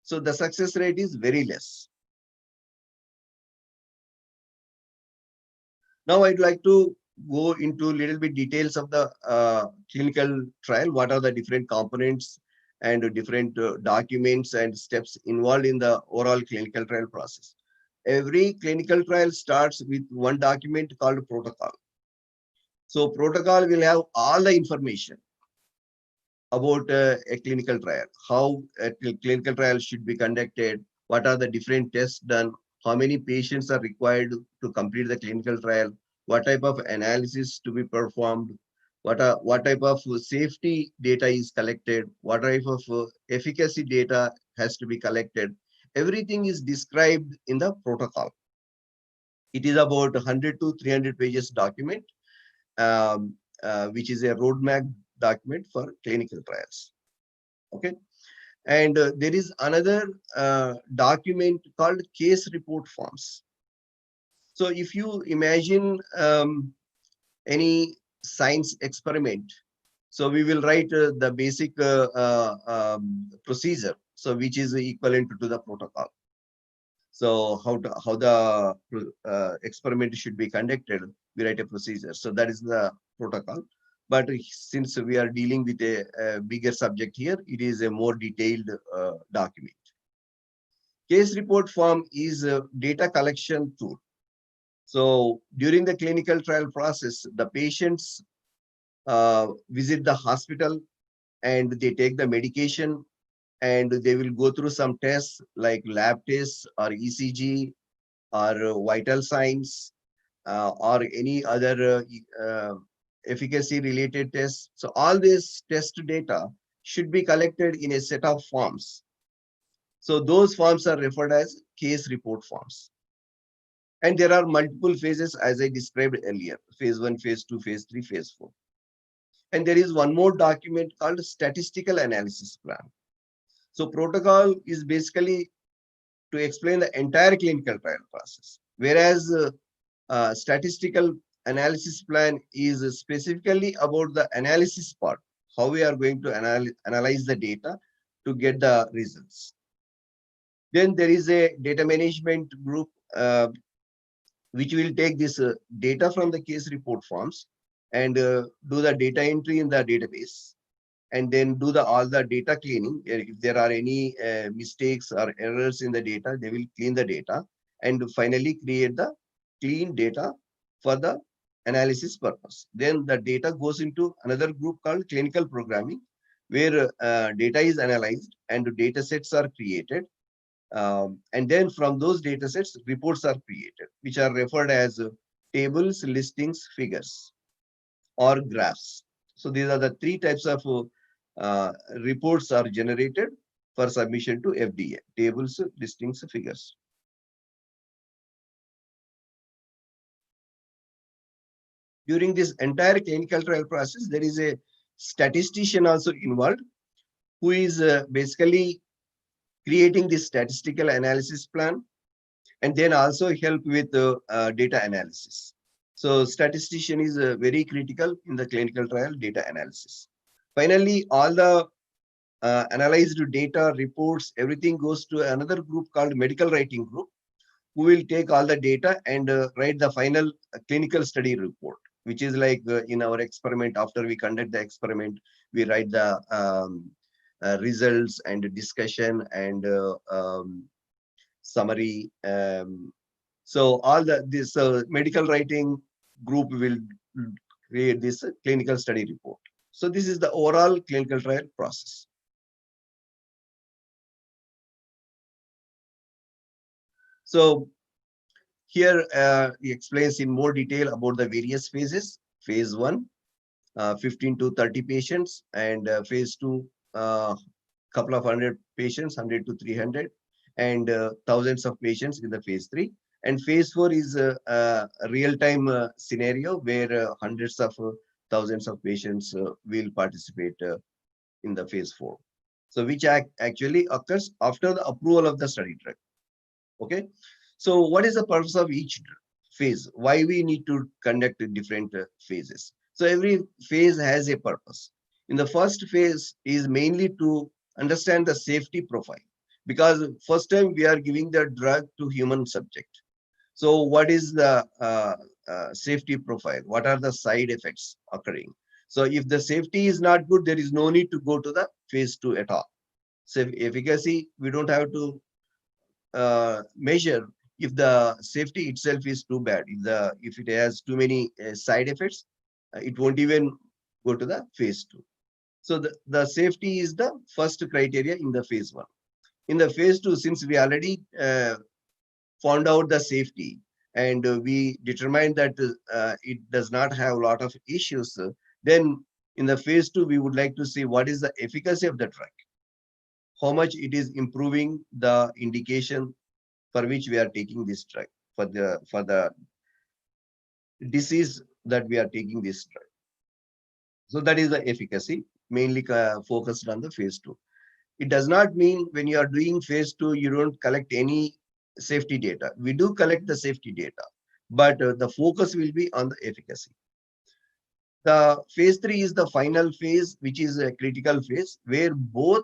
Speaker 13: So the success rate is very less. Now I'd like to go into a little bit details of the clinical trial. What are the different components and different documents and steps involved in the overall clinical trial process. Every clinical trial starts with one document called protocol. So protocol will have all the information about a clinical trial, how a clinical trial should be conducted, what are the different tests done, how many patients are required to complete the clinical trial, what type of analysis to be performed, what type of safety data is collected, what type of efficacy data has to be collected. Everything is described in the protocol. It is about 100 to 300 pages document, which is a roadmap document for clinical trials. Okay. And there is another document called case report forms. So if you imagine any science experiment, so we will write the basic procedure, so which is equivalent to the protocol. So how the experiment should be conducted, we write a procedure. So that is the protocol. But since we are dealing with a bigger subject here, it is a more detailed document. Case report form is a data collection tool. So during the clinical trial process, the patients visit the hospital and they take the medication, and they will go through some tests like lab tests or ECG or vital signs or any other efficacy related tests. So all this test data should be collected in a set of forms. So those forms are referred as case report forms. And there are multiple phases as I described earlier: phase 1, phase 2, phase 3, phase 4. And there is one more document called statistical analysis plan. So protocol is basically to explain the entire clinical trial process, whereas statistical analysis plan is specifically about the analysis part, how we are going to analyze the data to get the results. Then there is a data management group which will take this data from the case report forms and do the data entry in the database, and then do all the data cleaning. If there are any mistakes or errors in the data, they will clean the data and finally create the clean data for the analysis purpose. Then the data goes into another group called clinical programming, where data is analyzed and data sets are created. And then from those data sets, reports are created, which are referred as tables, listings, figures, or graphs. So these are the three types of reports are generated for submission to FDA: tables, listings, figures. During this entire clinical trial process, there is a statistician also involved, who is basically creating this statistical analysis plan and then also help with data analysis. So statistician is very critical in the clinical trial data analysis. Finally, all the analyzed data, reports, everything goes to another group called medical writing group, who will take all the data and write the final clinical study report, which is like in our experiment. After we conduct the experiment, we write the results and discussion and summary. So all this medical writing group will create this clinical study report. So this is the overall clinical trial process. So here he explains in more detail about the various phases. Phase 1, 15 to 30 patients, and phase 2, couple of hundred patients, 100 to 300, and thousands of patients in the phase 3. And phase 4 is a real-time scenario where hundreds of thousands of patients will participate in the phase 4. So which actually occurs after the approval of the study drug. Okay. So what is the purpose of each drug? phase. Why we need to conduct different phases? So every phase has a purpose. In the first phase is mainly to understand the safety profile, because first time we are giving the drug to human subject. So what is the safety profile? What are the side effects occurring? So if the safety is not good, there is no need to go to the phase 2 at all. So efficacy, we don't have to measure if the safety itself is too bad. If it has too many side effects, it won't even go to the phase 2. So the safety is the first criteria in the phase 1. In the phase 2, since we already found out the safety and we determined that it does not have a lot of issues, then in the phase 2, we would like to see what is the efficacy of the drug, how much it is improving the indication for which we are taking this drug, for the disease that we are taking this drug. So that is the efficacy, mainly focused on the phase 2. It does not mean when you are doing phase 2, you don't collect any safety data. We do collect the safety data, but the focus will be on the efficacy. The phase 3 is the final phase, which is a critical phase where both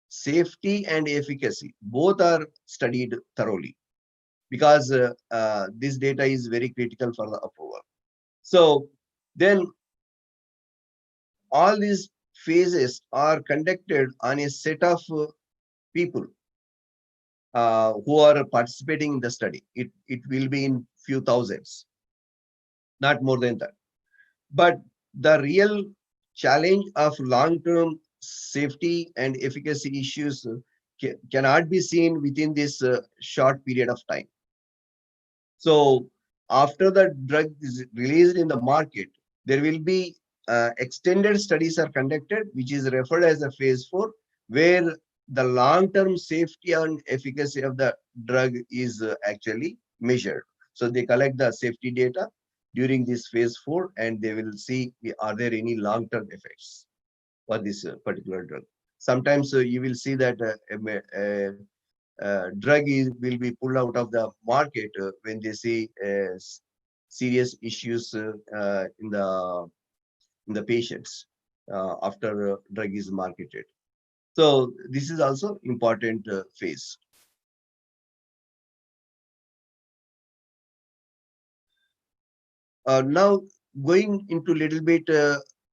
Speaker 13: safety and efficacy both are studied thoroughly, because this data is very critical for the approval. So then all these phases are conducted on a set of people who are participating in the study. It will be in few thousands, not more than that. But the real challenge of long-term safety and efficacy issues cannot be seen within this short period of time. So after the drug is released in the market, there will be extended studies are conducted, which is referred as a phase 4, where the long-term safety and efficacy of the drug is actually measured. So they collect the safety data during this phase 4, and they will see are there any long-term effects for this particular drug. Sometimes you will see that drug will be pulled out of the market when they see serious issues in the patients after drug is marketed. So this is also important phase. Now going into little bit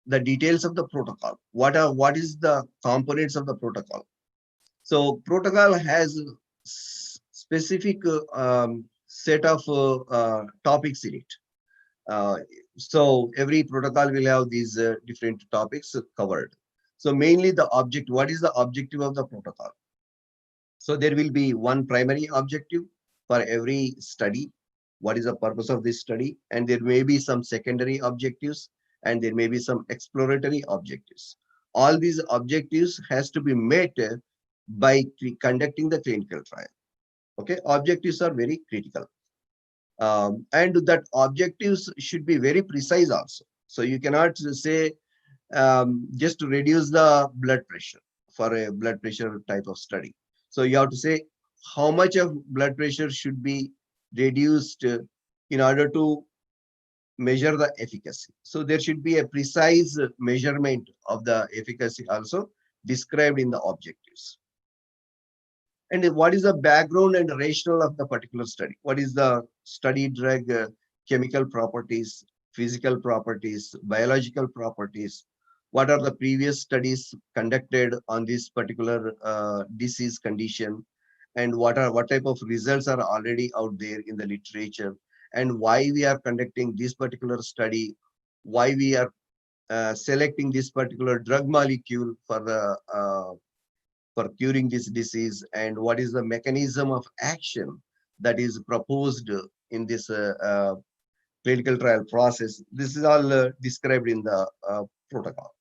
Speaker 13: the details of the protocol. What is the components of the protocol? So protocol has specific set of topics in it. So every protocol will have these different topics covered. So mainly the object, what is the objective of the protocol? So there will be one primary objective for every study. What is the purpose of this study? And there may be some secondary objectives, and there may be some exploratory objectives. All these objectives has to be met by conducting the clinical trial. Okay, objectives are very critical. And that objectives should be very precise also. So you cannot say just to reduce the blood pressure for a blood pressure type of study. So you have to say how much of blood pressure should be reduced in order to measure the efficacy. So there should be a precise measurement of the efficacy also described in the objectives. And what is the background and rationale of the particular study? What is the study drug chemical properties, physical properties, biological properties? What are the previous studies conducted on this particular disease condition? And what type of results are already out there in the literature? And why we are conducting this particular study? Why we are selecting this particular drug molecule for curing this disease, and what is the mechanism of action that is proposed in this clinical trial process. This is all described in the protocol.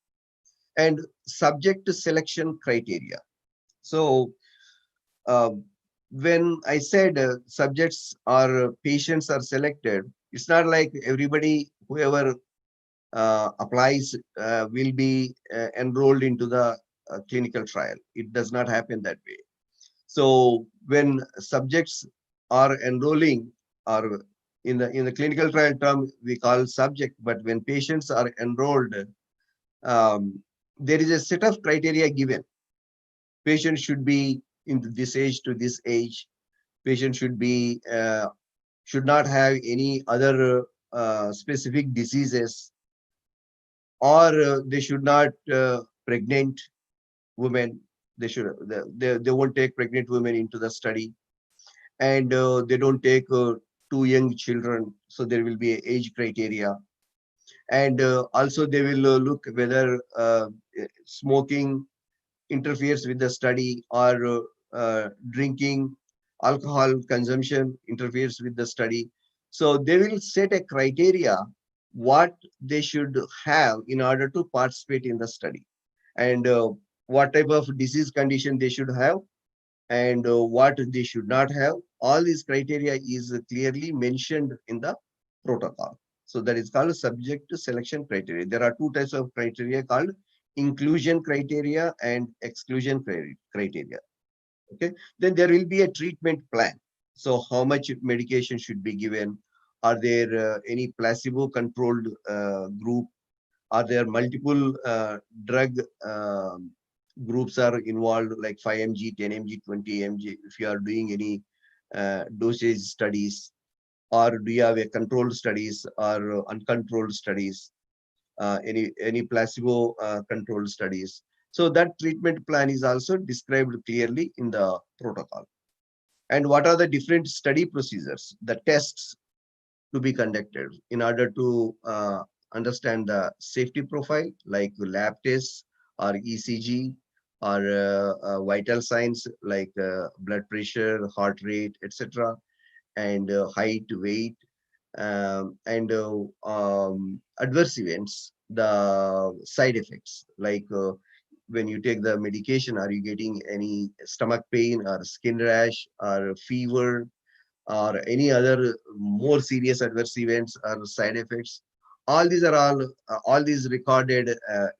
Speaker 13: And subject selection criteria. So when I said subjects or patients are selected, it's not like everybody, whoever applies will be enrolled into the clinical trial. It does not happen that way. So when subjects are enrolling or in the clinical trial term, we call subject, but when patients are enrolled, there is a set of criteria given. Patient should be in this age to this age. Patient should be should not have any other specific diseases, or they should not pregnant women. They should they won't take pregnant women into the study, and they don't take too young children. So there will be a age criteria, and also they will look whether smoking interferes with the study, or drinking, alcohol consumption interferes with the study. So they will set a criteria what they should have in order to participate in the study, and what type of disease condition they should have, and what they should not have. All these criteria is clearly mentioned in the protocol. So that is called subject selection criteria. There are two types of criteria called inclusion criteria and exclusion criteria. Okay, then there will be a treatment plan. So how much medication should be given? Are there any placebo controlled group? Are there multiple drug groups are involved, like 5 mg, 10 mg, 20 mg? If you are doing any dosage studies, or do you have a controlled studies or uncontrolled studies? Any placebo controlled studies? So that treatment plan is also described clearly in the protocol. And what are the different study procedures, the tests to be conducted in order to understand the safety profile, like lab tests or ECG, or vital signs like blood pressure, heart rate, etc., and height, weight, and adverse events, the side effects, like when you take the medication, are you getting any stomach pain or skin rash or fever or any other more serious adverse events or side effects? All these are all these recorded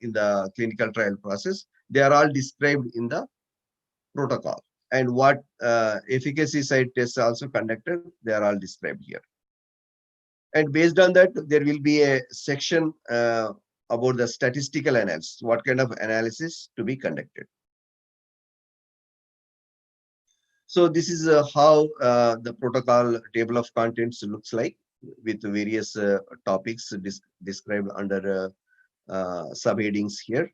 Speaker 13: in the clinical trial process. They are all described in the protocol, and what efficacy side tests also conducted, they are all described here. And based on that, there will be a section about the statistical analysis, what kind of analysis to be conducted. So this is how the protocol table of contents looks like, with various topics described under subheadings here.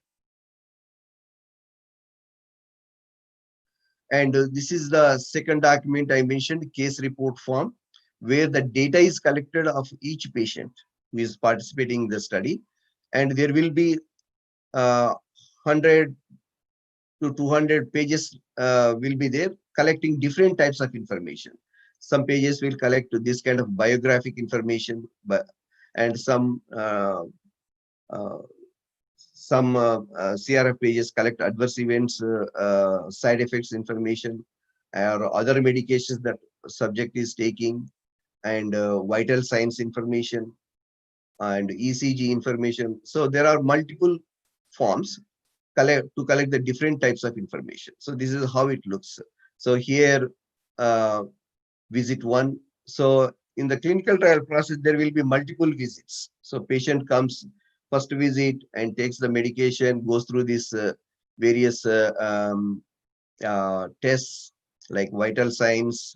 Speaker 13: And this is the second document I mentioned, case report form, where the data is collected of each patient who is participating in the study. And there will be 100 to 200 pages will be there, collecting different types of information. Some pages will collect this kind of biographic information, and some CRF pages collect adverse events, side effects information, or other medications that subject is taking, and vital signs information, and ECG information. So there are multiple forms to collect the different types of information. So this is how it looks. So here, visit 1. So in the clinical trial process, there will be multiple visits. So patient comes first visit and takes the medication, goes through these various tests like vital signs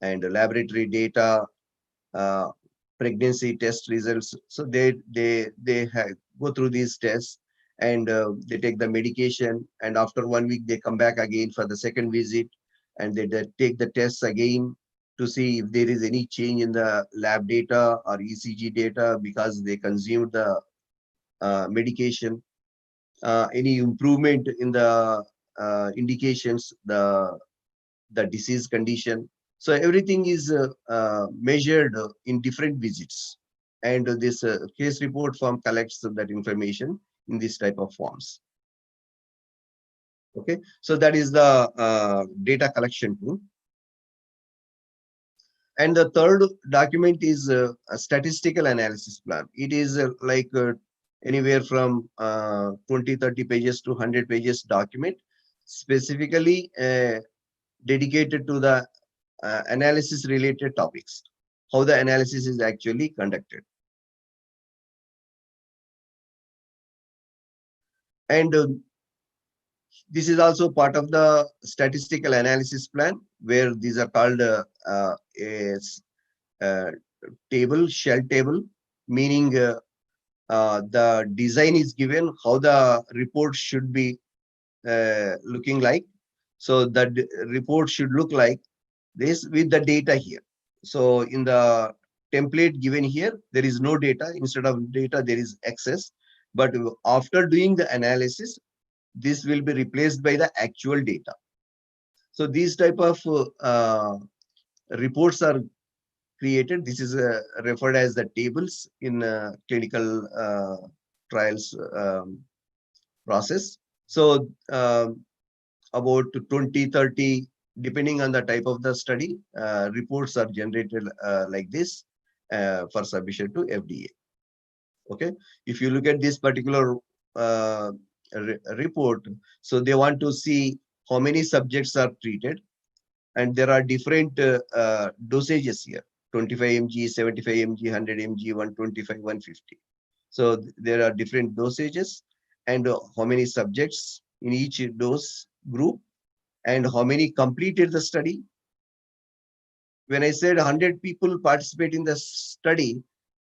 Speaker 13: and laboratory data, pregnancy test results. So they go through these tests, and they take the medication, and after 1 week they come back again for the second visit, and they take the tests again to see if there is any change in the lab data or ECG data because they consumed the medication, any improvement in the indications, the disease condition. So everything is measured in different visits, and this case report form collects that information in this type of forms. Okay, so that is the data collection tool. And the third document is a statistical analysis plan. It is like anywhere from 20-30 pages to 100 pages document, specifically dedicated to the analysis related topics. how the analysis is actually conducted. And this is also part of the statistical analysis plan, where these are called a table, shell table, meaning the design is given, how the report should be looking like. So that report should look like this with the data here. So in the template given here, there is no data. Instead of data, there is excess. But after doing the analysis, this will be replaced by the actual data. So these type of reports are created. This is referred as the tables in clinical trials process. So about 20, 30, depending on the type of the study, reports are generated like this for submission to FDA. Okay, if you look at this particular report, so they want to see how many subjects are treated, and there are different dosages here: 25 mg, 75 mg, 100 mg, 125, 150. So there are different dosages, and how many subjects in each dose group, and how many completed the study. When I said 100 people participate in the study,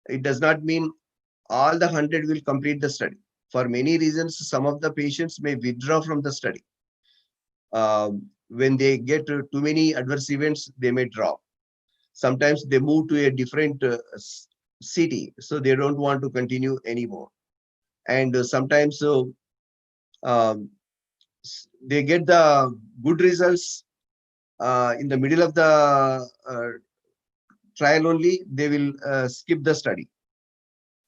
Speaker 13: it does not mean all the 100 will complete the study. For many reasons, some of the patients may withdraw from the study. When they get too many adverse events, they may drop. Sometimes they move to a different city, so they don't want to continue anymore. And sometimes they get the good results in the middle of the trial only, they will skip the study.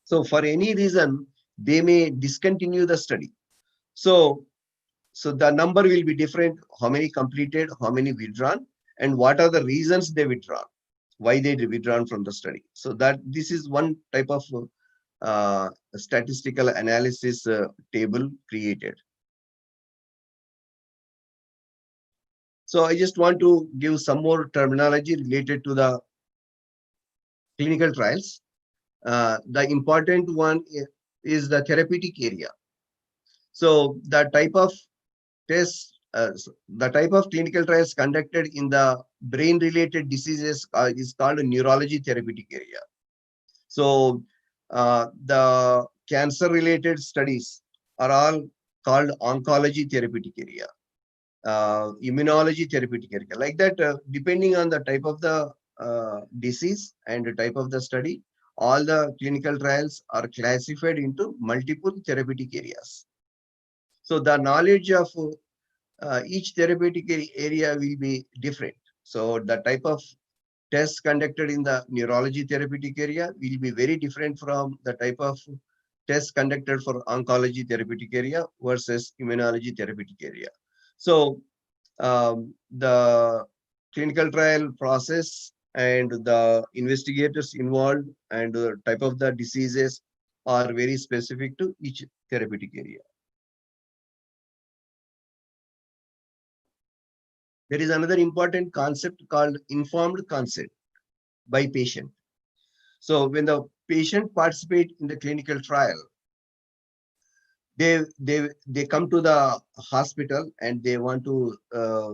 Speaker 13: So for any reason, they may discontinue the study. So the number will be different: how many completed, how many withdrawn, and what are the reasons they withdrawn, why they withdrawn from the study. So that this is one type of statistical analysis table created. So I just want to give some more terminology related to the clinical trials. The important one is the therapeutic area. So the type of tests, the type of clinical trials conducted in the brain-related diseases is called a neurology therapeutic area. So the cancer-related studies are all called oncology therapeutic area, immunology therapeutic area. Like that, depending on the type of the disease and the type of the study, all the clinical trials are classified into multiple therapeutic areas. So the knowledge of each therapeutic area will be different. So the type of tests conducted in the neurology therapeutic area will be very different from the type of tests conducted for oncology therapeutic area versus immunology therapeutic area. So the clinical trial process and the investigators involved and the type of the diseases are very specific to each therapeutic area. There is another important concept called informed consent by patient. So when the patient participate in the clinical trial, they come to the hospital and they want to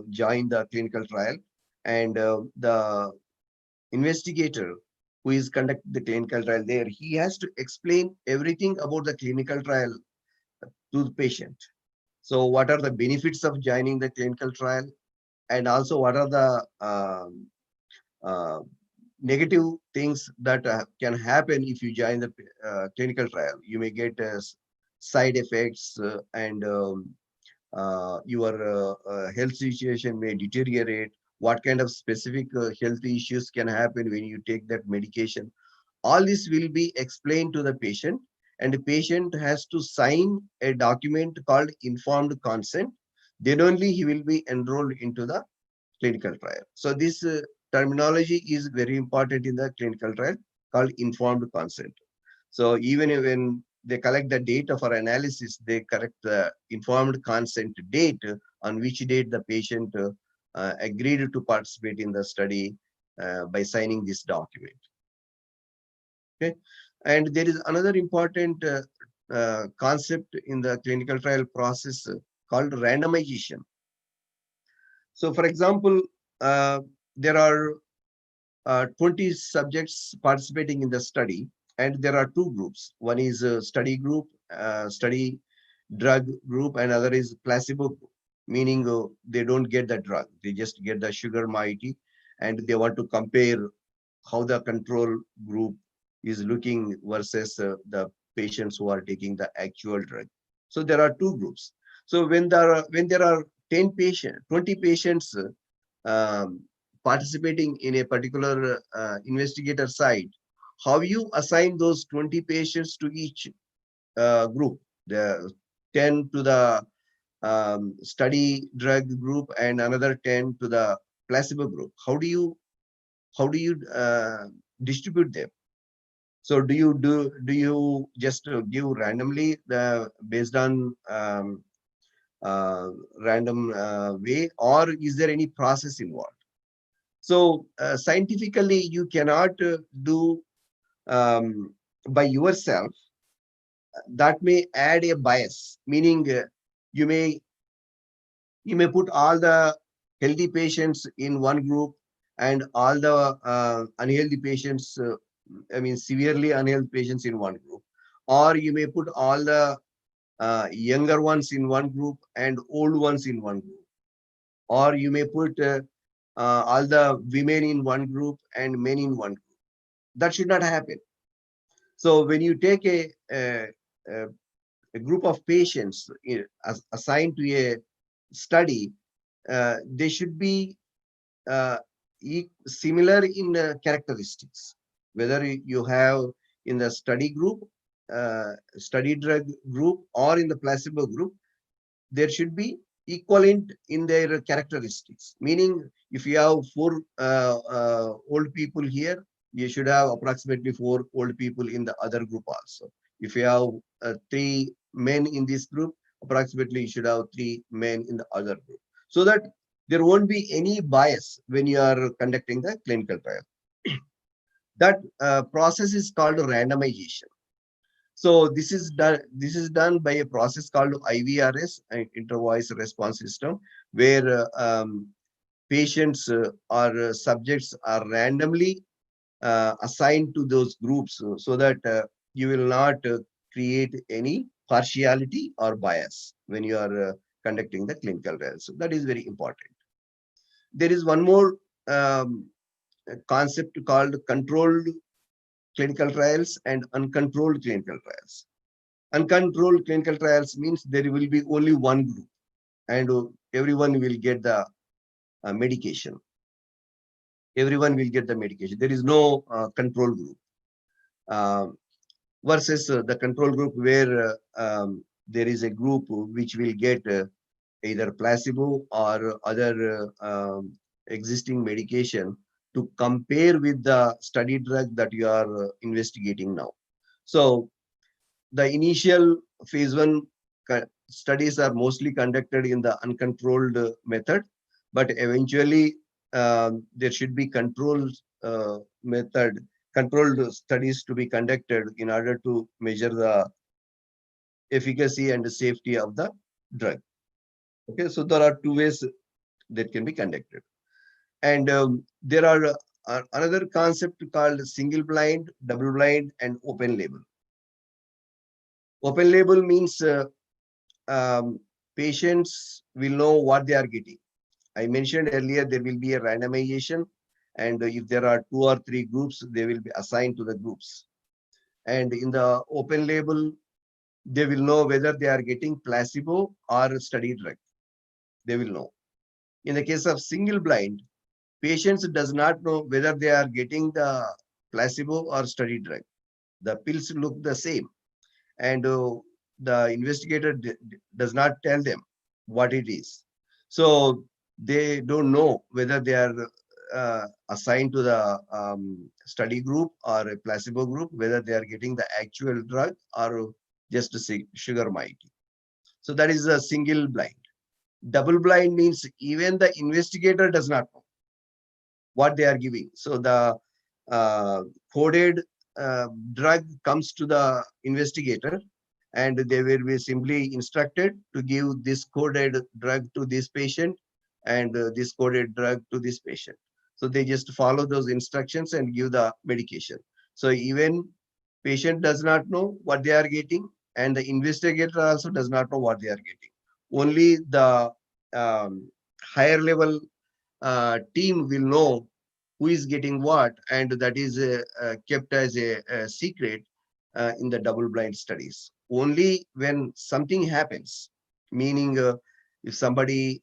Speaker 13: join the clinical trial, and the investigator who is conducting the clinical trial there, he has to explain everything about the clinical trial to the patient. So what are the benefits of joining the clinical trial, and also what are the negative things that can happen if you join the clinical trial. You may get side effects and your health situation may deteriorate. What kind of specific health issues can happen when you take that medication? All this will be explained to the patient, and the patient has to sign a document called informed consent. Then only he will be enrolled into the clinical trial. So this terminology is very important in the clinical trial, called informed consent. So even when they collect the data for analysis, they correct the informed consent date on which date the patient agreed to participate in the study by signing this document. Okay, and there is another important concept in the clinical trial process called randomization. So, for example, there are 20 subjects participating in the study, and there are two groups. One is a study group, study drug group, and other is placebo group, meaning they don't get the drug, they just get the sugar moiety, and they want to compare how the control group is looking versus the patients who are taking the actual drug. So there are two groups. So when there are 10 patients, 20 patients participating in a particular investigator site, how you assign those 20 patients to each group? The 10 to the study drug group and another 10 to the placebo group. How do you distribute them? So do you just give randomly the based on random way, or is there any process involved? So scientifically, you cannot do by yourself. That may add a bias, meaning you may put all the healthy patients in one group and all the unhealthy patients, I mean severely unhealthy patients in one group, or you may put all the younger ones in one group and old ones in one group, or you may put all the women in one group and men in one group. That should not happen. So when you take a group of patients assigned to a study, they should be similar in characteristics. Whether you have in the study group, study drug group, or in the placebo group, there should be equivalent in their characteristics. Meaning, if you have 4 old people here, you should have approximately 4 old people in the other group also. If you have 3 men in this group, approximately you should have 3 men in the other group, so that there won't be any bias when you are conducting the clinical trial. That process is called randomization. So this is done by a process called IVRS, inter-voice response system, where patients or subjects are randomly assigned to those groups, so that you will not create any partiality or bias when you are conducting the clinical trials. So that is very important. There is one more concept called controlled clinical trials and uncontrolled clinical trials. Uncontrolled clinical trials means there will be only one group and everyone will get the medication. Everyone will get the medication. There is no control group. Versus the control group, where there is a group which will get either placebo or other existing medication to compare with the study drug that you are investigating now. So the initial phase 1 studies are mostly conducted in the uncontrolled method, but eventually there should be controlled studies to be conducted in order to measure the efficacy and the safety of the drug. Okay, so there are 2 ways that can be conducted. And there are another concept called single blind, double blind, and open label. Open label means patients will know what they are getting. I mentioned earlier there will be a randomization, and if there are 2 or 3 groups, they will be assigned to the groups. And in the open label, they will know whether they are getting placebo or study drug. They will know. In the case of single blind, patients does not know whether they are getting the placebo or study drug. The pills look the same, and the investigator does not tell them what it is. So they don't know whether they are assigned to the study group or a placebo group, whether they are getting the actual drug or just a sugar moiety. So that is a single blind. Double blind means even the investigator does not know what they are giving. So the coded drug comes to the investigator, and they will be simply instructed to give this coded drug to this patient and this coded drug to this patient. So they just follow those instructions and give the medication. So even patient does not know what they are getting, and the investigator also does not know what they are getting. Only the higher level team will know who is getting what, and that is kept as a secret in the double-blind studies. Only when something happens, meaning if somebody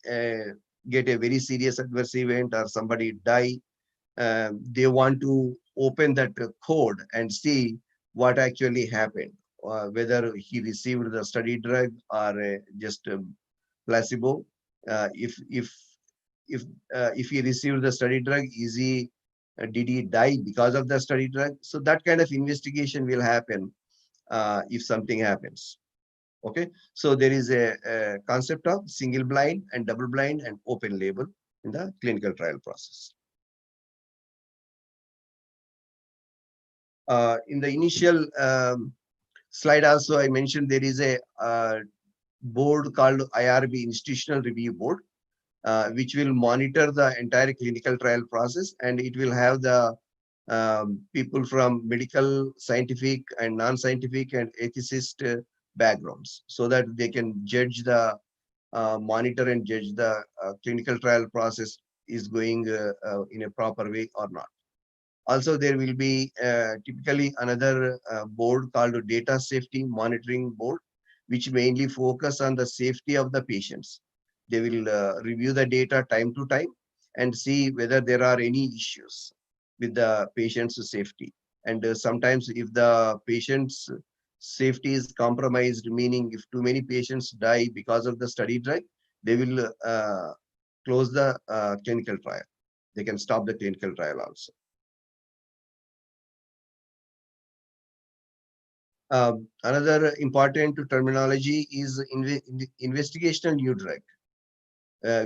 Speaker 13: get a very serious adverse event or somebody die, they want to open that code and see what actually happened, whether he received the study drug or just placebo. If he received the study drug, did he die because of the study drug? So that kind of investigation will happen if something happens. Okay, so there is a concept of single blind and double blind and open label in the clinical trial process. In the initial slide also, I mentioned there is a board called IRB, Institutional Review Board, which will monitor the entire clinical trial process, and it will have the people from medical, scientific, and non-scientific and ethicist backgrounds, so that they can judge the monitor and judge the clinical trial process is going in a proper way or not. Also, there will be typically another board called Data Safety Monitoring Board, which mainly focus on the safety of the patients. They will review the data time to time and see whether there are any issues with the patient's safety. And sometimes if the patient's safety is compromised, meaning if too many patients die because of the study drug, they will close the clinical trial. They can stop the clinical trial also. Another important terminology is investigational new drug,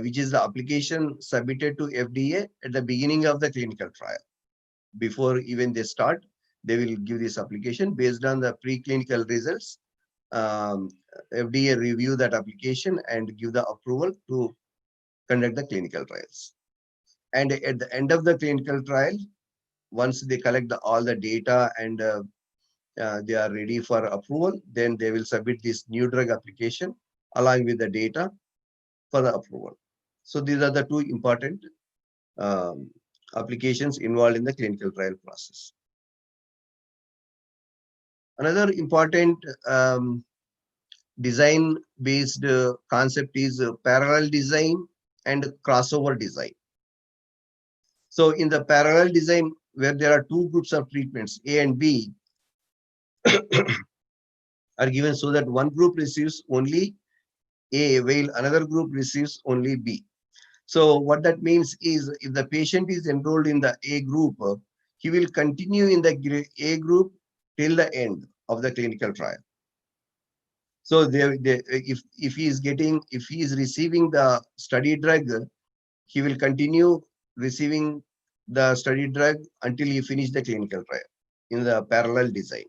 Speaker 13: which is the application submitted to FDA at the beginning of the clinical trial. Before even they start, they will give this application based on the preclinical results. FDA review that application and give the approval to conduct the clinical trials. And at the end of the clinical trial, once they collect all the data and they are ready for approval, then they will submit this new drug application along with the data for the approval. So these are the two important applications involved in the clinical trial process. Another important design-based concept is parallel design and crossover design. So in the parallel design, where there are two groups of treatments, A and B, are given so that one group receives only A, while another group receives only B. So what that means is, if the patient is enrolled in the A group, he will continue in the A group till the end of the clinical trial. So if he is receiving the study drug, he will continue receiving the study drug until he finish the clinical trial in the parallel design.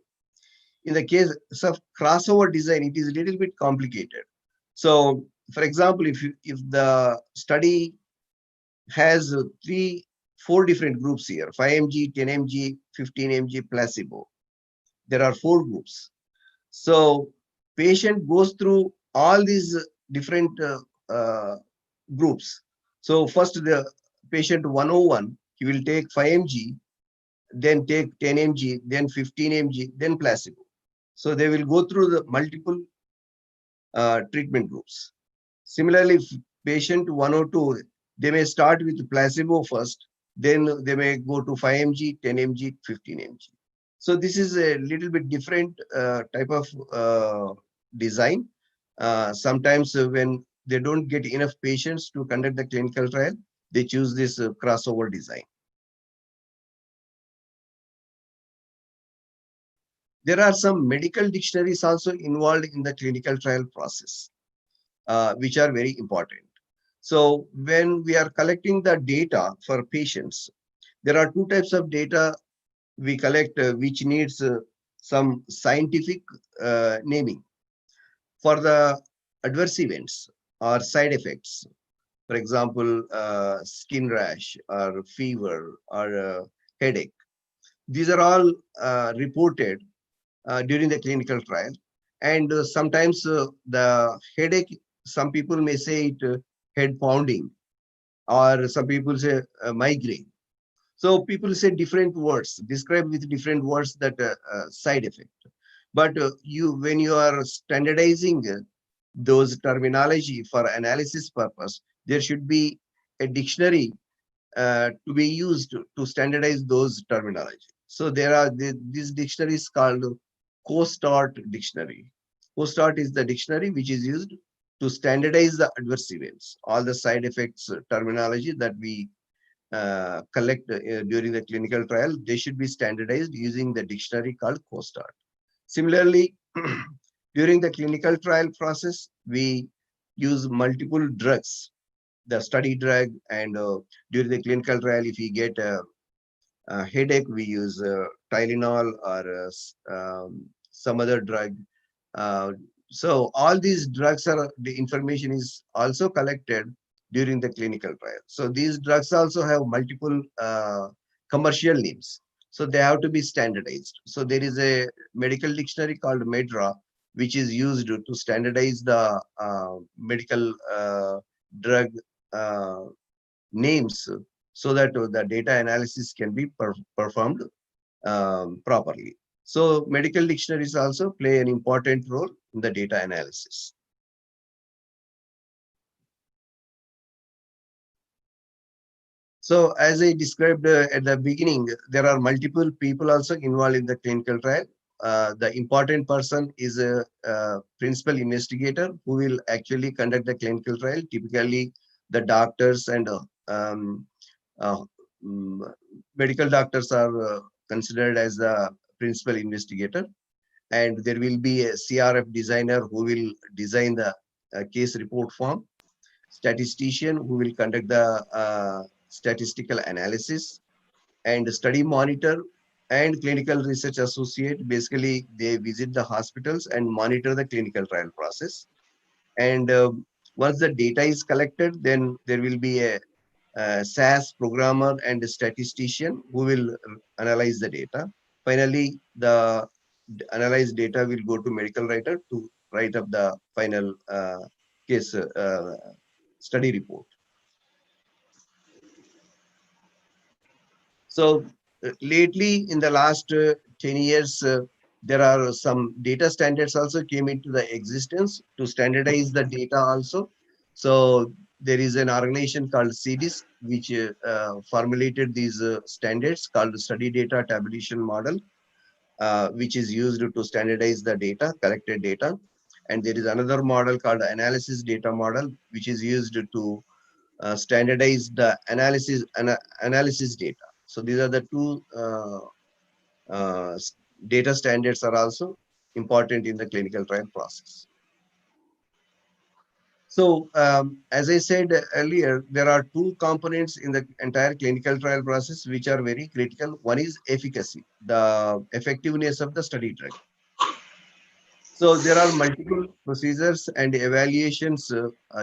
Speaker 13: In the case of crossover design, it is a little bit complicated. So, for example, if the study has 4 different groups here, 5 mg, 10 mg, 15 mg, placebo. There are 4 groups. So patient goes through all these different groups. So first the patient 101, he will take 5 mg, then take 10 mg, then 15 mg, then placebo. So they will go through the multiple treatment groups. Similarly, patient 102, they may start with placebo first, then they may go to 5 mg, 10 mg, 15 mg. So this is a little bit different type of design. Sometimes when they don't get enough patients to conduct the clinical trial, they choose this crossover design. There are some medical dictionaries also involved in the clinical trial process, which are very important. So when we are collecting the data for patients, there are 2 types of data we collect which needs some scientific naming. For the adverse events or side effects, for example, skin rash or fever or headache, these are all reported during the clinical trial. And sometimes the headache, some people may say it head pounding, or some people say migraine. So people say different words, describe with different words that side effect. But when you are standardizing those terminology for analysis purpose, there should be a dictionary to be used to standardize those terminology. So there are these dictionaries called COSTART dictionary. COSTART is the dictionary which is used to standardize the adverse events, all the side effects terminology that we collect during the clinical trial. They should be standardized using the dictionary called COSTART. Similarly, during the clinical trial process, we use multiple drugs, the study drug, and during the clinical trial, if we get a headache, we use Tylenol or some other drug. Uh, so all these drugs are, the information is also collected during the clinical trial. So these drugs also have multiple commercial names. So they have to be standardized. So there is a medical dictionary called MEDRA, which is used to standardize the medical drug names, so that the data analysis can be performed properly. So medical dictionaries also play an important role in the data analysis. So as I described at the beginning, there are multiple people also involved in the clinical trial. The important person is a principal investigator who will actually conduct the clinical trial. Typically, the doctors and um, uh, medical doctors are considered as the principal investigator. And there will be a CRF designer who will design the case report form, statistician who will conduct the statistical analysis, and study monitor and clinical research associate. Basically, they visit the hospitals and monitor the clinical trial process. And once the data is collected, then there will be a SAS programmer and a statistician who will analyze the data. Finally, the analyzed data will go to medical writer to write up the final case study report. So lately, in the last 10 years, there are some data standards also came into the existence to standardize the data also. So there is an organization called CDISC, which formulated these standards called Study Data Tabulation Model, which is used to standardize the data, collected data. And there is another model called Analysis Data Model, which is used to standardize the analysis data. So these are the two data standards are also important in the clinical trial process. So as I said earlier, there are two components in the entire clinical trial process which are very critical. One is efficacy, the effectiveness of the study drug. So there are multiple procedures and evaluations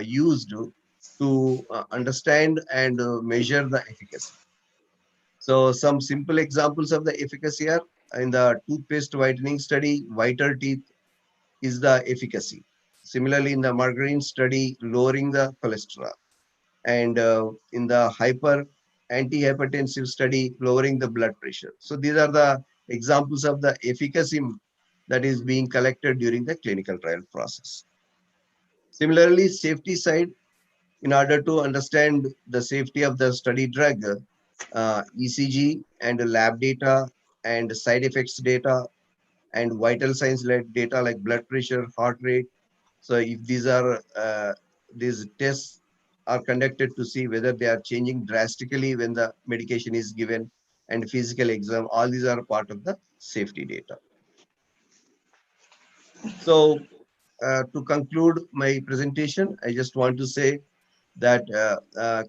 Speaker 13: used to understand and measure the efficacy. So some simple examples of the efficacy are in the toothpaste whitening study, whiter teeth is the efficacy. Similarly, in the margarine study, lowering the cholesterol. And in the antihypertensive study, lowering the blood pressure. So these are the examples of the efficacy that is being collected during the clinical trial process. Similarly, safety side, in order to understand the safety of the study drug, ECG and lab data and side effects data and vital signs like data like blood pressure, heart rate. So if these tests are conducted to see whether they are changing drastically when the medication is given, and physical exam, all these are part of the safety data. So to conclude my presentation, I just want to say that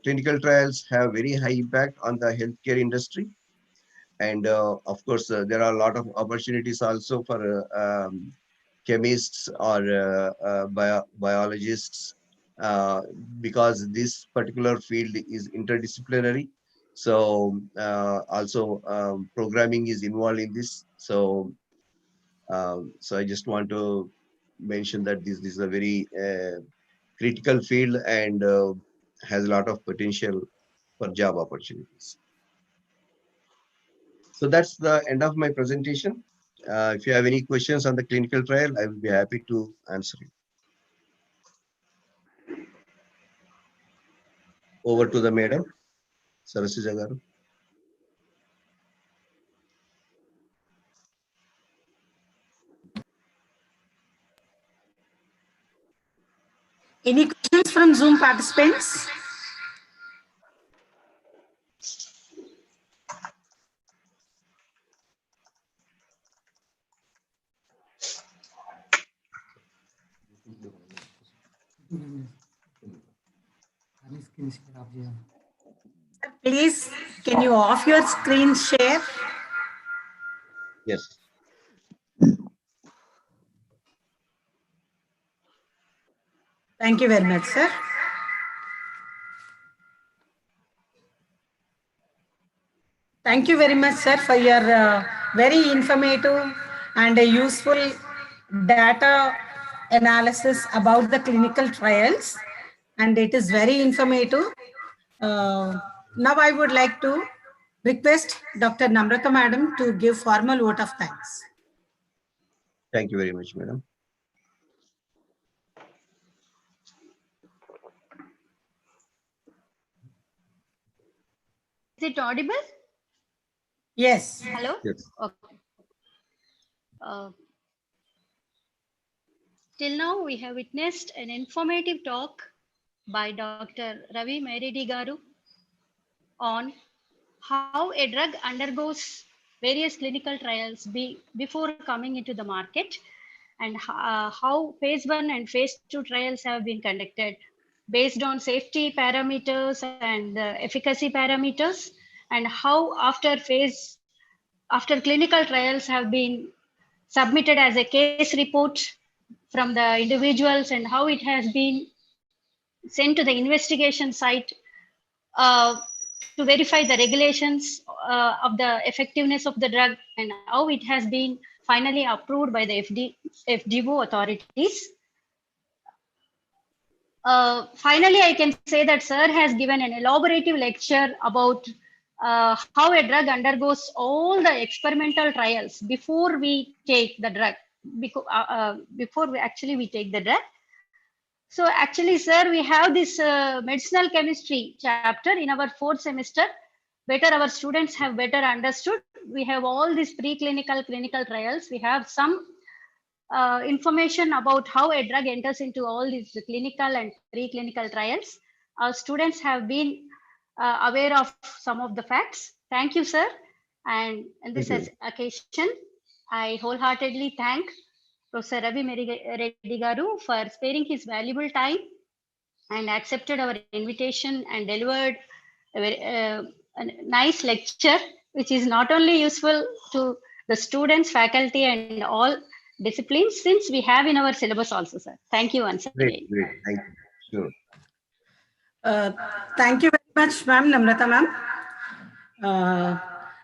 Speaker 13: clinical trials have very high impact on the healthcare industry. And of course, there are a lot of opportunities also for chemists or biologists, because this particular field is interdisciplinary. So also programming is involved in this. So so I just want to mention that this is a very critical field and has a lot of potential for job opportunities. So that's the end of my presentation. If you have any questions on the clinical trial, I will be happy to answer it. Over to the madam, Sarasija garu.
Speaker 3: Any questions from Zoom participants? Please, can you off your screen share?
Speaker 13: Yes.
Speaker 3: Thank you very much, sir. Thank you very much, sir, for your very informative and useful data analysis about the clinical trials. And it is very informative. Now I would like to request Dr. Namrata madam to give formal vote of thanks.
Speaker 13: Thank you very much, madam.
Speaker 12: Is it audible?
Speaker 3: Yes.
Speaker 12: Hello?
Speaker 13: Yes.
Speaker 12: Okay. Till now, we have witnessed an informative talk by Dr. Ravi Meredi Garu on how a drug undergoes various clinical trials before coming into the market, and how phase 1 and phase 2 trials have been conducted based on safety parameters and efficacy parameters, and how after clinical trials have been submitted as a case report from the individuals, and how it has been sent to the investigation site to verify the regulations of the effectiveness of the drug, and how it has been finally approved by the FDO authorities. Finally, I can say that sir has given an elaborative lecture about how a drug undergoes all the experimental trials before we take the drug, before we take the drug. So actually, sir, we have this medicinal chemistry chapter in our 4th semester. Better our students have better understood. We have all these preclinical, clinical trials. We have some information about how a drug enters into all these clinical and preclinical trials. Our students have been aware of some of the facts. Thank you, sir. And in this occasion, I wholeheartedly thank Professor Ravi Meredi Garu for sparing his valuable time and accepted our invitation and delivered a nice lecture, which is not only useful to the students, faculty, and all disciplines, since we have in our syllabus also, sir. Thank you once again.
Speaker 13: Great. Thank you. Sure.
Speaker 3: Thank you very much, ma'am, Namrata ma'am.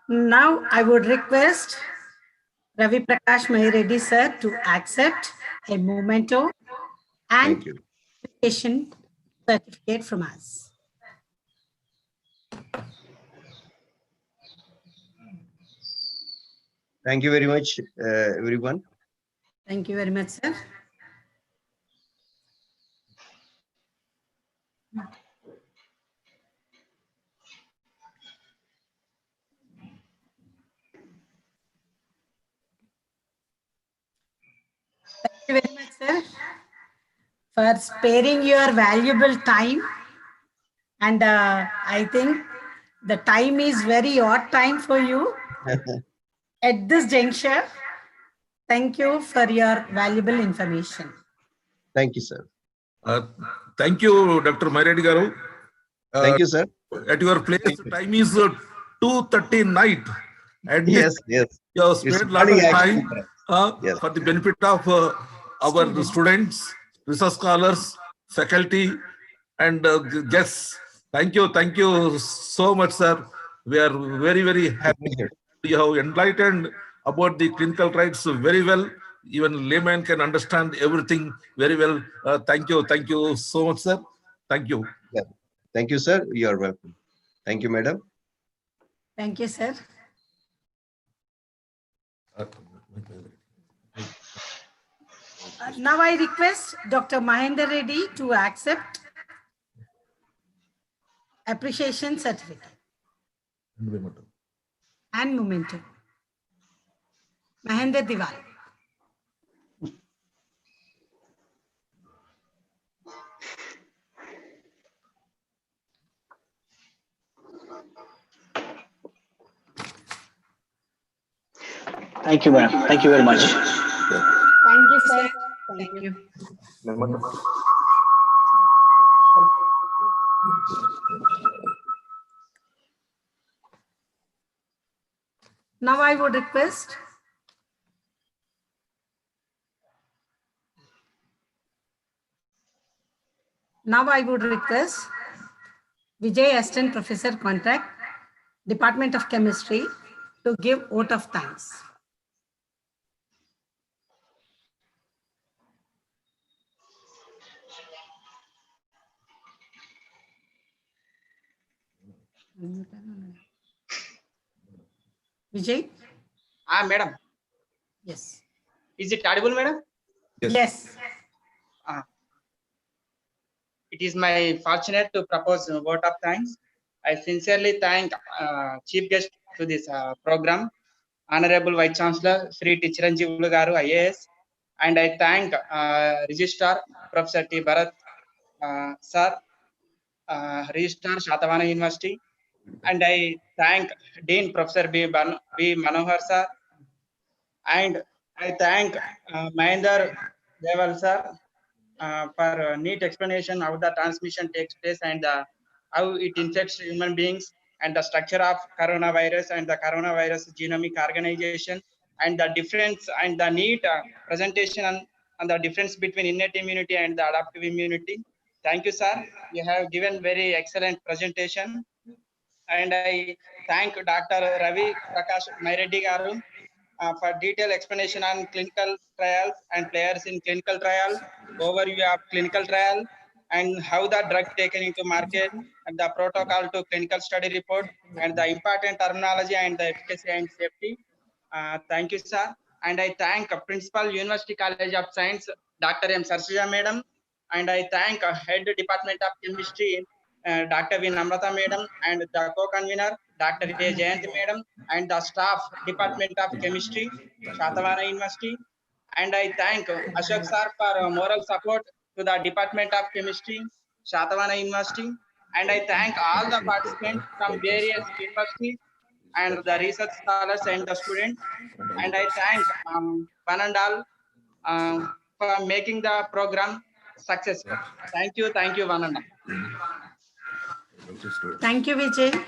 Speaker 3: Now I would request Ravi Prakash Mahiredi sir to accept a memento and certification certificate from us.
Speaker 13: Thank you very much, everyone.
Speaker 3: Thank you very much, sir. Thank you very much, sir, for sparing your valuable time. And I think the time is very odd time for you at this juncture. Thank you for your valuable information.
Speaker 13: Thank you, sir.
Speaker 4: Thank you, Dr. Mahiredi Garu.
Speaker 13: Thank you, sir.
Speaker 4: At your place, time is 2:30 night. And
Speaker 13: Yes, yes.
Speaker 4: you have
Speaker 13: It's
Speaker 4: spent a lot of
Speaker 13: funny
Speaker 4: time
Speaker 13: actually. Yes.
Speaker 4: for the benefit of our students, research scholars, faculty, and guests. Thank you so much, sir. We are very, very happy.
Speaker 13: Pleasure.
Speaker 4: You have enlightened about the clinical trials very well. Even layman can understand everything very well. Thank you so much, sir. Thank you.
Speaker 13: Yeah. Thank you, sir. You are welcome. Thank you, madam.
Speaker 3: Thank you, sir. Now I request Dr. Mahendra Reddy to accept appreciation certificate and memento. Mahendra Diwal.
Speaker 10: Thank you, ma'am. Thank you very much.
Speaker 3: Thank you, sir. Thank you. Now I would request Vijay, Assistant Professor Contract, Department of Chemistry, to give vote of thanks. Vijay?
Speaker 14: Madam.
Speaker 3: Yes.
Speaker 14: Is it audible, madam?
Speaker 3: Yes.
Speaker 14: It is my fortunate to propose a vote of thanks. I sincerely thank chief guest to this program, Honorable Vice Chancellor Sri Chiranjeevu Garu IAS, and I thank Registrar Professor T. Bharat Sir, Registrar Satavahana University, and I thank Dean Professor B. Manohar Sir, and I thank Mahendra Deval Sir for a neat explanation how the transmission takes place and how it infects human beings and the structure of coronavirus and the coronavirus genomic organization and the difference and the neat presentation on the difference between innate immunity and the adaptive immunity. Thank you, sir. You have given very excellent presentation. And I thank Dr. Ravi Prakash Maireddy Garu for detailed explanation on clinical trials and players in clinical trial, overview of clinical trial, and how the drug taken into market, and the protocol to clinical study report, and the important terminology and the efficacy and safety. Thank you, sir. And I thank Principal University College of Science, Dr. M. Sarsija Madam, and I thank Head Department of Chemistry, Dr. V. Namrata Madam, and the co-convener, Dr. A. Jayanti Madam, and the staff Department of Chemistry, Satavahana University. And I thank Ashok Sir for moral support to the Department of Chemistry, Satavahana University. And I thank all the participants from various universities and the research scholars and the students. And I thank one and all for making the program successful. Thank you, one and all.
Speaker 3: Thank you, Vijay.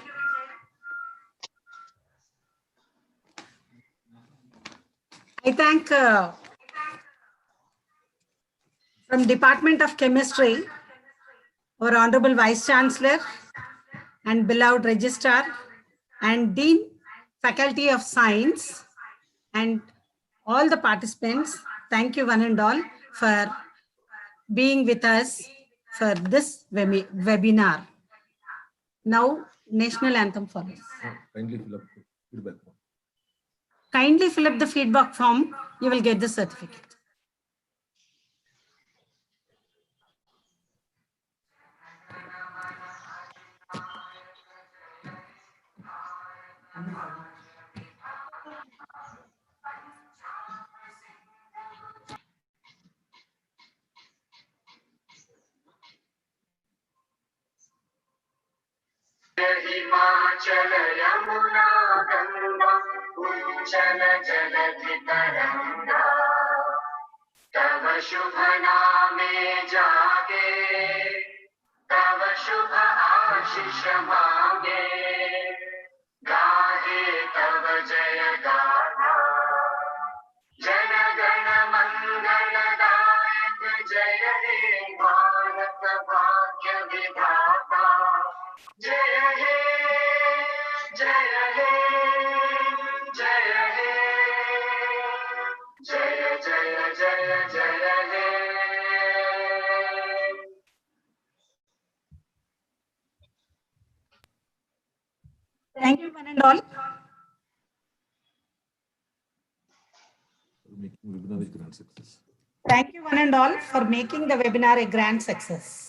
Speaker 3: I thank from Department of Chemistry, our Honorable Vice Chancellor and beloved Registrar and Dean, Faculty of Science, and all the participants. Thank you one and all for being with us for this webinar. Now, National Anthem follows. Kindly fill up the feedback form. You will get the certificate.
Speaker 15: Himachal Yamuna Ganga उज्जल जलधि तरंगा तव शुभ नामे जागे तव शुभ आशीष मांगे गाहे तव जय भारत भाग्य विधाता जय हे जय हे जय हे जय जय जय जय हे
Speaker 3: Thank you, one and all.
Speaker 4: Making webinar a grand success.
Speaker 3: Thank you, one and all, for making the webinar a grand success.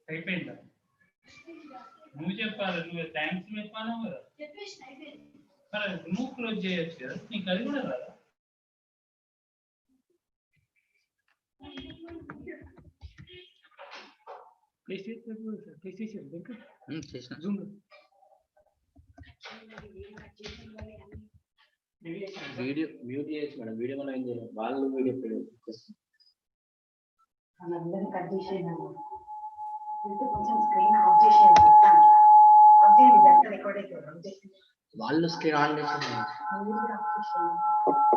Speaker 1: అయిపోయిందా నువ్వు చెప్పాలి నువ్వు థ్యాంక్స్ చెప్పాను కదా మరి నువ్వు క్లోజ్ చేయొచ్చు కదా నీకు అది కూడా రాదా
Speaker 16: వీడియో మ్యూట్ చేయొచ్చు మేడం వీడియో మనం ఏం చేయాలి వాళ్ళు వీడియో
Speaker 17: అందరినీ కట్ చేసేయండి కొంచెం స్క్రీన్ ఆఫ్ చేసేయండి చెప్తాను ఆఫ్ చేయండి ఇదంతా రికార్డ్ అవుతుంది
Speaker 16: వాళ్ళు స్క్రీన్ ఆన్ చేసి
Speaker 17: ఆఫ్ చేసేయండి